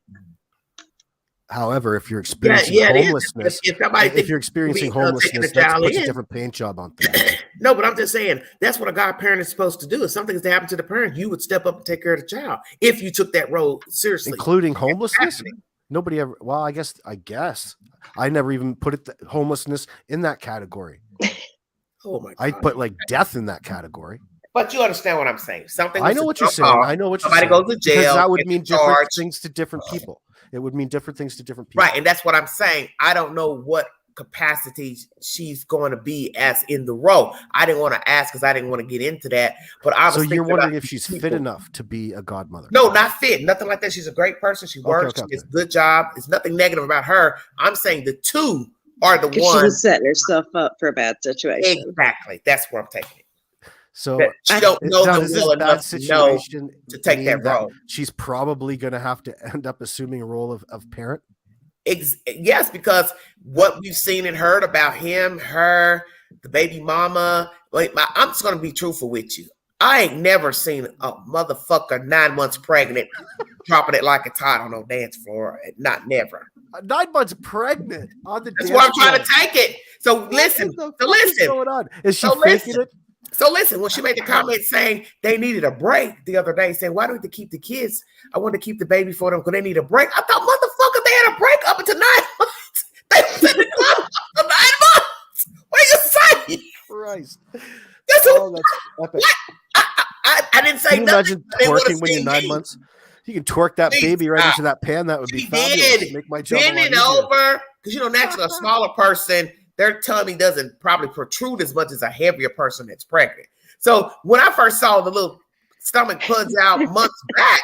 However, if you're experiencing homelessness, if you're experiencing homelessness, that puts a different paint job on things. No, but I'm just saying that's what a godparent is supposed to do. If something is to happen to the parent, you would step up and take care of the child if you took that role seriously. Including homelessness? Nobody ever. Well, I guess I never even put homelessness in that category. Oh my God! I put like death in that category. But you understand what I'm saying? I know what you're saying. I know what you're saying. Somebody goes to jail. Because that would mean different things to different people. It would mean different things to different people. Right. And that's what I'm saying. I don't know what capacity she's going to be as in the role. I didn't want to ask because I didn't want to get into that. But I was so you're wondering if she's fit enough to be a godmother? No, not fit. Nothing like that. She's a great person. She works. She does a good job. It's nothing negative about her. I'm saying the two are the ones. She was setting herself up for a bad situation. Exactly. That's where I'm taking it. So she don't know them well enough to know to take that role. She's probably going to have to end up assuming a role of parent. Yes, because what we've seen and heard about him, her, the baby mama. I'm just going to be truthful with you. I ain't never seen a motherfucker 9 months pregnant dropping it like it's hot on no dance floor. Not never. 9 months pregnant on the. That's why I'm trying to take it. So listen. What's going on? Is she faking it? So listen, when she made the comment saying they needed a break the other day, saying, why don't they keep the kids? I want to keep the baby for them because they need a break. I thought, motherfucker, they had a break up until 9 months. They was in the club for 9 months. What are you saying? Christ. That's epic. I didn't say Can you nothing. Imagine twerking when you're 9 months? You can twerk that baby right into that pan. That would be fabulous. Make my job bending over. Because, naturally, a smaller person, their tummy doesn't probably protrude as much as a heavier person that's pregnant. So when I first saw the little stomach plugs out months back,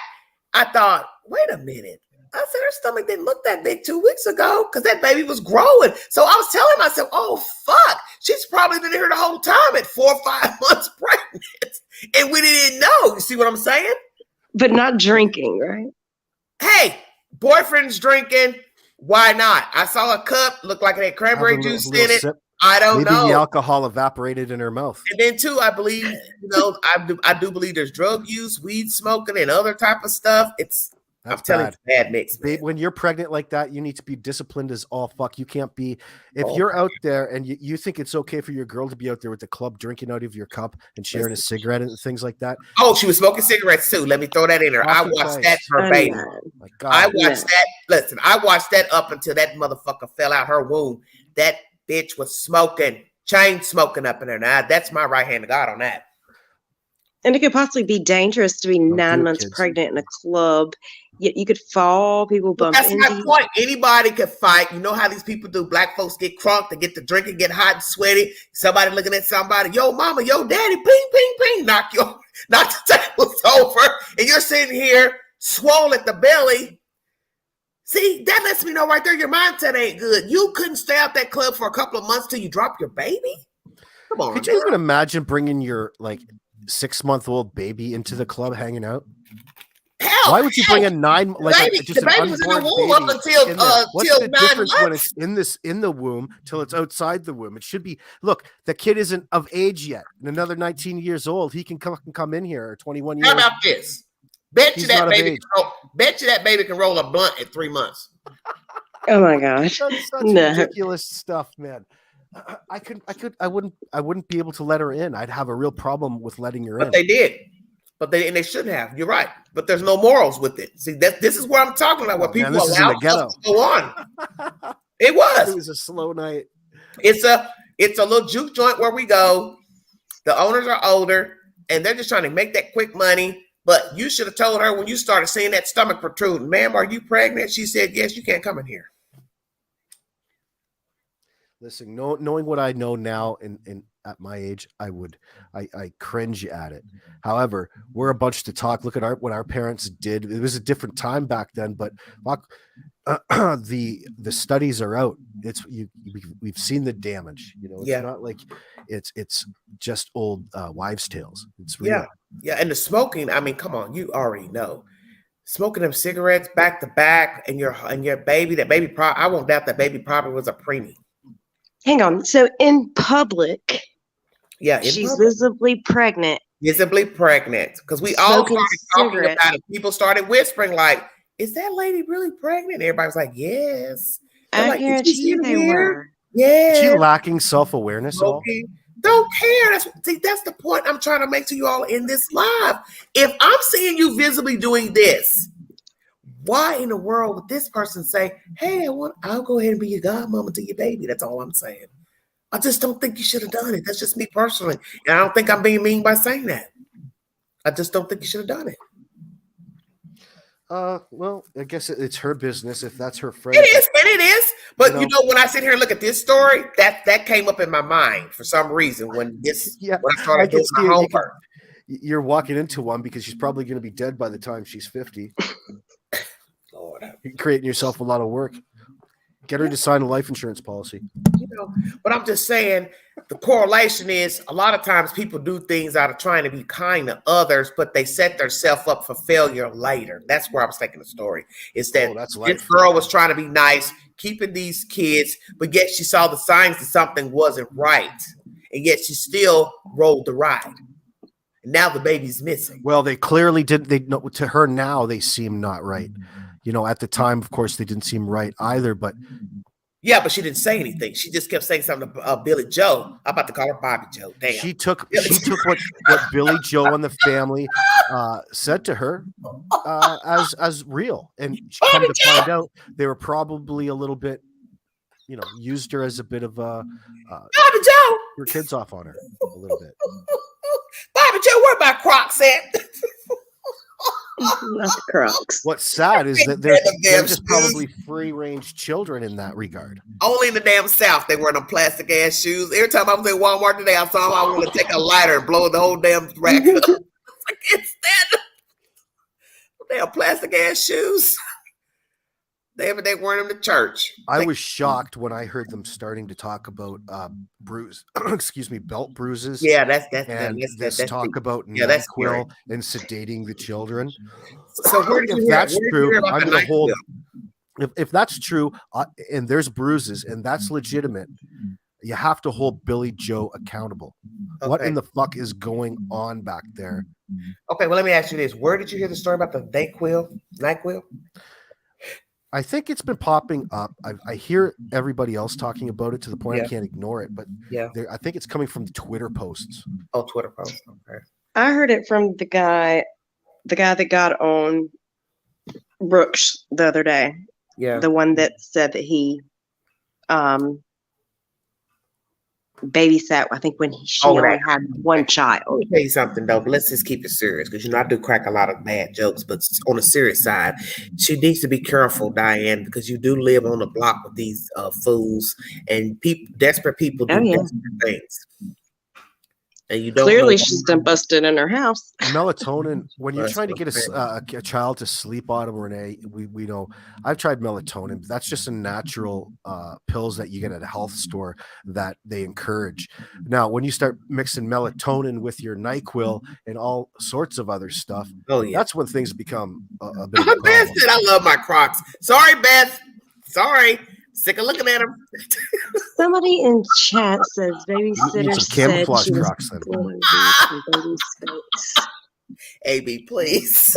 I thought, wait a minute. I said, her stomach didn't look that big 2 weeks ago because that baby was growing. So I was telling myself, oh, fuck. She's probably been here the whole time at 4 or 5 months pregnant. And we didn't know. You see what I'm saying? But not drinking, right? Hey, boyfriend's drinking. Why not? I saw a cup, looked like it had cranberry juice in it. Sip. I don't know. Maybe the alcohol evaporated in her mouth. And then too, I believe, I do believe there's drug use, weed smoking, and other type of stuff. I'm telling you, it's bad mix. Babe, when you're pregnant like that, you need to be disciplined as all fuck. You can't be, if you're out there and you think it's okay for your girl to be out there with the club drinking out of your cup and sharing a cigarette and things like that. Oh, she was smoking cigarettes too. Let me throw that in there. I watched that verbatim. My God. I watched that. Listen, I watched that up until that motherfucker fell out her womb. That bitch was smoking, chain smoking up in there. Now, that's my right hand to God on that. And it could possibly be dangerous to be 9 months pregnant in a club. You could fall, people bump into you. That's my point. Anybody could fight. You know how these people do. Black folks get crunk, they get to drinking, get hot and sweaty. Somebody looking at somebody, yo, mama, yo, daddy, ping, ping, ping, knock the tables over. And you're sitting here swollen at the belly. See, that lets me know right there your mindset ain't good. You couldn't stay out that club for a couple of months till you drop your baby? Come on. Could you even imagine bringing your 6-month-old baby into the club hanging out? Hell, why would you bring a 9 the baby was in the womb up until what's till the 9 difference months? when it's in the womb till it's outside the womb? It should be. Look, the kid isn't of age yet. In another 19 years old, he can come in here, or 21 years. How about this? Bet you that baby can roll a blunt at 3 months. Oh my gosh, that's such ridiculous stuff, man. I wouldn't be able to let her in. I'd have a real problem with letting her in. But they did. And they shouldn't have. You're right. But there's no morals with it. See, this is what I'm talking about. What people allow to go on. It was a slow night. It's a little juke joint where we go. The owners are older, and they're just trying to make that quick money. But you should have told her when you started seeing that stomach protruding, ma'am, are you pregnant? She said, yes, you can't come in here. Listen, knowing what I know now, and at my age, I cringe at it. However, we're a bunch to talk. Look at what our parents did. It was a different time back then, but the studies are out. We've seen the damage. It's not like it's just old wives' tales. It's real. Yeah, and the smoking. I mean, come on, you already know. Smoking them cigarettes back to back, and your baby, I won't doubt that baby probably was a preemie. Hang on. So in public, she's visibly pregnant. Visibly pregnant, because we all started talking about it. People started whispering, like, "Is that lady really pregnant?" Everybody was like, "Yes." I guarantee you they were. Yeah. Is she lacking self-awareness at all? Don't care. That's the point I'm trying to make to you all in this live. If I'm seeing you visibly doing this, why in the world would this person say, "Hey, I'll go ahead and be your godmama to your baby"? That's all I'm saying. I just don't think you should have done it. That's just me personally. And I don't think I'm being mean by saying that. I just don't think you should have done it. Well, I guess it's her business if that's her friend. It is. But when I sit here and look at this story, that came up in my mind for some reason when I started doing my homework. You're walking into one because she's probably going to be dead by the time she's 50. Lord, you're creating yourself a lot of work. Get her to sign a life insurance policy. But I'm just saying the correlation is a lot of times people do things out of trying to be kind to others, but they set themselves up for failure later. That's where I was taking the story. Is that this girl was trying to be nice, keeping these kids, but yet she saw the signs that something wasn't right. And yet she still rolled the ride. And now the baby's missing. Well, they clearly did. To her now, they seem not right. At the time, of course, they didn't seem right either, but but she didn't say anything. She just kept saying something to Billy Joe. I'm about to call her Bobby Joe. Damn. She took what Billy Joe and the family said to her as real, and come to find out they were probably a little bit, used her as a bit of a Bobby Joe. Your kids off on her a little bit. Bobby Joe, where my Crocs at? Not the Crocs. What's sad is that they're just probably free-range children in that regard. Only in the damn South they wear them plastic ass shoes. Every time I was at Walmart today, I saw them. I want to take a lighter and blow the whole damn rack up. I can't stand them. Damn plastic ass shoes. They wearing them to church. I was shocked when I heard them starting to talk about belt bruises. Yeah, that's talk about NyQuil and sedating the children. So if that's true, I'm going to hold. If that's true, and there's bruises, and that's legitimate, you have to hold Billy Joe accountable. Okay. What in the fuck is going on back there? Okay, well, let me ask you this: where did you hear the story about the NyQuil? I think it's been popping up. I hear everybody else talking about it to the point I can't ignore it. But I think it's coming from the Twitter posts. Oh, Twitter posts. Okay. I heard it from the guy that got on Brooks the other day. Yeah. The one that said that he babysat, I think, when she only had one child. Let me tell you something, though, but let's just keep it serious, because I do crack a lot of bad jokes, but on the serious side, she needs to be careful, Diane, because you do live on the block with these fools, and desperate people do desperate things. And you don't clearly she's done busted in her house. Melatonin, when you're trying to get a child to sleep on them, Renee, we know I've tried melatonin. That's just a natural pills that you get at a health store that they encourage. Now, when you start mixing melatonin with your NyQuil and all sorts of other stuff, that's when things become a bit of a problem. Beth said, I love my Crocs. Sorry, Beth. Sorry. Sick of looking at them. Somebody in chat says babysitter some camouflage Crocs then. AB, please.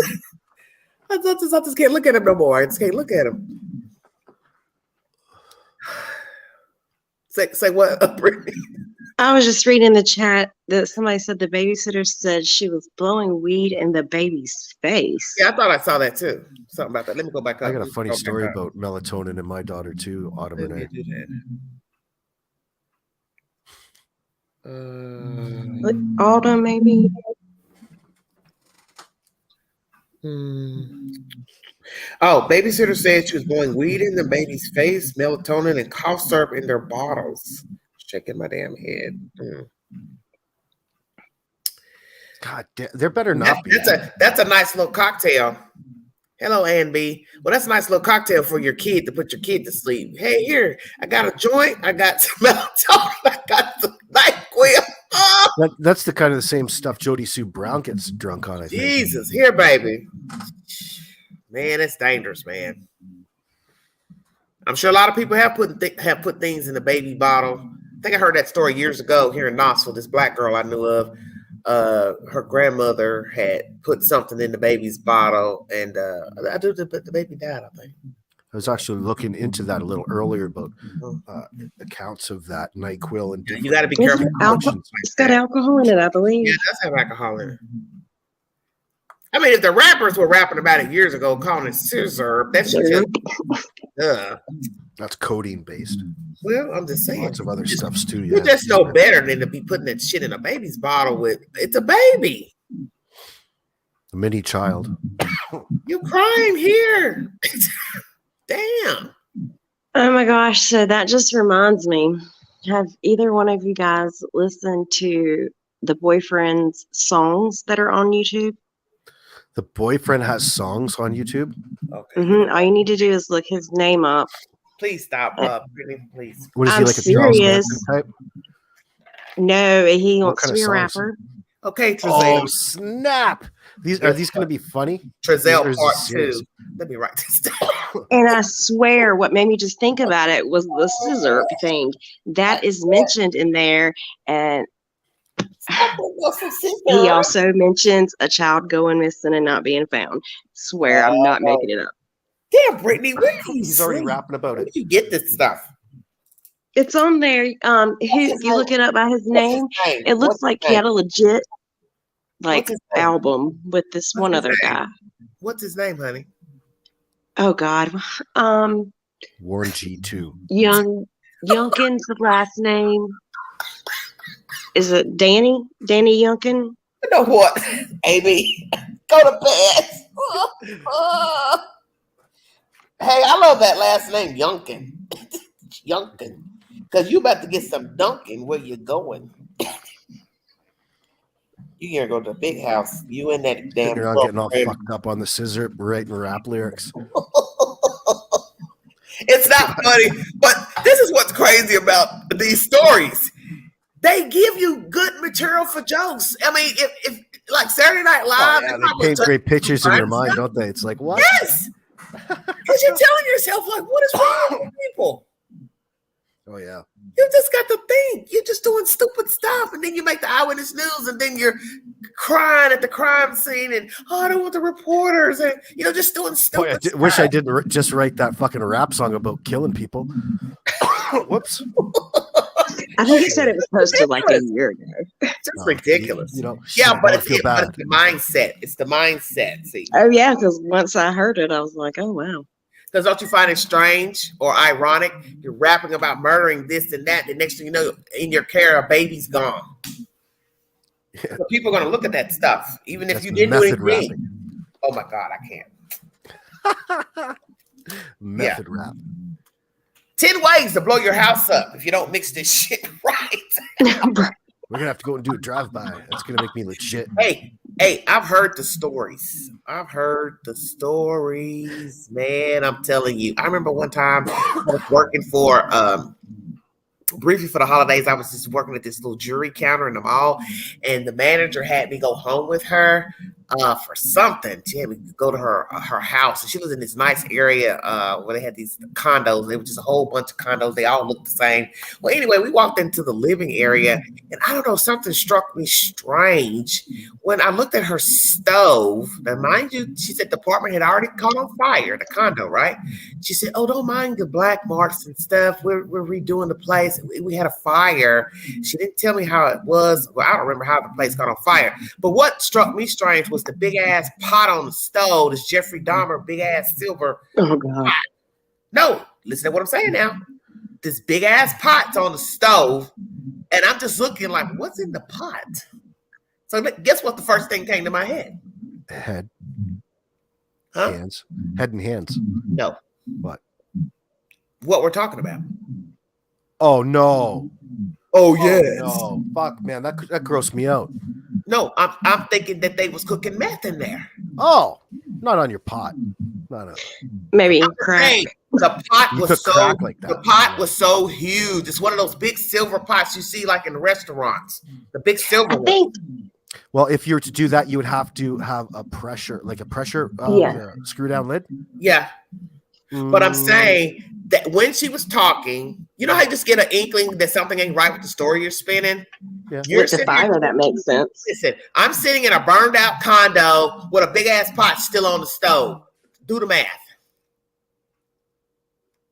I just can't look at him no more. I just can't look at him. Say what, Brittany? I was just reading the chat that somebody said the babysitter said she was blowing weed in the baby's face. Yeah, I thought I saw that too. Something about that. Let me go back up. I got a funny story about melatonin in my daughter too, Autumn Renee. Autumn, maybe. Oh, babysitter said she was blowing weed in the baby's face, melatonin, and cough syrup in their bottles. Shaking my damn head. God damn, there better not be. That's a nice little cocktail. Hello, Ann B. Well, that's a nice little cocktail for your kid to put your kid to sleep. Hey, here, I got a joint. I got some melatonin. I got some NyQuil. Oh, That's the kind of the same stuff Jody Sue Brown gets drunk on, I think. Jesus, here, baby. Man, it's dangerous, man. I'm sure a lot of people have put things in the baby bottle. I think I heard that story years ago here in Knoxville. This black girl I knew of, her grandmother had put something in the baby's bottle, and the baby died, I think. I was actually looking into that a little earlier about accounts of that NyQuil and you got to be careful. It's got alcohol in it, I believe. Yeah, it does have alcohol in it. I mean, if the rappers were rapping about it years ago, calling it scissor, that's just that's codeine based. Well, I'm just saying. Lots of other stuffs too. You just know better than to be putting that shit in a baby's bottle with. It's a baby. A mini child. You crying here? Damn. Oh my gosh! So that just reminds me. Have either one of you guys listened to the boyfriend's songs that are on YouTube? The boyfriend has songs on YouTube. Okay. All you need to do is look his name up. Please stop, Brittany, please. What is he, I'm like a Charles serious. Manson type? No, he What wants kind to be of a songs? rapper. Okay, Oh Trezelle. snap! Are these going to be funny? Trezelle Or is part this 2. serious? Let me write this down. And I swear, what made me just think about it was the scissor thing that is mentioned in there, and he also mentions a child going missing and not being found. Swear, I'm not making it up. Damn, Brittany, where do you He's already sleep? rapping about Where it. do you get this stuff? It's on there. If you look it up by his name, it looks like he had a legit What's his name? album with this one his other name? guy. What's his name, honey? Oh God, Warren G2. Youngkin's the last name. Is it Danny? Danny Youngkin? You know what, Amy? Go to bed. Hey, I love that last name, Youngkin. Youngkin. Because you about to get some dunking where you going. You gonna go to the big house. You in that damn You're not getting all fucked up on the scissor, writing rap lyrics. It's not funny, but this is what's crazy about these stories. They give you good material for jokes. I mean, if like Saturday Night Live, They paint great pictures in your mind, don't they? It's like, what? Yes, because you're telling yourself, like, what is wrong with people? Oh yeah. You just got to think. You're just doing stupid stuff, and then you make the Eyewitness News, and then you're crying at the crime scene, and I don't want the reporters, and just doing stupid. Boy, wish I didn't just write that fucking rap song about killing people. Whoops. I think he said it was posted like a year ago. Just ridiculous. Yeah, but it's the mindset. It's the mindset. See. Oh yeah, because once I heard it, I was like, oh wow. Because don't you find it strange or ironic? You're rapping about murdering this and that. The next thing you know, in your care, a baby's gone. Yeah. So people are going to look at that stuff, even if you didn't do anything. Rapping. Oh my God, I can't. Method rap. 10 ways to blow your house up if you don't mix this shit right. We're gonna have to go and do a drive-by. That's gonna make me legit. Hey, I've heard the stories. Man, I'm telling you. I remember one time I was working for briefly for the holidays. I was just working at this little jewelry counter in the mall, and the manager had me go home with her for something. She had me go to her house, and she was in this nice area where they had these condos. They were just a whole bunch of condos. They all looked the same. Well, anyway, we walked into the living area, and I don't know, something struck me strange when I looked at her stove. Now, mind you, she said the apartment had already caught on fire, the condo, right? She said, "Oh, don't mind the black marks and stuff. We're redoing the place. We had a fire." She didn't tell me how it was. Well, I don't remember how the place caught on fire. But what struck me strange was the big ass pot on the stove. This Jeffrey Dahmer big ass silver. Oh God! Pot. No, listen to what I'm saying now. This big ass pot's on the stove, and I'm just looking like, what's in the pot? So guess what? The first thing came to my head. Head. Huh? Hands. Head and hands. No. What? What we're talking about? Oh no. Oh yeah. No. Fuck, man. That grossed me out. No, I'm thinking that they was cooking meth in there. Oh, not on your pot. No. Maybe crack. Hey, the pot You was cook so crack like that. the pot was so huge. It's one of those big silver pots you see like in restaurants. The big silver I think Well, if you were to do that, you would have to have a pressure with a screw down lid. Yeah. But I'm saying that when she was talking, you know how you just get an inkling that something ain't right with the story you're spinning? Yeah. You're with the fire, that makes sense. Listen, I'm sitting in a burned out condo with a big ass pot still on the stove. Do the math.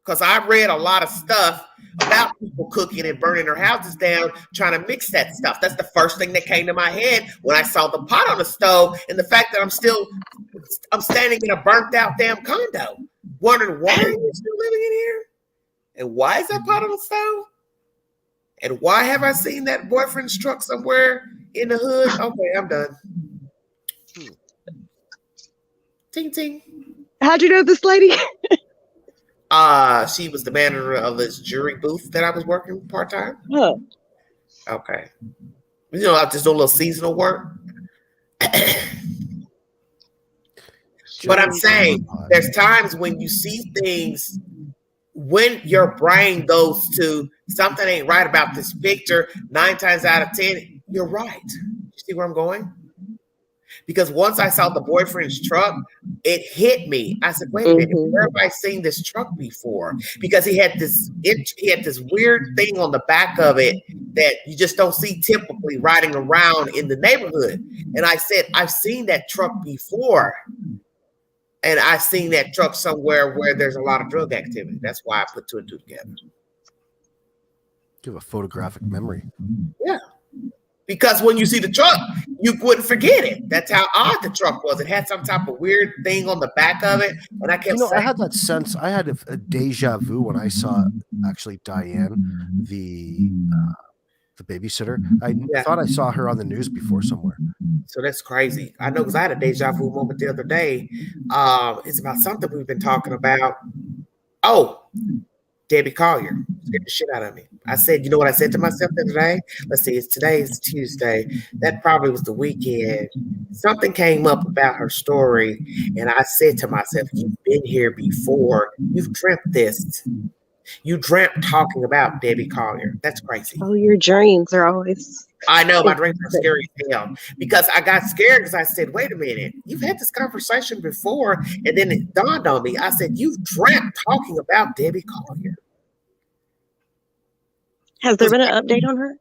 Because I read a lot of stuff about people cooking and burning their houses down, trying to mix that stuff. That's the first thing that came to my head when I saw the pot on the stove and the fact that I'm standing in a burnt out damn condo, wondering why are you still living in here? And why is that pot on the stove? And why have I seen that boyfriend's truck somewhere in the hood? Okay, I'm done. Ting ting. How'd you know this lady? She was the manager of this jury booth that I was working part-time. Oh. Okay. You know, I just do a little seasonal work. But I'm saying there's times when you see things, when your brain goes to something ain't right about this picture, 9 times out of 10, you're right. You see where I'm going? Because once I saw the boyfriend's truck, it hit me. I said, wait a minute, where have I seen this truck before? Because he had this weird thing on the back of it that you just don't see typically riding around in the neighborhood. And I said, I've seen that truck before. And I've seen that truck somewhere where there's a lot of drug activity. That's why I put 2 and 2 together. You have a photographic memory. Yeah. Because when you see the truck, you wouldn't forget it. That's how odd the truck was. It had some type of weird thing on the back of it. And I kept saying, I had that sense. I had a deja vu when I saw actually Diane, the babysitter. I thought I saw her on the news before somewhere. So that's crazy. I know because I had a deja vu moment the other day. It's about something we've been talking about. Oh, Debbie Collier scared the shit out of me. I said, you know what I said to myself the other day? Let's see, today's Tuesday. That probably was the weekend. Something came up about her story, and I said to myself, you've been here before. You've dreamt this. You dreamt talking about Debbie Collier. That's crazy. Oh, your dreams are always... I know, my dreams are scary as hell. Because I got scared because I said, wait a minute, you've had this conversation before. And then it dawned on me. I said, you've dreamt talking about Debbie Collier. Has there been an update on her?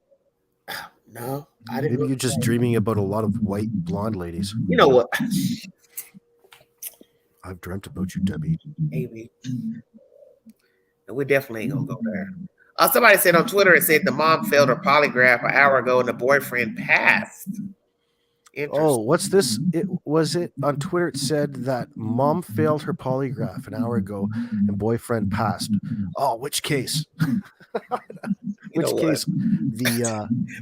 No, I didn't. Maybe you're just dreaming about a lot of white blonde ladies. You know what? I've dreamt about you, Debbie. Maybe. We definitely ain't gonna go there. Somebody said on Twitter, it said the mom failed her polygraph an hour ago and the boyfriend passed. Oh, what's this? Was it on Twitter? It said that mom failed her polygraph an hour ago and boyfriend passed. Oh, which case? Which case?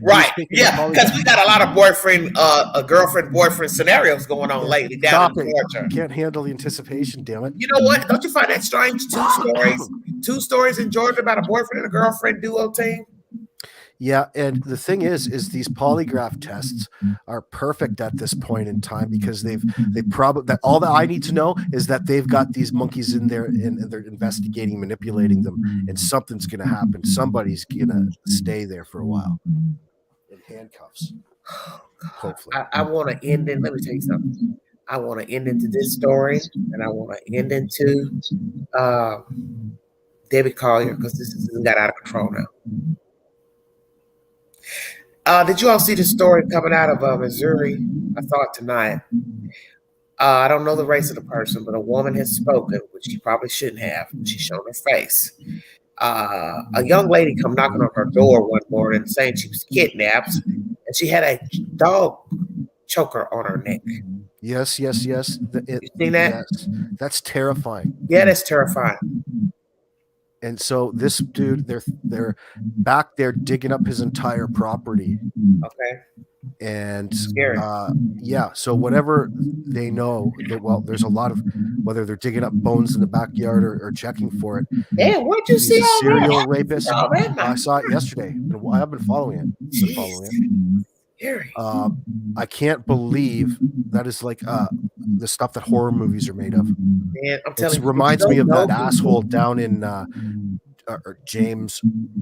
Right. Yeah, because we got a lot of girlfriend-boyfriend scenarios going on lately down in Georgia. Can't handle the anticipation, damn it. You know what? Don't you find that strange? 2 stories in Georgia about a boyfriend and a girlfriend duo team. Yeah, and the thing is these polygraph tests are perfect at this point in time because they probably that all that I need to know is that they've got these monkeys in there and they're investigating, manipulating them, and something's going to happen. Somebody's going to stay there for a while in handcuffs. Hopefully, I want to end in. Let me tell you something. I want to end into this story, and I want to end into Debbie Collier because this has got out of control now. Did you all see the story coming out of Missouri? I saw it tonight. I don't know the race of the person, but a woman has spoken, which she probably shouldn't have. She's shown her face. A young lady come knocking on her door one morning saying she was kidnapped, and she had a dog choker on her neck. Yes. You seen that? Yes. That's terrifying. Yeah, that's terrifying. And so this dude, they're back there digging up his entire property. Okay. And scary. So whatever they know, there's a lot of whether they're digging up bones in the backyard or checking for it. Yeah, where'd you see all serial that? rapist? I saw it yesterday. I've been following it. I can't believe that is like the stuff that horror movies are made of. Man, I'm telling It you, reminds me of that people. asshole down in or James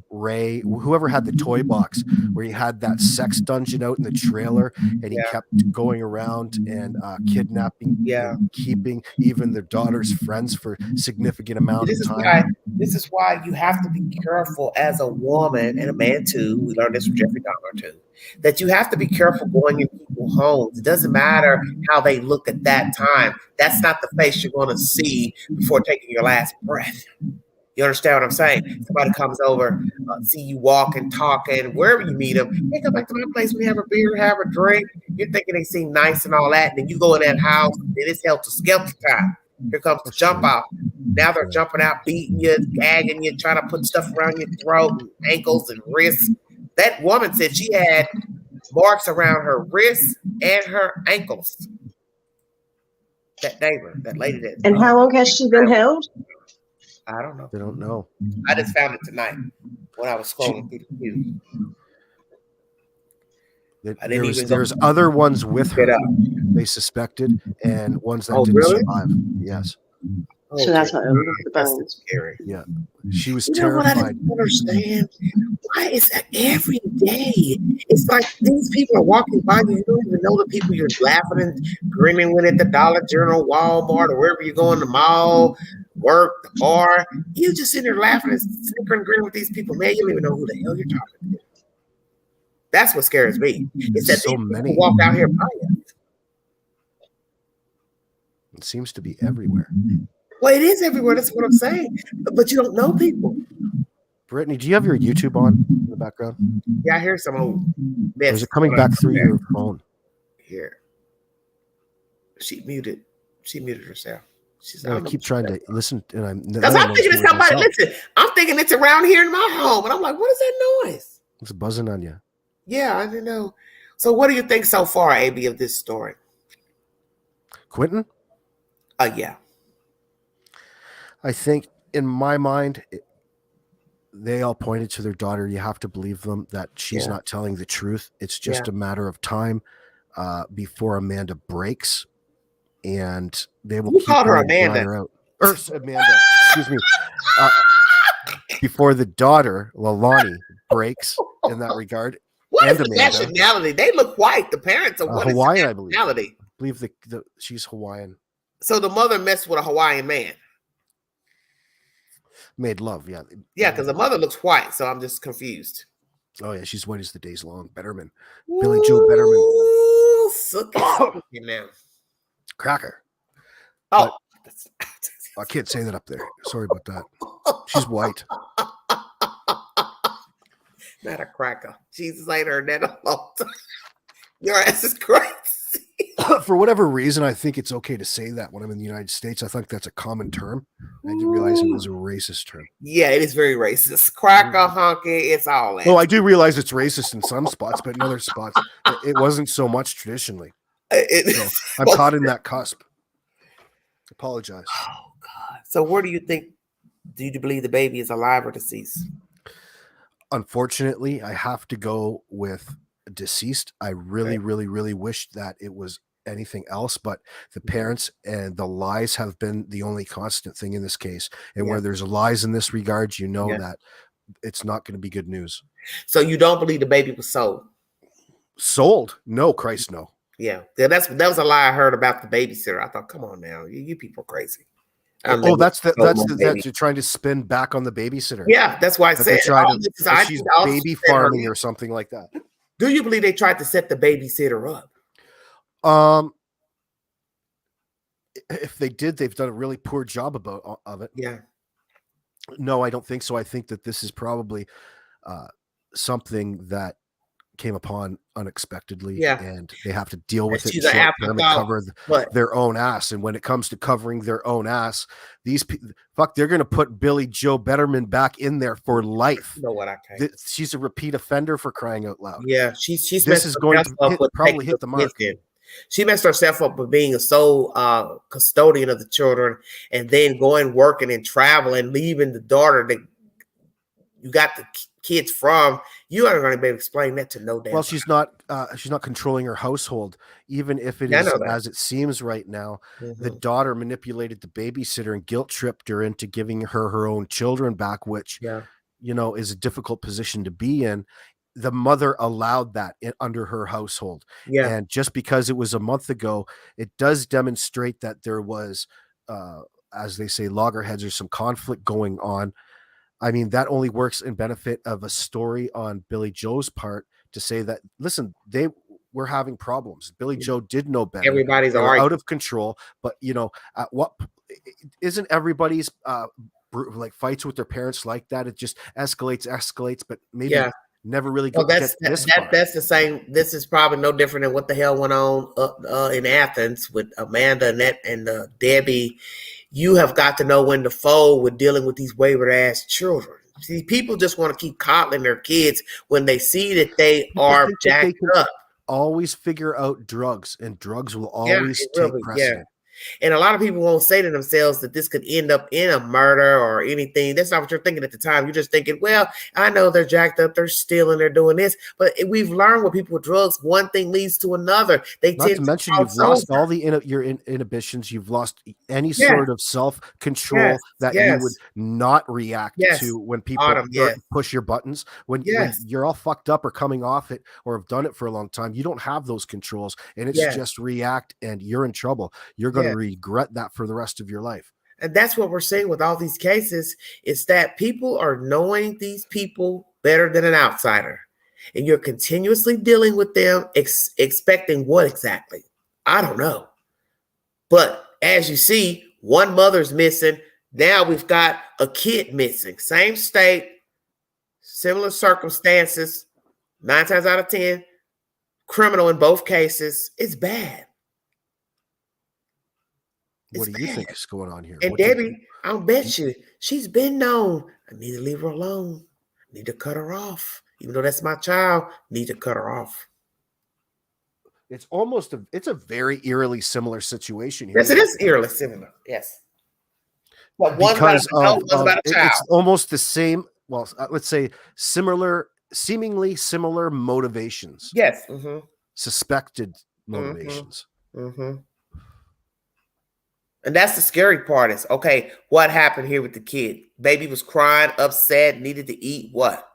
Ray, whoever had the toy box, where he had that sex dungeon out in the trailer, and he kept going around and kidnapping and keeping even their daughter's friends for significant amount of time. This is why you have to be careful as a woman and a man too. We learned this from Jeffrey Dahmer too. That you have to be careful going in people's homes. It doesn't matter how they look at that time. That's not the face you're going to see before taking your last breath. You understand what I'm saying? Somebody comes over, see you walking, talking, wherever you meet them. They come back to my place, we have a beer, have a drink. You're thinking they seem nice and all that. And then you go in that house, and it's helter skelter time. Here comes the jump off. Now they're jumping out, beating you, gagging you, trying to put stuff around your throat and ankles and wrists. That woman said she had marks around her wrists and her ankles. That neighbor, that lady that. And how long has she been held? I don't know. They don't know. I just found it tonight when I was scrolling through the news. There's other ones with her they suspected, and ones that didn't survive. Yes. So that's what the bones. Scary. Yeah. She was What terrified. I don't understand? Why is that every day? It's like these people are walking by you. You don't even know the people you're laughing and grinning with at the Dollar General, Walmart, or wherever you go in the mall, work, the bar. You just sitting there laughing and snickering and grinning with these people. Man, you don't even know who the hell you're talking to. That's what scares me. It's that so many walk out here by you. It seems to be everywhere. Well, it is everywhere. That's what I'm saying. But you don't know people. Brittany, do you have your YouTube on in the background? Yeah, I hear some old mess. Or is it coming back through your phone? Here. She muted herself. She's I keep trying to listen, and because I'm thinking it's somebody. Listen, I'm thinking it's around here in my home, and I'm like, what is that noise? It's buzzing on you. Yeah, I didn't know. So, what do you think so far, AB, of this story? Quinton? Yeah. I think, in my mind, they all pointed to their daughter. You have to believe them that she's not telling the truth. It's just a matter of time before Amanda breaks, and they will keep her Amanda. Out. Amanda, excuse me. Before the daughter, Lalani, breaks in that regard. What is the nationality? They look white. The parents are what Hawaiian, I believe. I believe she's Hawaiian. So the mother messed with a Hawaiian man. Made love, yeah. Yeah, because the mother looks white, so I'm just confused. Oh, yeah, she's white as the day's long. Betterman. Billy Joe Betterman. Suck it now. Cracker. Oh. I can't say that up there. Sorry about that. She's white. Not a cracker. Jesus ain't heard that a long time. Your ass is crazy. For whatever reason, I think it's okay to say that when I'm in the United States. I think that's a common term. I didn't realize it was a racist term. Yeah, it is very racist. Cracker, honky, it's all that. Well, I do realize it's racist in some spots, but in other spots, it wasn't so much traditionally. So I'm caught in that cusp. Apologize. Oh, God. So where do you think, do you believe the baby is alive or deceased? Unfortunately, I have to go with deceased. I really, really, really wish that it was anything else, but the parents and the lies have been the only constant thing in this case. And where there's lies in this regard, you know that it's not going to be good news. So you don't believe the baby was sold? Sold? No, Christ, no. Yeah, that was a lie I heard about the babysitter. I thought, come on now, you people are crazy. That's you're trying to spin back on the babysitter. Yeah, that's why I said she's baby farming or something like that. Do you believe they tried to set the babysitter up? If they did, they've done a really poor job of it. Yeah. No, I don't think so. I think that this is probably something that came upon unexpectedly, and they have to deal with it and cover their own ass. And when it comes to covering their own ass, these people, they're going to put Billy Joe Betterman back in there for life. You know what I can't. She's a repeat offender, for crying out loud. Yeah, she's this is going to probably hit the mark. She messed herself up with being a sole custodian of the children, and then going working and traveling, leaving the daughter. You got the kids from, you aren't going to be able to explain that to no damn. Well, she's not controlling her household, even if it Yeah, I is know that. as it seems right now. The Mhm. daughter manipulated the babysitter and guilt tripped her into giving her her own children back, which Yeah. is a difficult position to be in. The mother allowed that under her household. Yeah. And just because it was a month ago, it does demonstrate that there was, as they say, loggerheads or some conflict going on. I mean, that only works in benefit of a story on Billy Joe's part to say that, listen, they were having problems. Billy Joe did know better. Everybody's They were arguing. out of control. But, at what isn't everybody's like fights with their parents like that? It just escalates, but maybe never really Well, gets this far. that's the same. This is probably no different than what the hell went on in Athens with Amanda and Debbie. You have got to know when to fold with dealing with these wayward ass children. See, people just want to keep coddling their kids when they see that they are jacked up. Always figure out drugs, and drugs will always take precedent. And a lot of people won't say to themselves that this could end up in a murder or anything. That's not what you're thinking at the time. You're just thinking, well, I know they're jacked up, they're stealing, they're doing this. But we've learned with people with drugs, one thing leads to another. They Not tend to mention you've lost all the your inhibitions. You've lost any sort of self-control that you would not react to when people push your buttons. When you're all fucked up or coming off it or have done it for a long time, you don't have those controls, and it's just react, and you're in trouble. You're going to regret that for the rest of your life. And that's what we're seeing with all these cases, is that people are knowing these people better than an outsider. And you're continuously dealing with them, expecting what exactly? I don't know. But as you see, one mother's missing. Now we've got a kid missing. Same state, similar circumstances, 9 times out of 10, criminal in both cases. It's bad. What do you think is going on here? And Debbie, I'll bet you she's been known. I need to leave her alone. I need to cut her off. Even though that's my child, I need to cut her off. It's it's a very eerily similar situation here. Yes, it is eerily similar. Yes. Well, one's because about one's about a child. It's almost the same. Well, let's say seemingly similar motivations. Yes. Suspected motivations. And that's the scary part is, okay, what happened here with the kid? Baby was crying, upset, needed to eat what?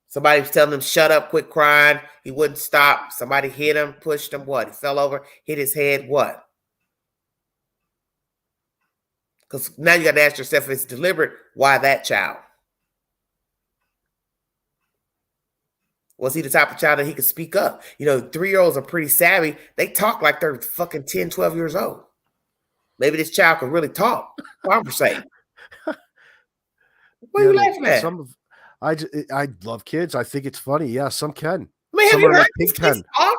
Somebody was telling him, shut up, quit crying. He wouldn't stop. Somebody hit him, pushed him, what? He fell over, hit his head, what? Because now you got to ask yourself, if it's deliberate, why that child? Was he the type of child that he could speak up? 3-year-olds are pretty savvy. They talk like they're fucking 10, 12 years old. Maybe this child can really talk, conversate. What are you laughing at? I love kids. I think it's funny. Yeah, some can. Man, have you heard these kids talk?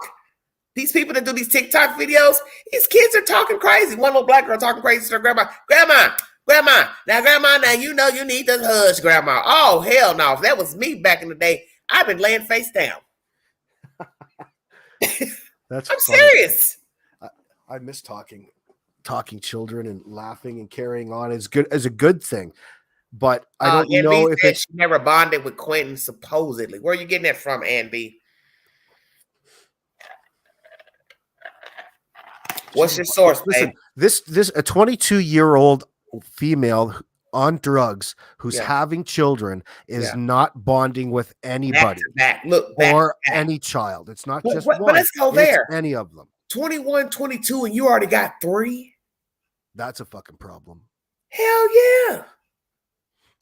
These people that do these TikTok videos, these kids are talking crazy. One little black girl talking crazy to her grandma. Grandma. Now you know you need to hush, grandma. Oh, hell no. If that was me back in the day, I've been laying face down. I'm serious. I miss talking children and laughing and carrying on as a good thing. But I don't know if she never bonded with Quinton, supposedly. Where are you getting that from, Ann B? What's your source? Listen, this a 22-year-old female on drugs who's having children is not bonding with anybody or any child. It's not just one. But let's go there. It's any of them. 21, 22, and you already got 3? That's a fucking problem. Hell yeah.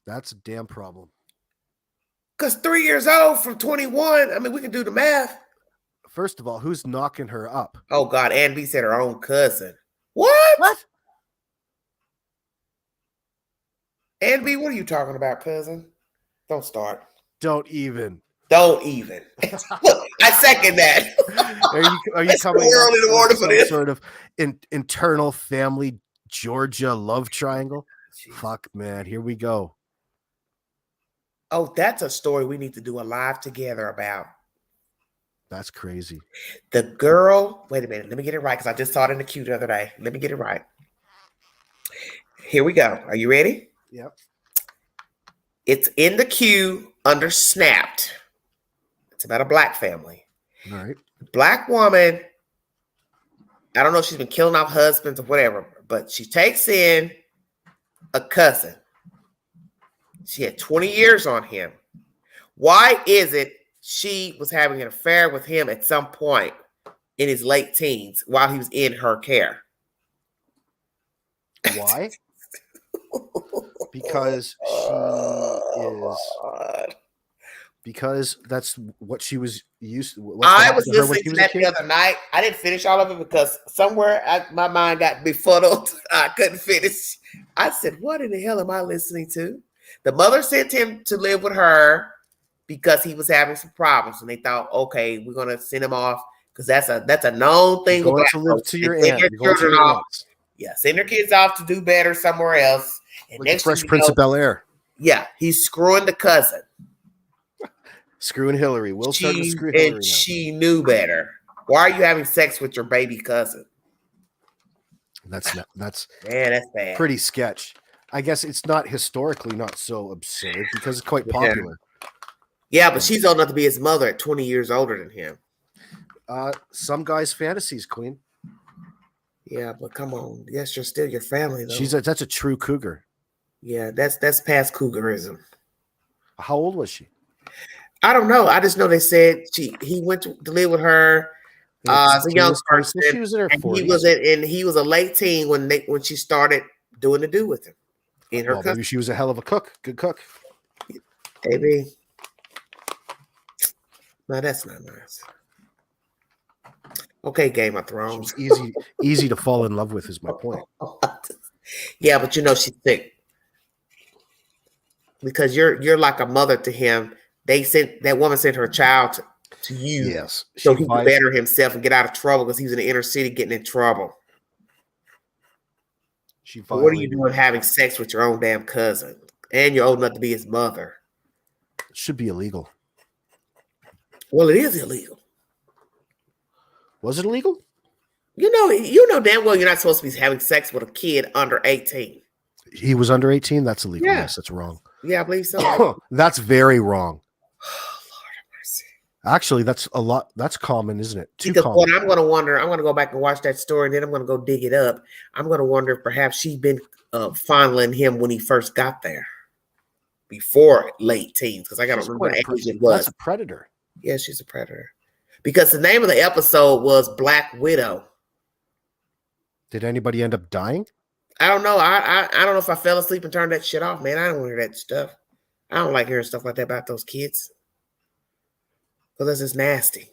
That's a damn problem. Because 3 years old from 21, I mean, we can do the math. First of all, who's knocking her up? Oh, God. Ann B said her own cousin. What? Ann B, what are you talking about, cousin? Don't start. Don't even. Look, I second that. Are you coming up with some sort of internal family Georgia love triangle? Jeez. Fuck, man. Here we go. Oh, that's a story we need to do a live together about. That's crazy. The girl, wait a minute. Let me get it right because I just saw it in the queue the other day. Let me get it right. Here we go. Are you ready? Yep. It's in the queue under Snapped. It's about a black family. All right. Black woman, I don't know if she's been killing off husbands or whatever, but she takes in a cousin. She had 20 years on him. Why is it she was having an affair with him at some point in his late teens while he was in her care? Why? Because because that's what she was used to. I was listening to that the other night. I didn't finish all of it because somewhere my mind got befuddled. I couldn't finish. I said, what in the hell am I listening to? The mother sent him to live with her because he was having some problems, and they thought, okay, we're gonna send him off because that's a known thing. Going to live to your aunt. Yeah, send their kids off to do better somewhere else. And like next Fresh Prince of Bel-Air. Yeah, he's screwing the cousin. Screwing Hillary. We'll start to screw Hillary now. She knew better. Why are you having sex with your baby cousin? That's man, that's bad. Pretty sketch. I guess it's not historically not so absurd because it's quite popular. Yeah, but she's old enough to be his mother at 20 years older than him. Some guys' fantasies, Queen. Yeah, but come on. Yes, you're still your family, though. That's a true cougar. Yeah, that's past cougarism. How old was she? I don't know. I just know they said he went to live with her as a young person. She was in her 40s. He was a late teen when she started doing the do with him. Maybe she was a hell of a cook. Good cook. Maybe. No, that's not nice. Okay, Game of Thrones. Easy to fall in love with is my point. Yeah, but she's sick. Because you're like a mother to him. That woman sent her child to you. Yes. So he could better himself and get out of trouble because he was in the inner city getting in trouble. What are you doing having sex with your own damn cousin? And you're old enough to be his mother. It should be illegal. Well, it is illegal. Was it illegal? You know damn well you're not supposed to be having sex with a kid under 18. He was under 18? That's illegal. Yeah. Yes, that's wrong. Yeah, I believe so. That's very wrong. Oh, Lord have mercy. Actually, that's a lot. That's common, isn't it? Because what I'm going to wonder, I'm going to go back and watch that story, and then I'm going to go dig it up. I'm going to wonder if perhaps she'd been fondling him when he first got there, before late teens, because I got to remember what age it was. That's a predator. Yeah, she's a predator. Because the name of the episode was Black Widow. Did anybody end up dying? I don't know. I don't know if I fell asleep and turned that shit off, man. I don't want to hear that stuff. I don't like hearing stuff like that about those kids. Because that's just nasty.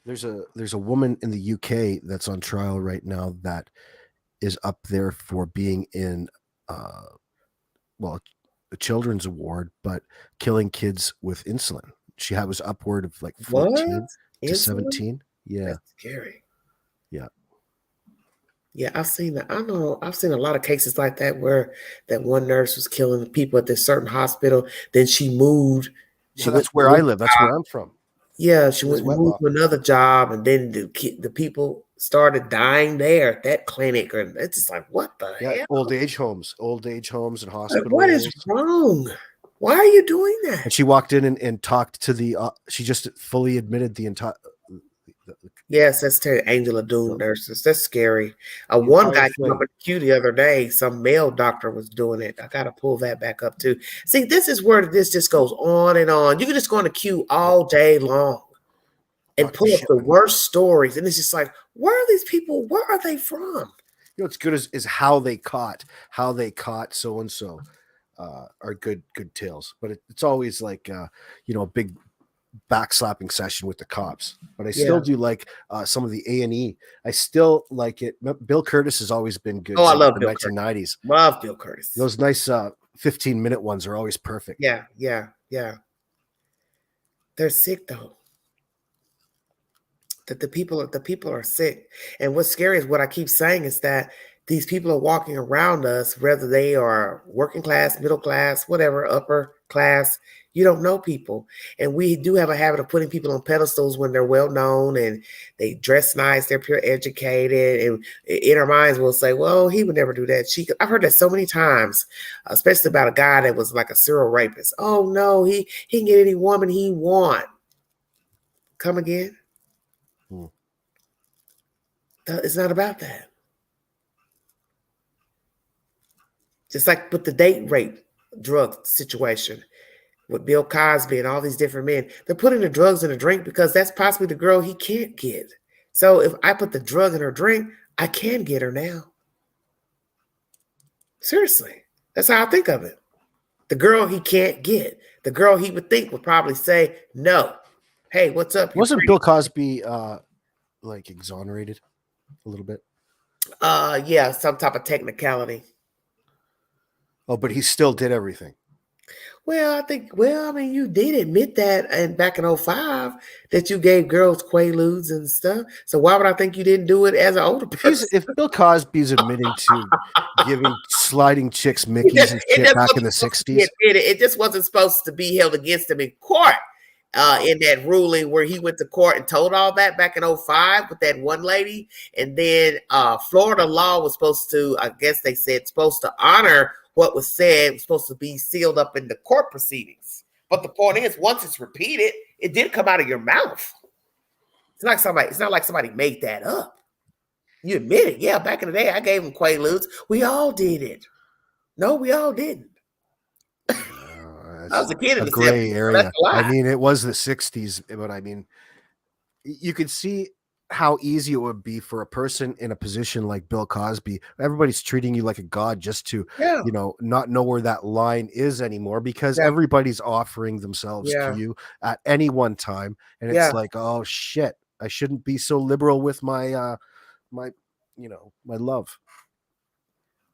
There's a woman in the UK that's on trial right now that is up there for being in a children's award, but killing kids with insulin. She was upward of like 14 to 17. Yeah. That's scary. Yeah. Yeah, I've seen that. I know I've seen a lot of cases like that where that one nurse was killing people at this certain hospital. Then she moved. That's where I live. That's where I'm from. Yeah, she moved to another job, and then the people started dying there at that clinic. And it's just like, what the hell? Old age homes and hospitals. Like, what is wrong? Why are you doing that? And she walked in and talked to the. She just fully admitted the entire. Yes, that's Angela Doom nurses. That's scary. One guy came up in the queue the other day. Some male doctor was doing it. I got to pull that back up too. See, this is where this just goes on and on. You can just go in the queue all day long and pull up the worst stories. And it's just like, where are these people? Where are they from? What's good is how they caught so-and-so are good tales. But it's always like, a big backslapping session with the cops, but I still do like some of the A&E. I still like it. Bill Curtis has always been good. I love Bill 1990s. Curtis. Love Bill Curtis. Those nice 15-minute ones are always perfect. Yeah. They're sick though. That the people are sick, and what's scary is what I keep saying is that these people are walking around us, whether they are working class, middle class, whatever, upper class. You don't know people. And we do have a habit of putting people on pedestals when they're well known and they dress nice, they're pure educated. And in our minds, we'll say, well, he would never do that. I've heard that so many times, especially about a guy that was like a serial rapist. Oh, no, he can get any woman he want. Come again? It's not about that. Just like with the date rape drug situation with Bill Cosby and all these different men, they're putting the drugs in a drink because that's possibly the girl he can't get. So if I put the drug in her drink, I can get her now. Seriously, that's how I think of it. The girl he can't get, the girl he would think would probably say no. Hey, what's up? Wasn't Bill Cosby like exonerated a little bit? Yeah, some type of technicality. Oh, but he still did everything. Well, I mean, you did admit that and back in 2005 that you gave girls Quaaludes and stuff. So why would I think you didn't do it as an older person? If Bill Cosby's admitting to giving sliding chicks Mickeys and shit back in the 60s. It just wasn't supposed to be held against him in court. In that ruling where he went to court and told all that back in 2005 with that one lady. And then Florida law was supposed to, I guess they said, supposed to honor what was said. It was supposed to be sealed up in the court proceedings. But the point is, once it's repeated, it did come out of your mouth. It's not like somebody made that up. You admit it. Yeah, back in the day, I gave him Quaaludes. We all did it. No, we all didn't. I was a kid in the gray 70s, area. I mean, it was the 60s, but I mean, you could see how easy it would be for a person in a position like Bill Cosby. Everybody's treating you like a god just to, not know where that line is anymore because everybody's offering themselves to you at any one time. And it's like, oh shit, I shouldn't be so liberal with my my love.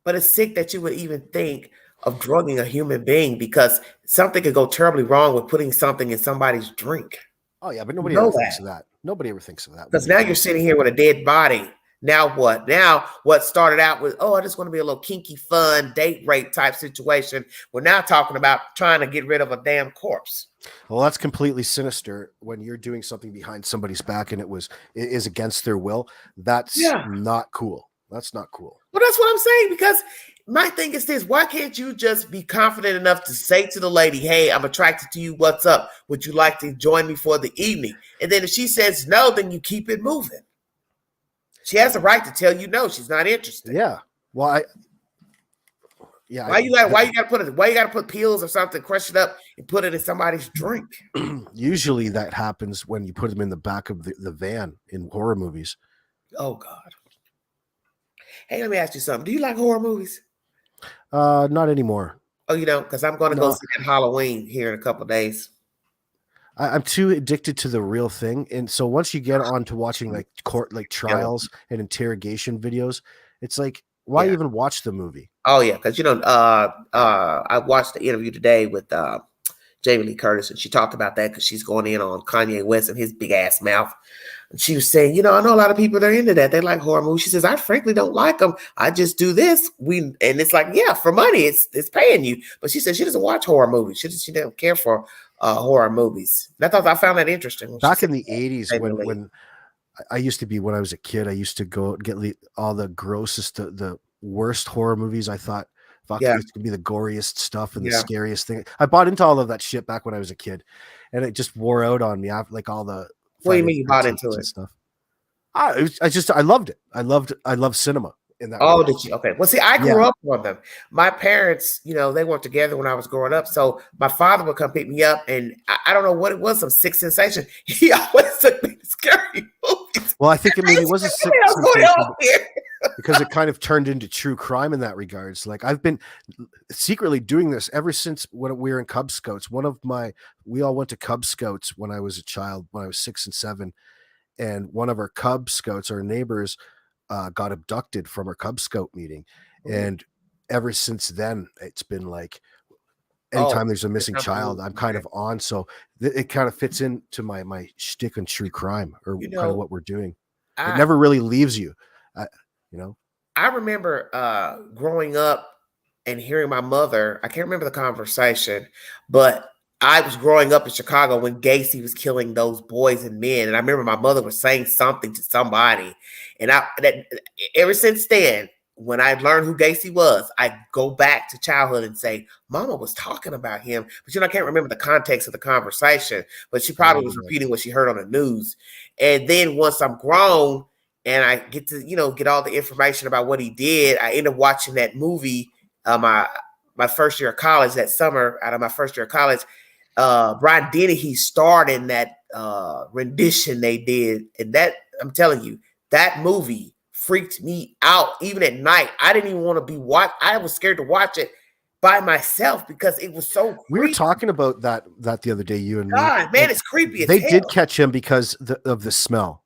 But it's sick that you would even think of drugging a human being because something could go terribly wrong with putting something in somebody's drink. Oh yeah, but nobody ever thinks of that. Nobody ever thinks of that. Because now you're sitting here with a dead body. Now what? Now what started out with, I just want to be a little kinky, fun, date rape type situation. We're now talking about trying to get rid of a damn corpse. Well, that's completely sinister when you're doing something behind somebody's back and it is against their will. That's not cool. That's not cool. Well, that's what I'm saying, because my thing is this: why can't you just be confident enough to say to the lady, hey, I'm attracted to you. What's up? Would you like to join me for the evening? And then if she says no, then you keep it moving. She has the right to tell you no, she's not interested. Yeah. Well, why you gotta put pills or something, crush it up, and put it in somebody's drink? Usually that happens when you put them in the back of the van in horror movies. Oh God. Hey, let me ask you something. Do you like horror movies? Not anymore. Oh, you don't? Because I'm going to go see that Halloween here in a couple of days. I'm too addicted to the real thing, and so once you get on to watching like court, like trials and interrogation videos, it's like, why even watch the movie? Oh yeah, because I watched the interview today with Jamie Lee Curtis, and she talked about that because she's going in on Kanye West and his big ass mouth. And she was saying, I know a lot of people that are into that. They like horror movies. She says, I frankly don't like them. I just do this. And it's like, yeah, for money, it's paying you. But she said she doesn't watch horror movies. She doesn't care for horror movies. And I found that interesting. Back in the 80s, when I used to be, when I was a kid, I used to go get all the grossest, the worst horror movies. I thought it could be the goriest stuff and the scariest thing. I bought into all of that shit back when I was a kid, and it just wore out on me. Like all the. What do you mean you bought into it? Stuff. I loved it. I loved cinema in that. Oh, did you? Okay. Well, see, I grew up on them. My parents, they weren't together when I was growing up. So my father would come pick me up, and I don't know what it was, some sick sensation. He always took me to scary movies. Well, I think it maybe was a sick sensation because it kind of turned into true crime in that regards. Like, I've been secretly doing this ever since when we were in Cub Scouts. We all went to Cub Scouts when I was a child, when I was 6 and 7. And one of our Cub Scouts, our neighbors, got abducted from our Cub Scout meeting. And ever since then, it's been like, anytime there's a missing child, I'm kind of on. So it kind of fits into my shtick on true crime, or kind of what we're doing. It never really leaves you. I remember growing up and hearing my mother, I can't remember the conversation, but I was growing up in Chicago when Gacy was killing those boys and men. And I remember my mother was saying something to somebody. And ever since then, when I learned who Gacy was, I go back to childhood and say, Mama was talking about him. But I can't remember the context of the conversation, but she probably was repeating what she heard on the news. And then once I'm grown and I get to, get all the information about what he did, I end up watching that movie, my first year of college, that summer out of my first year of college. Brian Dennehy starred in that rendition they did. And that, I'm telling you, that movie freaked me out. Even at night, I didn't even want to be watched. I was scared to watch it by myself because it was so creepy. We were talking about that the other day, you and me. God, man, it's creepy. They did catch him because of the smell.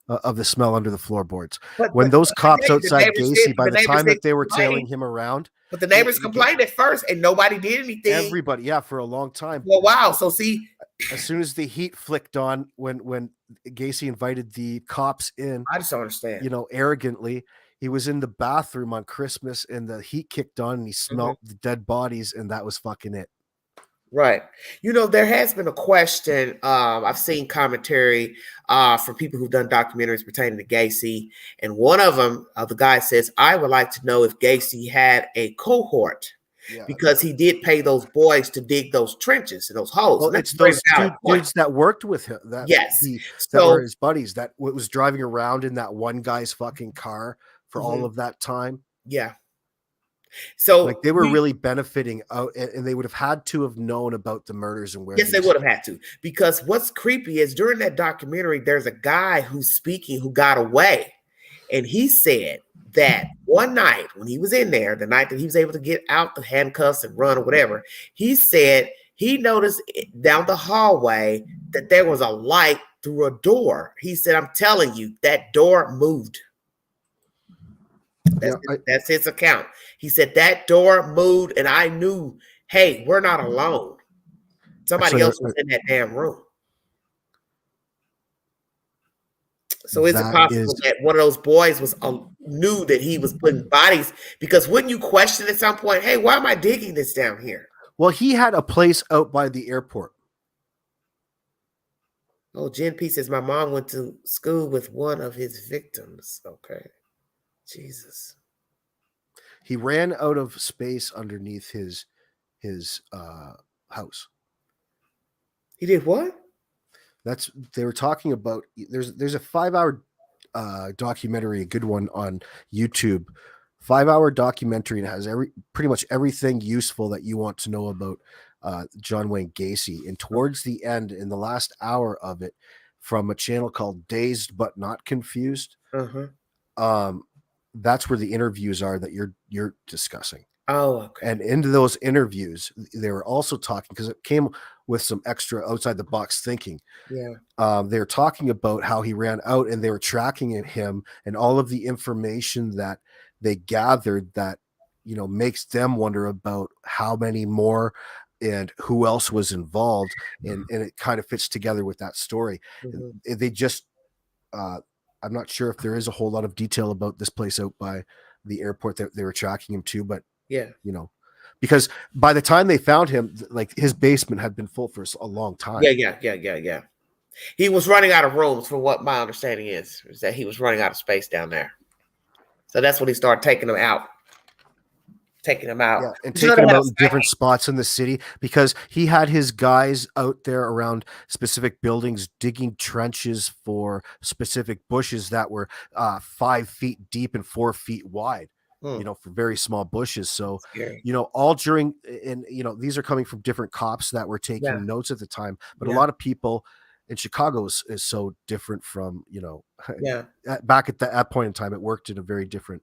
Of the smell under the floorboards. When those cops outside Gacy, by the time that they were tailing him around. But the neighbors complained at first and nobody did anything. Everybody, yeah, for a long time. Well, wow. So see, as soon as the heat flicked on, when Gacy invited the cops in, I just don't understand. Arrogantly, he was in the bathroom on Christmas and the heat kicked on and he smelled the dead bodies and that was fucking it. Right. There has been a question. I've seen commentary from people who've done documentaries pertaining to Gacy. And one of them, the guy says, I would like to know if Gacy had a cohort because he did pay those boys to dig those trenches and those holes. Well, it's those dudes that worked with him. That were his buddies that was driving around in that one guy's fucking car for all of that time. Yeah. So they were really benefiting out, and they would have had to have known about the murders and where. Yes, they would have had to, because what's creepy is during that documentary, there's a guy who's speaking who got away, and he said that one night when he was in there, the night that he was able to get out the handcuffs and run or whatever, he said he noticed down the hallway that there was a light through a door. He said, "I'm telling you, that door moved." That's his account. He said that door moved, and I knew, hey, we're not alone. Somebody else was in that damn room. So is it possible that one of those boys knew that he was putting bodies? Because wouldn't you question at some point, hey, why am I digging this down here? Well, he had a place out by the airport. Oh, Jen P says my mom went to school with one of his victims. Okay. Jesus. He ran out of space underneath his house. He did what? They were talking about. There's a 5-hour documentary, a good one on YouTube. 5-hour documentary, and it has pretty much everything useful that you want to know about John Wayne Gacy. And towards the end, in the last hour of it, from a channel called Dazed But Not Confused. That's where the interviews are that you're discussing. Oh, okay. And into those interviews, they were also talking, because it came with some extra outside the box thinking. Yeah. They were talking about how he ran out, and they were tracking him, and all of the information that they gathered that makes them wonder about how many more and who else was involved, and it kind of fits together with that story. They just I'm not sure if there is a whole lot of detail about this place out by the airport that they were tracking him to, but because by the time they found him, like, his basement had been full for a long time. Yeah. He was running out of rooms, from what my understanding is that he was running out of space down there. So that's when he started taking them out. Yeah, and taking them out in different spots in the city, because he had his guys out there around specific buildings digging trenches for specific bushes that were 5 feet deep and 4 feet wide, for very small bushes. So, all during, and these are coming from different cops that were taking notes at the time, but a lot of people in Chicago is so different from, back at that point in time, it worked in a very different.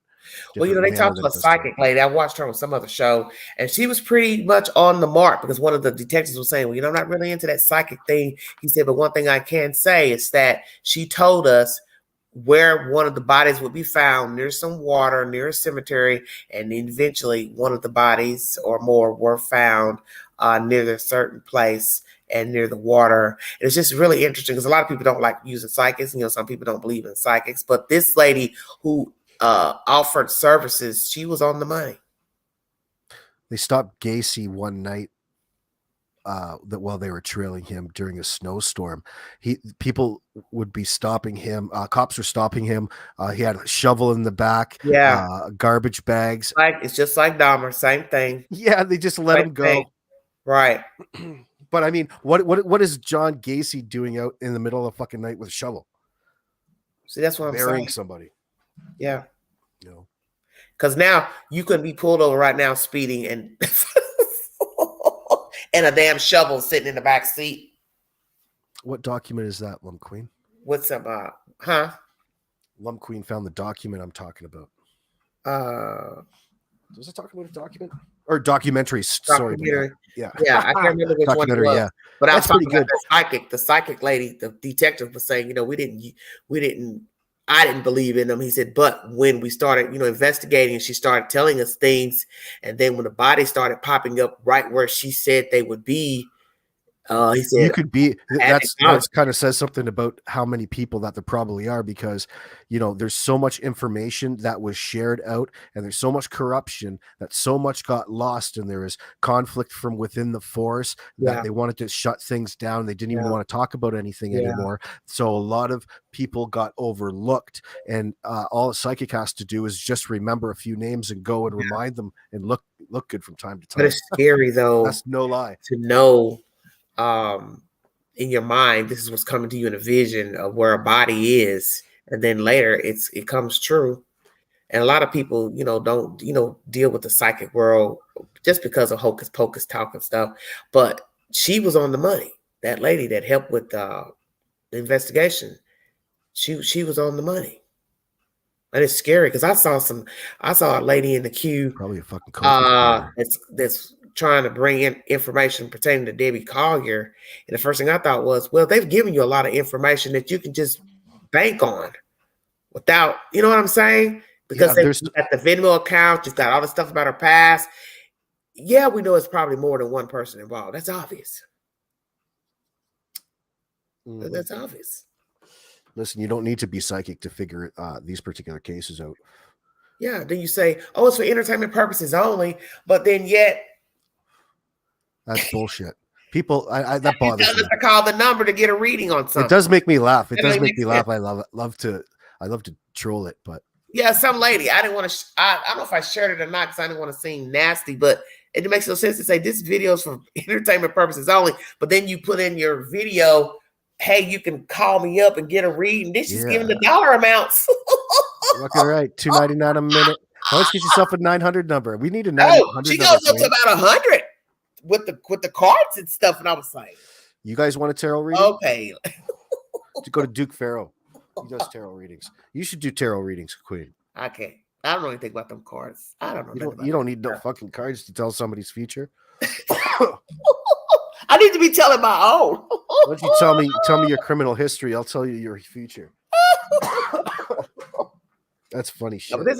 Well, they talked to a psychic lady. I watched her on some other show, and she was pretty much on the mark, because one of the detectives was saying, well, I'm not really into that psychic thing. He said, but one thing I can say is that she told us where one of the bodies would be found, near some water, near a cemetery, and eventually one of the bodies or more were found near a certain place and near the water. And it's just really interesting, because a lot of people don't like using psychics. Some people don't believe in psychics, but this lady who offered services, she was on the money. They stopped Gacy one night that while they were trailing him during a snowstorm. People would be stopping him. Cops were stopping him. He had a shovel in the back. Yeah. Garbage bags. It's just like Dahmer, same thing. Yeah, they just let him go. Thing. Right. But I mean, what is John Gacy doing out in the middle of the fucking night with a shovel? See, that's what I'm saying. Burying somebody. Yeah. You know. Because now you couldn't be pulled over right now speeding and and a damn shovel sitting in the back seat. What document is that, Lump Queen? What's up? Huh? Lump Queen found the document I'm talking about. Was I talking about a document? Or documentary? Sorry. Yeah. Yeah, I can't remember which one it was. Yeah. But I was talking about the psychic lady, the detective was saying, I didn't believe in them. He said, but when we started, investigating, she started telling us things. And then when the body started popping up right where she said they would be, he said, you could be, that's kind of says something about how many people that there probably are, because, there's so much information that was shared out and there's so much corruption that so much got lost. And there is conflict from within the force that they wanted to shut things down. They didn't even want to talk about anything anymore. So a lot of people got overlooked, and all a psychic has to do is just remember a few names and go and remind them and look good from time to time. But it's scary though. That's no lie. To know in your mind, this is what's coming to you in a vision of where a body is, and then later it comes true. And a lot of people, don't deal with the psychic world just because of hocus pocus talk and stuff. But she was on the money. That lady that helped with the investigation, she was on the money. And it's scary because I saw a lady in the queue, probably a fucking that's trying to bring in information pertaining to Debbie Collier. And the first thing I thought was, well, they've given you a lot of information that you can just bank on without, you know what I'm saying? Because they've got the Venmo account, you've got all the stuff about her past. Yeah, we know it's probably more than one person involved. That's obvious. Mm-hmm. That's obvious. Listen, you don't need to be psychic to figure these particular cases out. Yeah, then you say, oh, it's for entertainment purposes only, but then yet that's bullshit. People, that bothers me. To call the number to get a reading on something. It does make me laugh. It does make me laugh. I love to troll it, but yeah, some lady. I didn't want to. I don't know if I shared it or not because I didn't want to seem nasty, but it makes no sense to say this video is for entertainment purposes only. But then you put in your video, hey, you can call me up and get a reading. This is giving the dollar amounts. Looking right, $2.99 a minute. Why don't you get yourself a 900 number? We need a 900. She goes up to about 100 with the cards and stuff, and I was like, "You guys want a tarot reading? Okay." To go to Duke Farrell. He does tarot readings. You should do tarot readings, Queen. I can't. I don't know anything about them cards. I don't know. You don't need no fucking cards to tell somebody's future. I need to be telling my own. Why don't you tell me your criminal history? I'll tell you your future. That's funny shit. No, but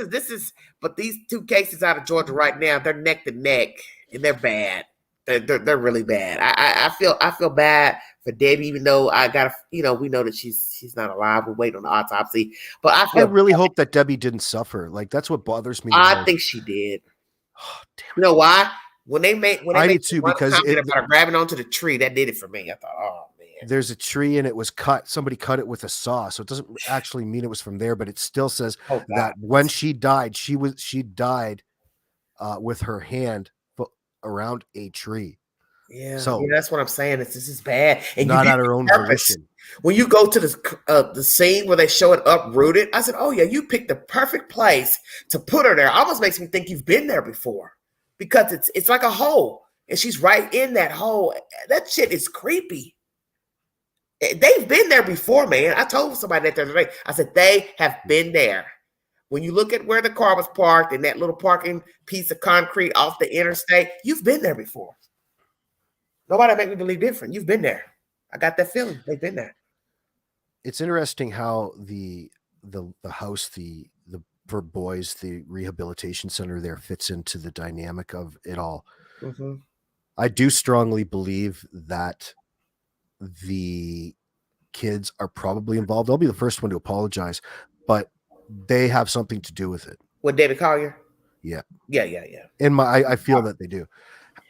but these two cases out of Georgia right now, they're neck to neck, and they're bad. They're really bad. I feel bad for Debbie, even though I gotta, we know that she's not alive. We're waiting on the autopsy, but I really hope that Debbie didn't suffer. Like, that's what bothers me. I think she did. Oh, damn. You know why? When they did too, because about grabbing onto the tree, that did it for me. I thought, oh man, there's a tree and it was cut. Somebody cut it with a saw, so it doesn't actually mean it was from there, but it still says that when she died, she died with her hand around a tree. Yeah, so that's what I'm saying. This is bad, and not at her own volition. When you go to the scene where they show it uprooted, I said, "Oh yeah, you picked the perfect place to put her there." Almost makes me think you've been there before, because it's like a hole, and she's right in that hole. That shit is creepy. They've been there before, man. I told somebody that the other day. I said they have been there. When you look at where the car was parked and that little parking piece of concrete off the interstate, you've been there before. Nobody make me believe different. You've been there. I got that feeling. They've been there. It's interesting how the house, for boys, the rehabilitation center there fits into the dynamic of it all. Mm-hmm. I do strongly believe that the kids are probably involved. I'll be the first one to apologize, but they have something to do with it. With David Collier? Yeah. Yeah. I feel that they do.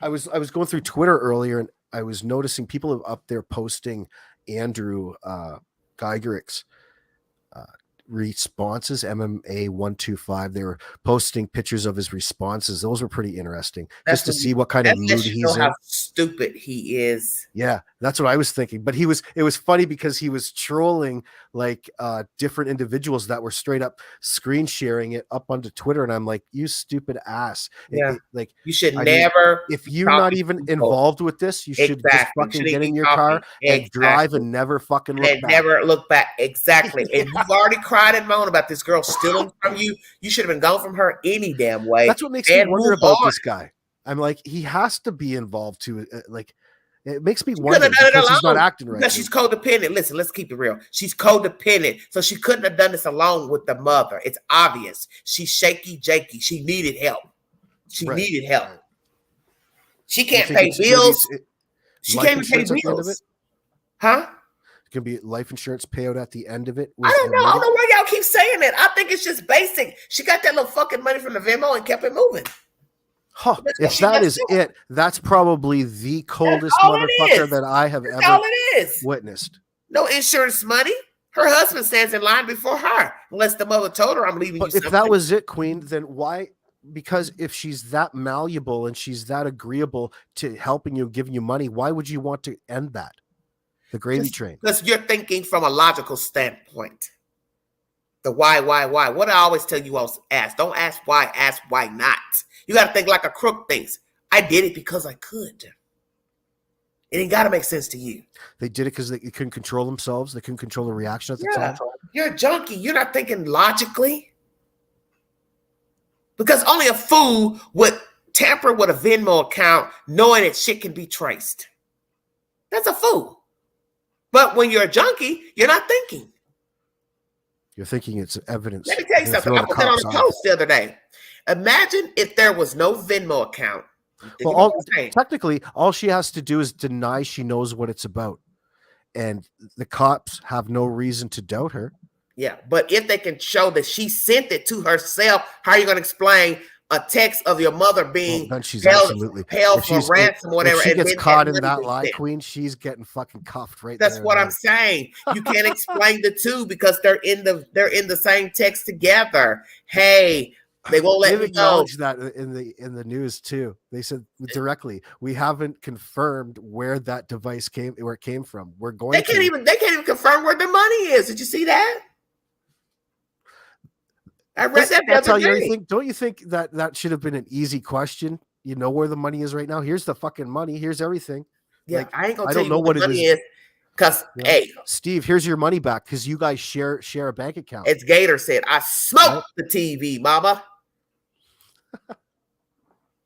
I was going through Twitter earlier, and I was noticing people up there posting Andrew Geigerich's responses, MMA 125. They were posting pictures of his responses. Those were pretty interesting, just to see what kind of mood he's in. How stupid he is. Yeah, that's what I was thinking. But it was funny because he was trolling like different individuals that were straight up screen sharing it up onto Twitter, and I'm like, you stupid ass. Yeah. Like you should never. If you're not even involved with this, you should just fucking get in your car and drive and never fucking look back. Never look back. Exactly. And you've already cried and moaned about this girl stealing from you. You should have been gone from her any damn way. That's what makes me wonder about this guy. I'm like, he has to be involved too. Like, it makes me wonder because he's not acting right. Because she's codependent. Listen, let's keep it real. She's codependent. So she couldn't have done this alone with the mother. It's obvious. She's shaky, jakey. She needed help. She needed help. She can't pay bills. She can't even pay bills. Huh? It can be life insurance payout at the end of it. I don't know. I don't know why y'all keep saying that. I think it's just basic. She got that little fucking money from the Venmo and kept it moving. Huh. If that is it, that's probably the coldest motherfucker that I have ever witnessed. No insurance money. Her husband stands in line before her, unless the mother told her, I'm leaving you something. If that was it, Queen, then why? Because if she's that malleable and she's that agreeable to helping you, giving you money, why would you want to end that? The gravy train. Because you're thinking from a logical standpoint. The why. What I always tell you all, ask why not. You got to think like a crook thinks. I did it because I could. It ain't got to make sense to you. They did it because they couldn't control themselves. They couldn't control the reaction at the time. You're a junkie. You're not thinking logically. Because only a fool would tamper with a Venmo account knowing that shit can be traced. That's a fool. But when you're a junkie, you're not thinking. You're thinking it's evidence. Let me tell you something. I put that on a post the other day. Imagine if there was no Venmo account. Well, technically, all she has to do is deny she knows what it's about. And the cops have no reason to doubt her. Yeah, but if they can show that she sent it to herself, how are you going to explain a text of your mother being then she's held for ransom, whatever? If she gets caught in that lie, Queen, she's getting fucking cuffed right there. That's what I'm saying. You can't explain the two because they're in the same text together. Hey, they won't let me know. That in the news too. They said directly, we haven't confirmed where that device came from. We're going. They can't even confirm where the money is. Did you see that? I read that the other day. Don't you think that should have been an easy question? You know where the money is right now. Here's the fucking money. Here's everything. Yeah, I ain't gonna tell you what the money is. Because hey, Steve, here's your money back because you guys share a bank account. As Gator said, I smoked the TV, mama.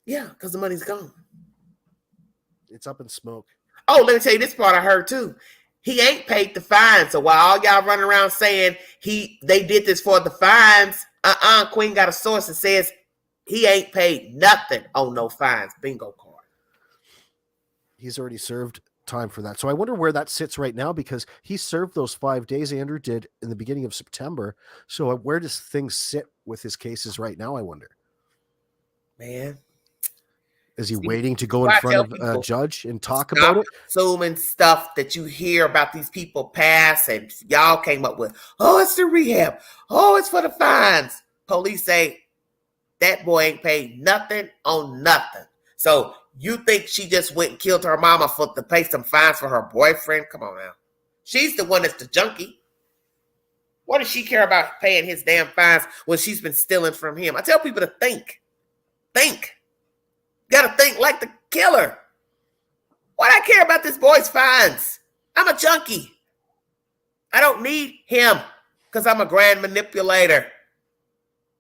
Yeah, because the money's gone. It's up in smoke. Oh, let me tell you this part I heard too. He ain't paid the fine. So while all y'all running around saying they did this for the fines, Queen got a source that says he ain't paid nothing on no fines. Bingo card. He's already served time for that. So I wonder where that sits right now because he served those 5 days Andrew did in the beginning of September. So where does things sit with his cases right now, I wonder? Man. Is he waiting to go in front of a judge and talk about it? Assuming stuff that you hear about these people pass and y'all came up with, oh, it's the rehab. Oh, it's for the fines. Police say that boy ain't paid nothing on nothing. So you think she just went and killed her mama to pay some fines for her boyfriend? Come on now. She's the one that's the junkie. What does she care about paying his damn fines when she's been stealing from him? I tell people to think. Think. Gotta think like the killer. Why do I care about this boy's fines? I'm a junkie. I don't need him because I'm a grand manipulator.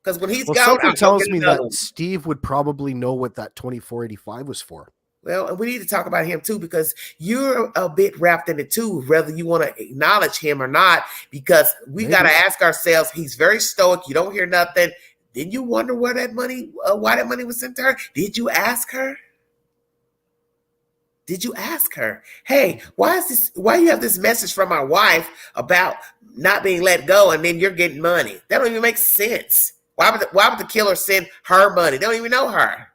Because when he's gone, something tells me that Steve would probably know what that 2485 was for. Well, and we need to talk about him too because you're a bit wrapped in it too, whether you want to acknowledge him or not. Because we got to ask ourselves, he's very stoic. You don't hear nothing. Didn't you wonder where that money, why that money was sent to her? Did you ask her? Did you ask her? Hey, why you have this message from my wife about not being let go and then you're getting money? That don't even make sense. Why would the killer send her money? They don't even know her.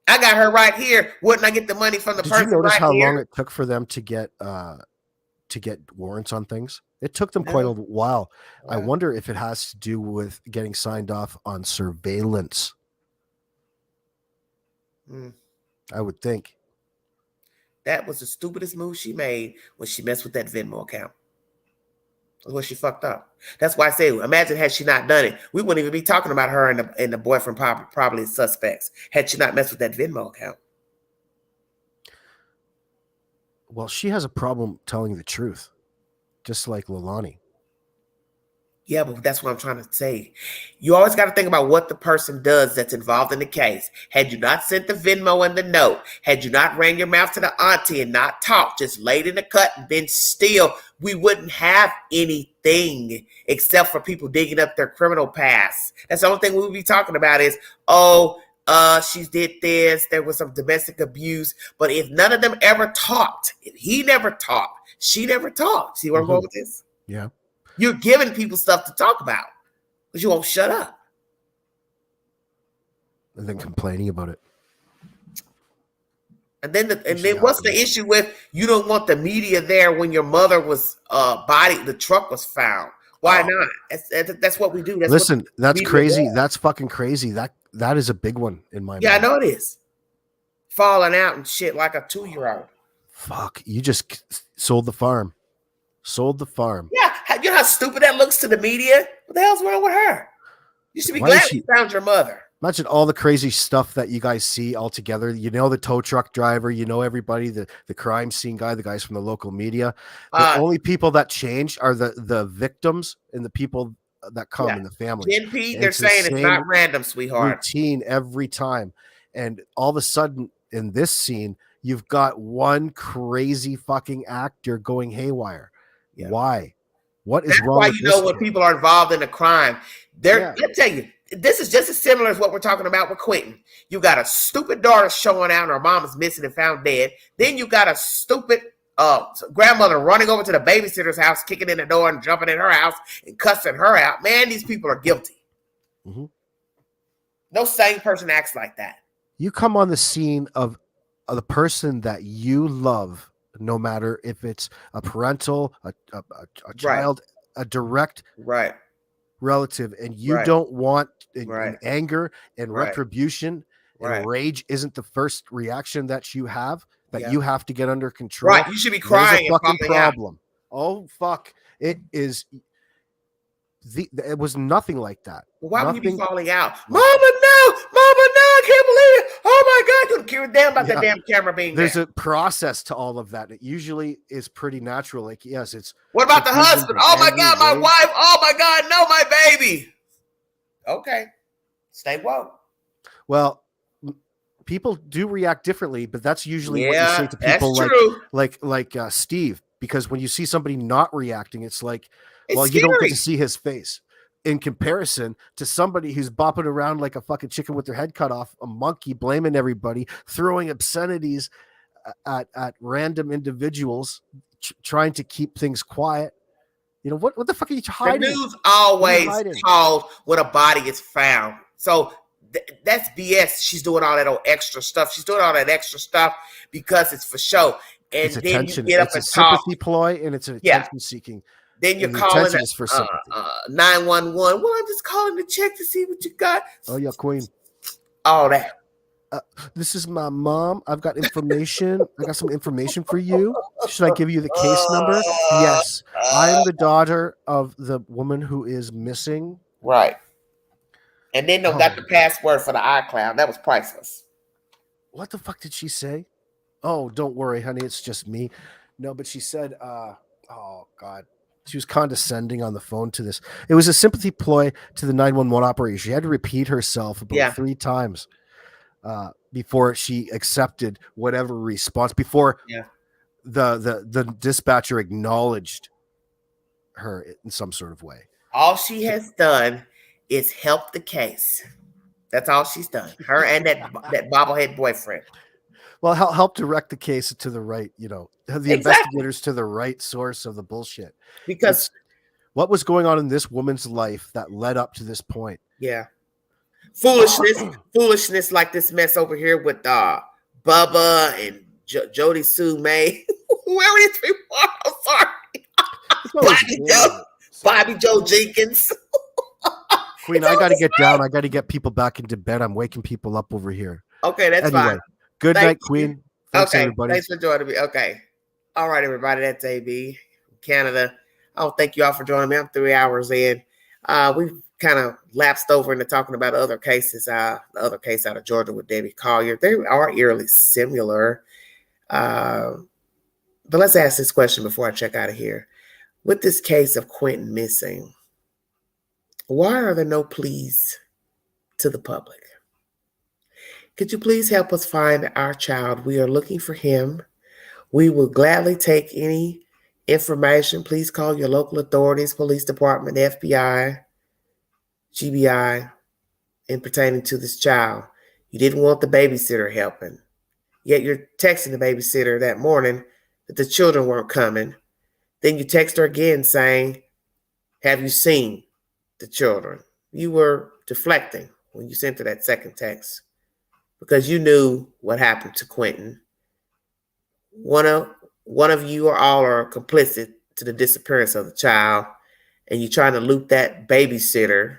I got her right here. Wouldn't I get the money from the person? Did you notice right how here? long it took for them to get warrants on things? It took them quite a while. I wonder if it has to do with getting signed off on surveillance. I would think. That was the stupidest move she made when she messed with that Venmo account. That's what she fucked up. That's why I say, imagine had she not done it, we wouldn't even be talking about her and the boyfriend probably suspects had she not messed with that Venmo account. Well, she has a problem telling the truth, just like Leilani. Yeah, but that's what I'm trying to say. You always got to think about what the person does that's involved in the case. Had you not sent the Venmo and the note, had you not ran your mouth to the auntie and not talked, just laid in the cut and been still, we wouldn't have anything except for people digging up their criminal past. That's the only thing we would be talking about is, she did this, there was some domestic abuse. But if none of them ever talked, if he never talked, she never talked. See where I'm going with this? Yeah. You're giving people stuff to talk about, but you won't shut up. And then complaining about it. And then what's the issue with you don't want the media there when your mother was the truck was found? Why not? That's what we do. That's crazy. Does. That's fucking crazy. That is a big one in my mind. I know it is. Falling out and shit like a 2-year-old. Fuck, you just sold the farm. Yeah, you know how stupid that looks to the media? What the hell's wrong with her? You should be glad you found your mother. Imagine all the crazy stuff that you guys see all together. You know the tow truck driver, you know everybody, the crime scene guy, the guys from the local media. The only people that change are the victims and the people that come in the family. Gen P, they're saying it's not random, sweetheart. Routine every time. And all of a sudden in this scene, you've got one crazy fucking actor going haywire. Yeah. Why? What is wrong? That's why you know when people are involved in a crime. I'll tell you, this is just as similar as what we're talking about with Quinton. You got a stupid daughter showing out and her mom is missing and found dead. Then you got a stupid grandmother running over to the babysitter's house, kicking in the door and jumping in her house and cussing her out. Man, these people are guilty. Mm-hmm. No sane person acts like that. You come on the scene of the person that you love, no matter if it's a parental, a child, a direct relative, and you don't want in anger and retribution and rage isn't the first reaction that you have, that you have to get under control. Right. You should be crying. There's a fucking problem. Oh, fuck. It is. It was nothing like that. Well, why would you be falling out? Mama, no! Mama, no! I can't believe it! Oh my God! I couldn't care a damn about that damn camera being there. There's a process to all of that. It usually is pretty natural. Like, yes, it's. What about the husband? Oh my God, my wife! Oh my God, no, my baby! Okay, stay woke. Well, people do react differently, but that's usually what you say to people like Steve, because when you see somebody not reacting, it's like, well, you don't get to see his face in comparison to somebody who's bopping around like a fucking chicken with their head cut off, a monkey, blaming everybody, throwing obscenities at random individuals, trying to keep things quiet. You know, what the fuck are you hiding? The news always calls when a body is found. So that's BS. She's doing all that extra stuff. She's doing all that extra stuff because it's for show. And it's then attention. You get up it's and a talk. sympathy ploy, and it's an attention seeking. Then you're calling 911. Well, I'm just calling to check to see what you got. Oh, yeah, Queen. All that. This is my mom. I've got information. I got some information for you. Should I give you the case number? Yes. I am the daughter of the woman who is missing. Right. And then they got the password for the iCloud. That was priceless. What the fuck did she say? Oh, don't worry, honey. It's just me. No, but she said, oh, God. She was condescending on the phone to this. It was a sympathy ploy to the 911 operator. She had to repeat herself about 3 times before she accepted whatever response, before the dispatcher acknowledged her in some sort of way. All she has done is help the case. That's all she's done. Her and that bobblehead boyfriend. Well, help direct the case to the right, the investigators to the right source of the bullshit. Because What was going on in this woman's life that led up to this point? Yeah. Foolishness like this mess over here with Bubba and Jody Sue May. Where are these people? I'm sorry. Bobby Joe Jenkins. Queen, I got to get down. I got to get people back into bed. I'm waking people up over here. Okay, that's fine. Good night, Queen. Thanks, okay, everybody. Thanks for joining me. Okay. All right, everybody. That's AB from Canada. Oh, thank you all for joining me. I'm 3 hours in. We've kind of lapsed over into talking about other cases. The other case out of Georgia with Debbie Collier. They are eerily similar. But let's ask this question before I check out of here. With this case of Quinton missing, why are there no pleas to the public? Could you please help us find our child? We are looking for him. We will gladly take any information. Please call your local authorities, police department, FBI, GBI, in pertaining to this child. You didn't want the babysitter helping. Yet you're texting the babysitter that morning that the children weren't coming. Then you text her again saying, have you seen the children? You were deflecting when you sent her that second text because you knew what happened to Quinton. One of you or all are complicit to the disappearance of the child, and you're trying to loop that babysitter,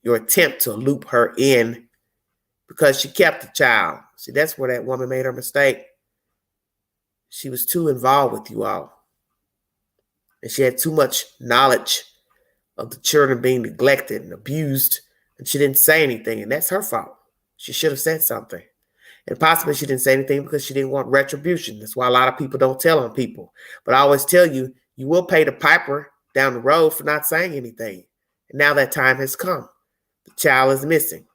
your attempt to loop her in because she kept the child. See, that's where that woman made her mistake. She was too involved with you all. And she had too much knowledge of the children being neglected and abused, and she didn't say anything, and that's her fault. She should have said something. And possibly she didn't say anything because she didn't want retribution. That's why a lot of people don't tell on people. But I always tell you, you will pay the piper down the road for not saying anything. And now that time has come. The child is missing.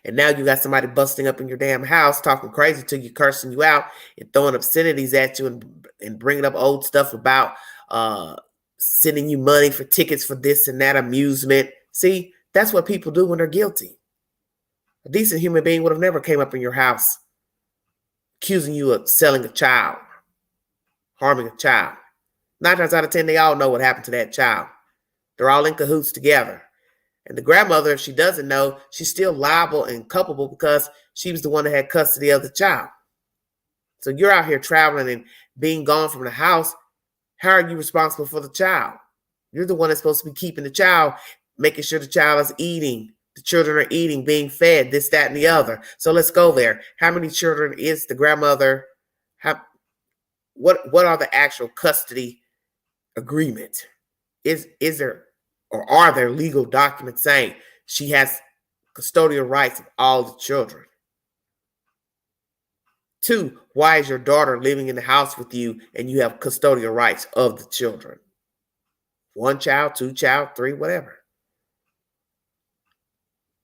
And now you got somebody busting up in your damn house, talking crazy to you, cursing you out, and throwing obscenities at you and bringing up old stuff about sending you money for tickets for this and that amusement. See, that's what people do when they're guilty. A decent human being would have never came up in your house accusing you of selling a child, harming a child. 9 times out of 10, they all know what happened to that child. They're all in cahoots together. And the grandmother, if she doesn't know, she's still liable and culpable because she was the one that had custody of the child. So you're out here traveling and being gone from the house. How are you responsible for the child? You're the one that's supposed to be keeping the child, making sure the child is eating. The children are eating, being fed, this, that, and the other. So let's go there. How many children is the grandmother? What are the actual custody agreement? Is there or are there legal documents saying she has custodial rights of all the children? 2, why is your daughter living in the house with you and you have custodial rights of the children? 1 child, 2 child, 3, whatever.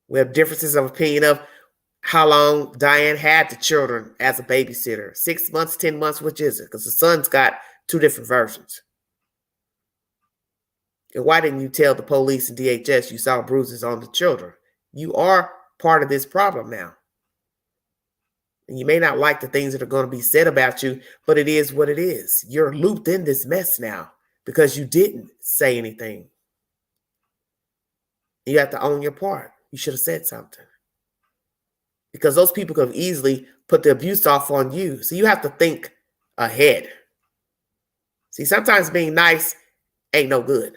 We have differences of opinion of how long Diane had the children as a babysitter. 6 months, 10 months, which is it? Because the son's got 2 different versions. And why didn't you tell the police and DHS you saw bruises on the children? You are part of this problem now. And you may not like the things that are going to be said about you, but it is what it is. You're looped in this mess now because you didn't say anything. You have to own your part. You should have said something. Because those people could have easily put the abuse off on you. So you have to think ahead. See, sometimes being nice ain't no good.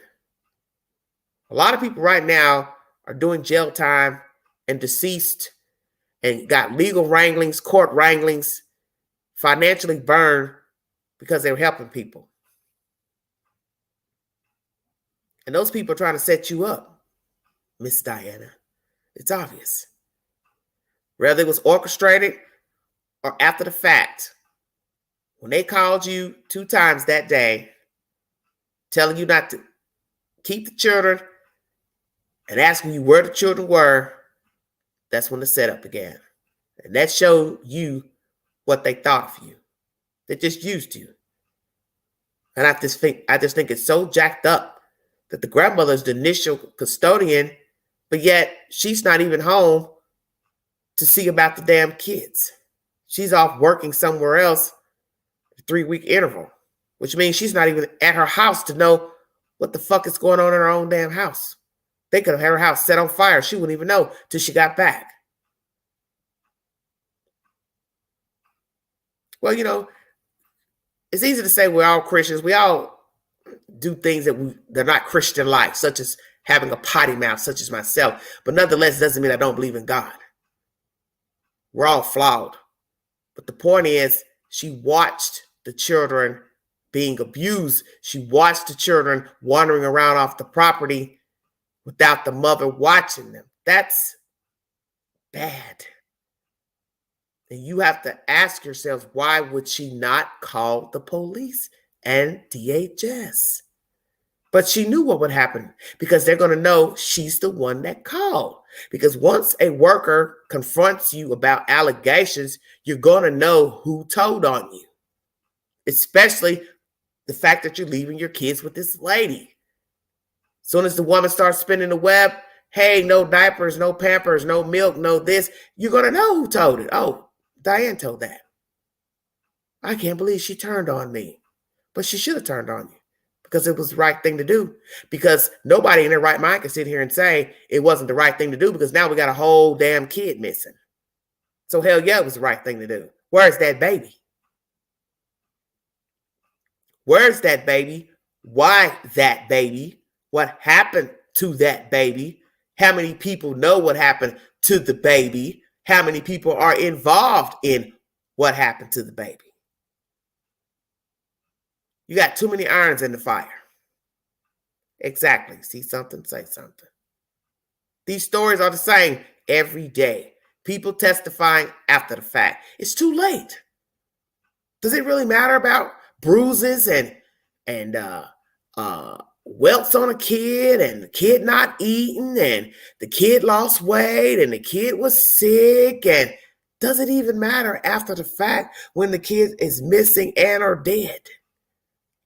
A lot of people right now are doing jail time and deceased and got legal wranglings, court wranglings, financially burned because they were helping people. And those people are trying to set you up, Miss Diana. It's obvious. Whether it was orchestrated or after the fact, when they called you 2 times that day, telling you not to keep the children and asking you where the children were, that's when the setup began. And that showed you what they thought of you. They just used you. And I just think it's so jacked up that the grandmother's the initial custodian, but yet she's not even home to see about the damn kids. She's off working somewhere else, a 3-week interval, which means she's not even at her house to know what the fuck is going on in her own damn house. They could have had her house set on fire. She wouldn't even know till she got back. Well, you know, it's easy to say we're all Christians. We all do things they're not Christian-like, such as having a potty mouth, such as myself. But nonetheless, doesn't mean I don't believe in God. We're all flawed. But the point is, she watched the children being abused. She watched the children wandering around off the property without the mother watching them. That's bad. And you have to ask yourself, why would she not call the police and DHS? But she knew what would happen because they're going to know she's the one that called. Because once a worker confronts you about allegations, you're going to know who told on you. Especially the fact that you're leaving your kids with this lady. As soon as the woman starts spinning the web, hey, no diapers, no Pampers, no milk, no this, you're going to know who told it. Oh, Diane told that. I can't believe she turned on me. But she should have turned on you because it was the right thing to do. Because nobody in their right mind can sit here and say it wasn't the right thing to do because now we got a whole damn kid missing. So hell yeah, it was the right thing to do. Where's that baby? Where's that baby? Why that baby? What happened to that baby? How many people know what happened to the baby? How many people are involved in what happened to the baby? You got too many irons in the fire. Exactly. See something, say something. These stories are the same every day. People testifying after the fact. It's too late. Does it really matter about bruises and welts on a kid and the kid not eating and the kid lost weight and the kid was sick? And does it even matter after the fact when the kid is missing and or dead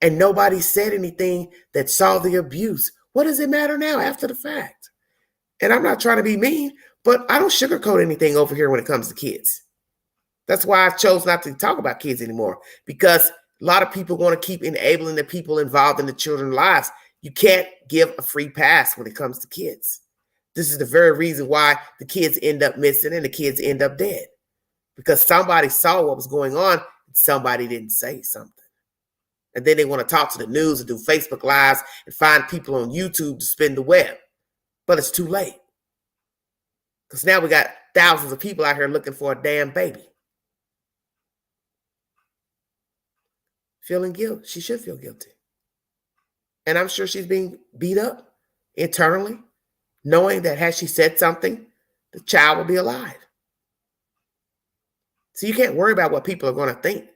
and nobody said anything that saw the abuse? What does it matter now after the fact? And I'm not trying to be mean, but I don't sugarcoat anything over here when it comes to kids. That's why I chose not to talk about kids anymore, because a lot of people want to keep enabling the people involved in the children's lives. You can't give a free pass when it comes to kids. This is the very reason why the kids end up missing and the kids end up dead, because somebody saw what was going on and somebody didn't say something. And then they want to talk to the news and do Facebook Lives and find people on YouTube to spin the web. But it's too late, because now we got thousands of people out here looking for a damn baby. Feeling guilt. She should feel guilty. And I'm sure she's being beat up internally, knowing that had she said something, the child will be alive. So you can't worry about what people are going to think.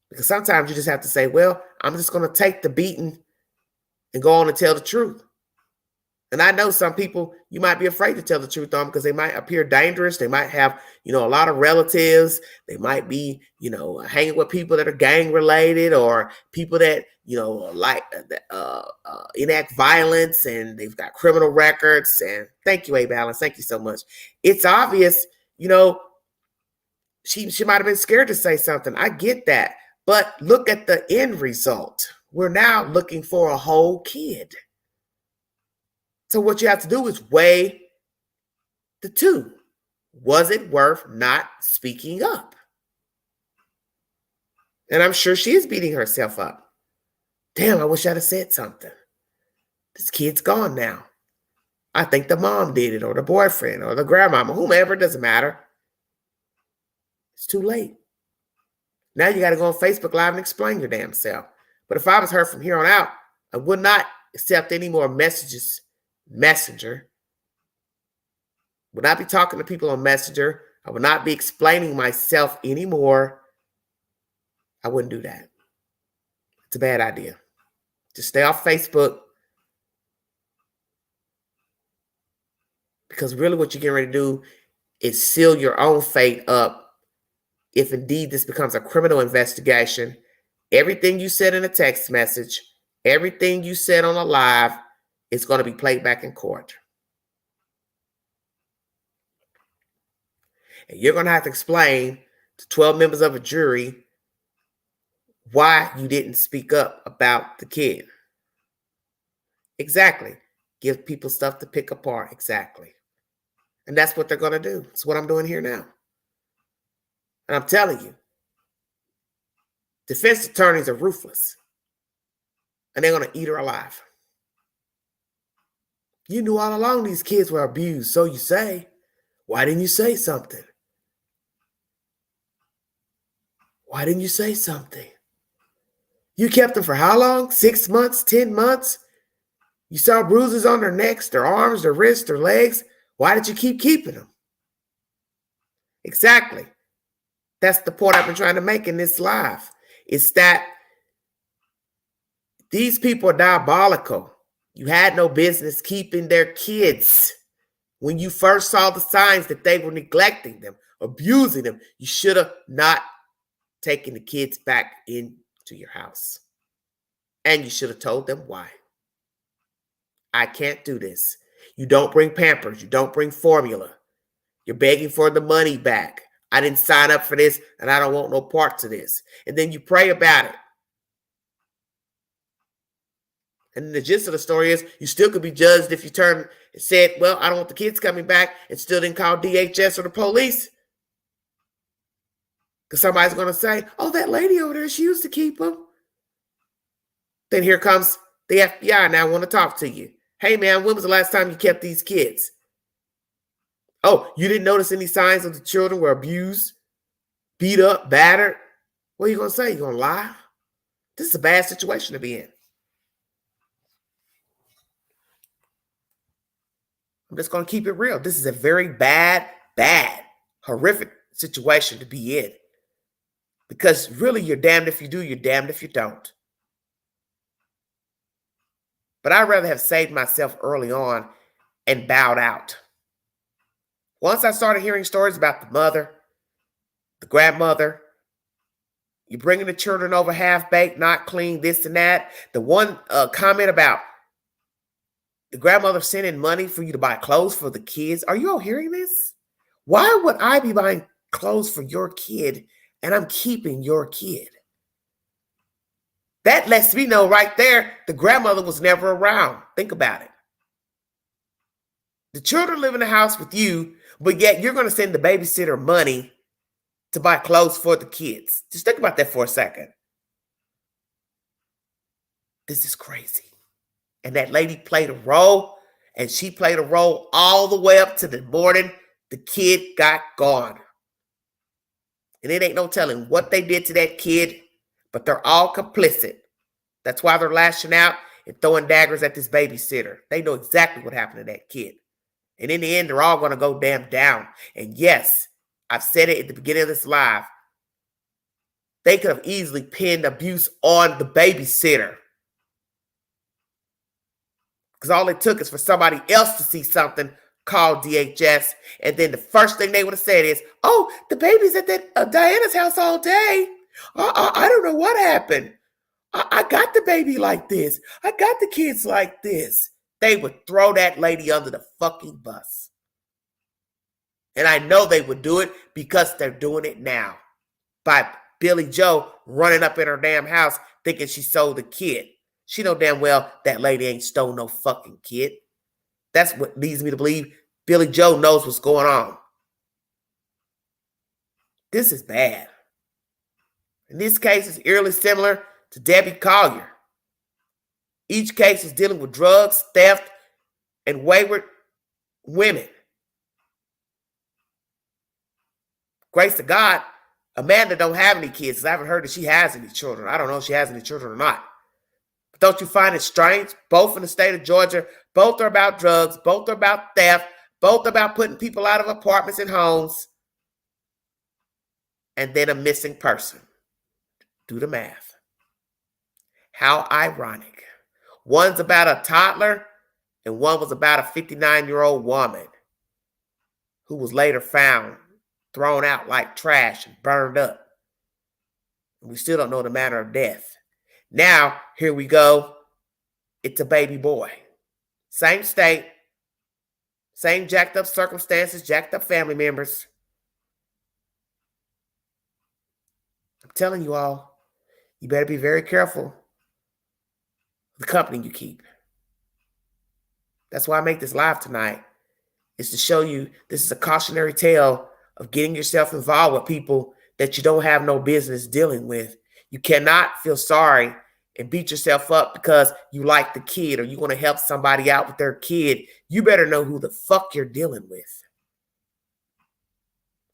Because sometimes you just have to say, well, I'm just going to take the beating and go on and tell the truth. And I know some people, you might be afraid to tell the truth on because they might appear dangerous. They might have, a lot of relatives. They might be, hanging with people that are gang related or people that, enact violence and they've got criminal records. And thank you, A-Balance. Thank you so much. It's obvious, she might have been scared to say something. I get that. But look at the end result. We're now looking for a whole kid. So what you have to do is weigh the two. Was it worth not speaking up? And I'm sure she is beating herself up. Damn, I wish I'd have said something. This kid's gone now. I think the mom did it, or the boyfriend, or the grandmama, whomever, it doesn't matter. It's too late. Now you got to go on Facebook Live and explain your damn self. But if I was her from here on out, I would not accept any more messages. Messenger. Would not be talking to people on Messenger. I would not be explaining myself anymore. I wouldn't do that. It's a bad idea. Just stay off Facebook. Because really what you're getting ready to do is seal your own fate up if indeed this becomes a criminal investigation. Everything you said in a text message, everything you said on a live, it's going to be played back in court. And you're going to have to explain to 12 members of a jury why you didn't speak up about the kid. Exactly. Give people stuff to pick apart. Exactly. And that's what they're going to do. It's what I'm doing here now. And I'm telling you, defense attorneys are ruthless. And they're going to eat her alive. You knew all along these kids were abused, so you say. Why didn't you say something? Why didn't you say something? You kept them for how long? 6 months? 10 months? You saw bruises on their necks, their arms, their wrists, their legs. Why did you keep keeping them? Exactly. That's the point I've been trying to make in this live. It's that these people are diabolical. You had no business keeping their kids. When you first saw the signs that they were neglecting them, abusing them, you should have not taken the kids back into your house. And you should have told them why. I can't do this. You don't bring Pampers. You don't bring formula. You're begging for the money back. I didn't sign up for this, and I don't want no parts of this. And then you pray about it. And the gist of the story is you still could be judged if you turned and said, well, I don't want the kids coming back, and still didn't call DHS or the police. Because somebody's going to say, oh, that lady over there, she used to keep them. Then here comes the FBI now want to talk to you. Hey, man, when was the last time you kept these kids? Oh, you didn't notice any signs of the children were abused, beat up, battered? What are you going to say? You going to lie? This is a bad situation to be in. I'm just going to keep it real. This is a very bad, horrific situation to be in. Because really, you're damned if you do, you're damned if you don't. But I'd rather have saved myself early on and bowed out. Once I started hearing stories about the mother, the grandmother, you bringing the children over half-baked, not clean, this and that. The one comment about the grandmother sending money for you to buy clothes for the kids. Are you all hearing this? Why would I be buying clothes for your kid and I'm keeping your kid? That lets me know right there the grandmother was never around. Think about it. The children live in the house with you, but yet you're going to send the babysitter money to buy clothes for the kids. Just think about that for a second. This is crazy. And that lady played a role, and she played a role all the way up to the morning the kid got gone. And it ain't no telling what they did to that kid, but they're all complicit. That's why they're lashing out and throwing daggers at this babysitter. They know exactly what happened to that kid. And in the end, they're all going to go damn down. And yes, I've said it at the beginning of this live. They could have easily pinned abuse on the babysitter. Because all it took is for somebody else to see something, call DHS, and then the first thing they would have said is, oh, the baby's at that Diana's house all day. I don't know what happened. I got the baby like this. I got the kids like this. They would throw that lady under the fucking bus. And I know they would do it because they're doing it now. By Billy Joe running up in her damn house thinking she sold the kid. She know damn well that lady ain't stole no fucking kid. That's what leads me to believe Billy Joe knows what's going on. This is bad. In this case, it's eerily similar to Debbie Collier. Each case is dealing with drugs, theft, and wayward women. Grace to God, Amanda don't have any kids. I haven't heard that she has any children. I don't know if she has any children or not. But don't you find it strange? Both in the state of Georgia, both are about drugs, both are about theft, both are about putting people out of apartments and homes, and then a missing person. Do the math. How ironic. One's about a toddler, and one was about a 59-year-old woman who was later found, thrown out like trash and burned up. We still don't know the manner of death. Now, here we go. It's a baby boy. Same state, same jacked up circumstances, jacked up family members. I'm telling you all, you better be very careful of the company you keep. That's why I make this live tonight, is to show you this is a cautionary tale of getting yourself involved with people that you don't have no business dealing with. You cannot feel sorry and beat yourself up because you like the kid or you want to help somebody out with their kid. You better know who the fuck you're dealing with.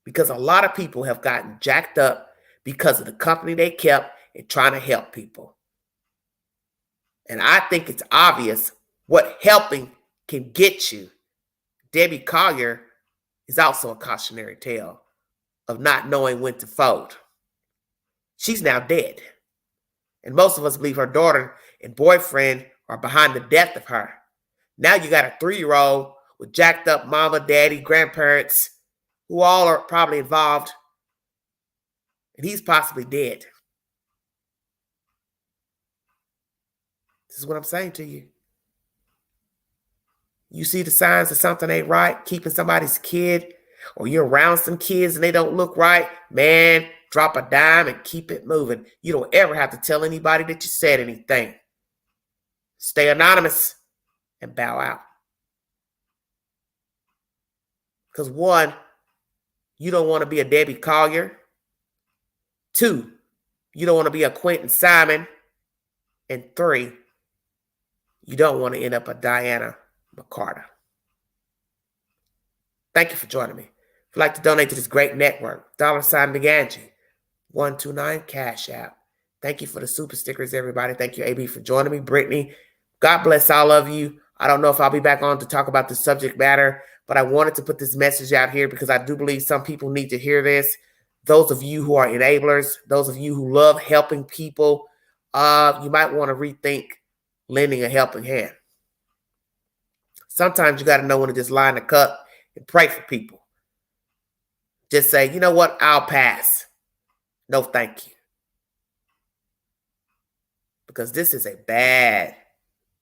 Because a lot of people have gotten jacked up because of the company they kept and trying to help people. And I think it's obvious what helping can get you. Debbie Collier is also a cautionary tale of not knowing when to fold. She's now dead. And most of us believe her daughter and boyfriend are behind the death of her. Now you got a 3-year-old with jacked up mama, daddy, grandparents, who all are probably involved. And he's possibly dead. This is what I'm saying to you. You see the signs that something ain't right, keeping somebody's kid, or you're around some kids and they don't look right, man, drop a dime and keep it moving. You don't ever have to tell anybody that you said anything. Stay anonymous and bow out. Because 1, you don't want to be a Debbie Collier. 2, you don't want to be a Quinton Simon. And 3, you don't want to end up a Diana McCarter. Thank you for joining me. If you'd like to donate to this great network, $ Big Angie, 129 Cash App. Thank you for the super stickers, everybody. Thank you, AB, for joining me. Brittany, God bless all of you. I don't know if I'll be back on to talk about the subject matter, but I wanted to put this message out here because I do believe some people need to hear this. Those of you who are enablers, those of you who love helping people, you might want to rethink lending a helping hand. Sometimes you got to know when to just line the cup and pray for people. Just say, you know what? I'll pass. No, thank you. Because this is a bad,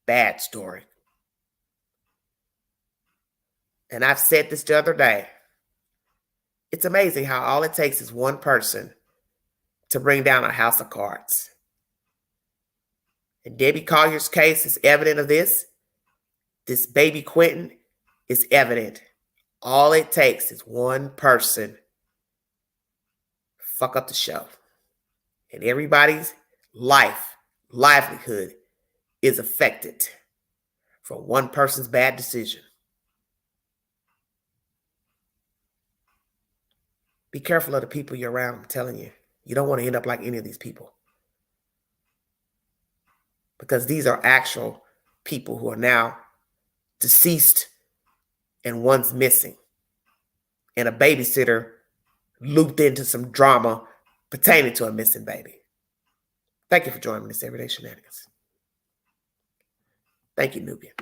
bad story. And I've said this the other day. It's amazing how all it takes is one person to bring down a house of cards. And Debbie Collier's case is evident of this. This baby Quinton is evident. All it takes is one person fuck up the show. And everybody's livelihood is affected from one person's bad decision. Be careful of the people you're around, I'm telling you. You don't want to end up like any of these people. Because these are actual people who are now deceased and one's missing. And a babysitter looped into some drama pertaining to a missing baby. Thank you for joining me this Everyday Shenanigans. Thank you, Nubian.